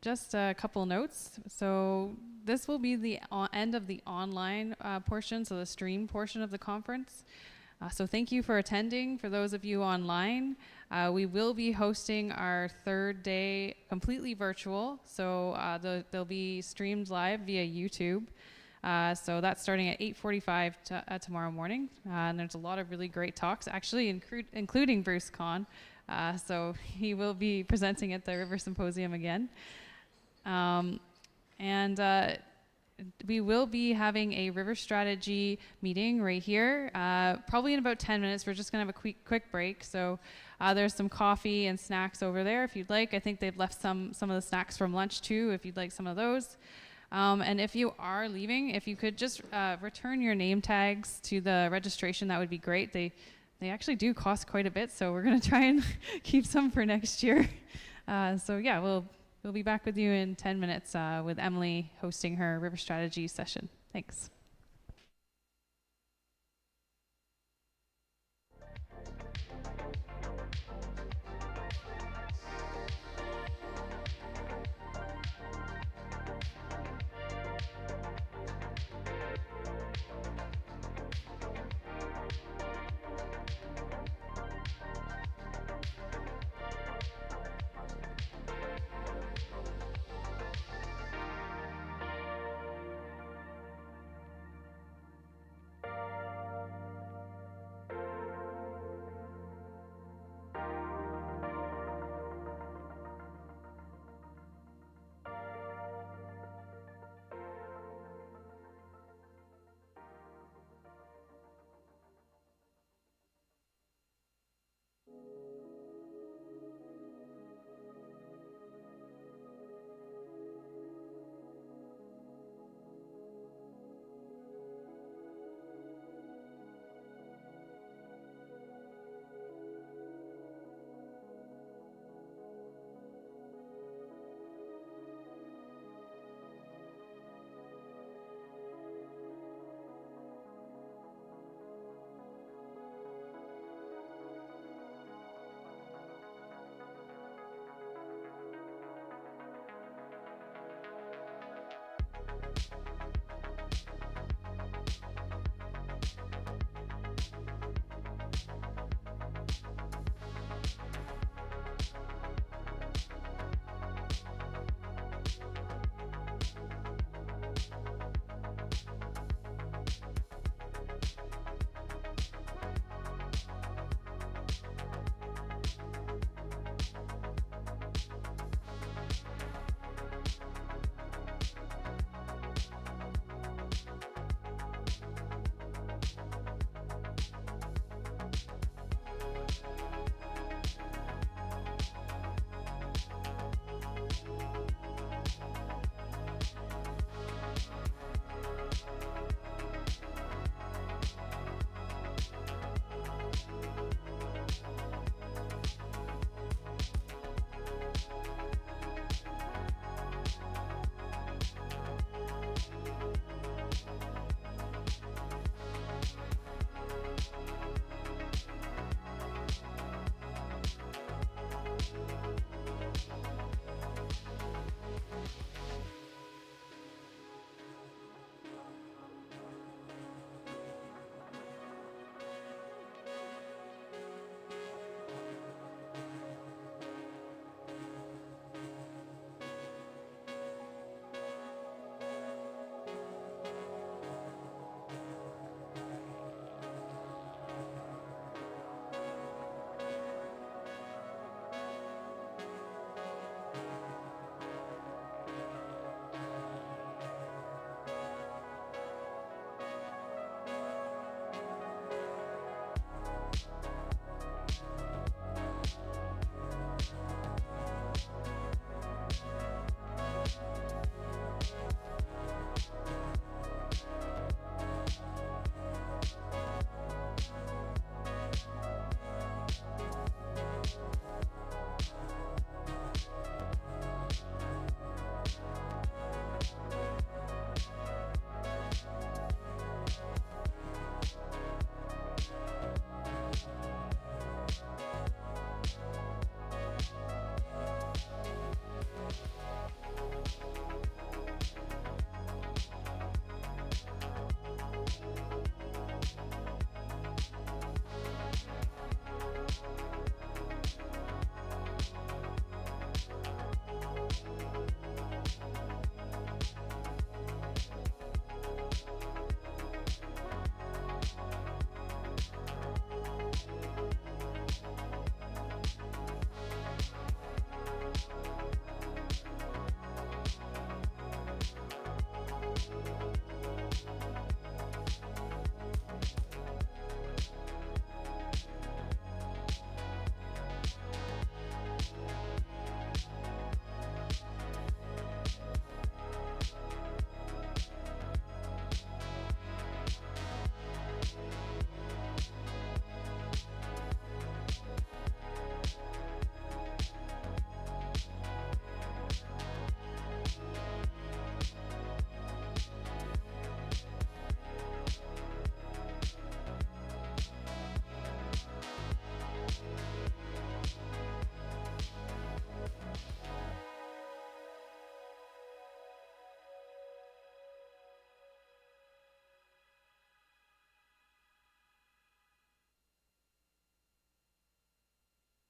just a couple notes. So this will be the end of the online portion, so the stream portion of the conference. So thank you for attending. For those of you online, we will be hosting our third day completely virtual. So they'll be streamed live via YouTube. So that's starting at 8:45 tomorrow morning. And there's a lot of really great talks, actually including Bruce Kahn. So he will be presenting at the River Symposium again. We will be having a river strategy meeting right here, probably in about 10 minutes. We're just going to have a quick break. So there's some coffee and snacks over there if you'd like. I think they've left some of the snacks from lunch too, if you'd like some of those. And if you are leaving, if you could just return your name tags to the registration, that would be great. They actually do cost quite a bit, so we're going to try and keep some for next year. So yeah, we'll be back with you in 10 minutes with Emily hosting her river strategy session. Thanks.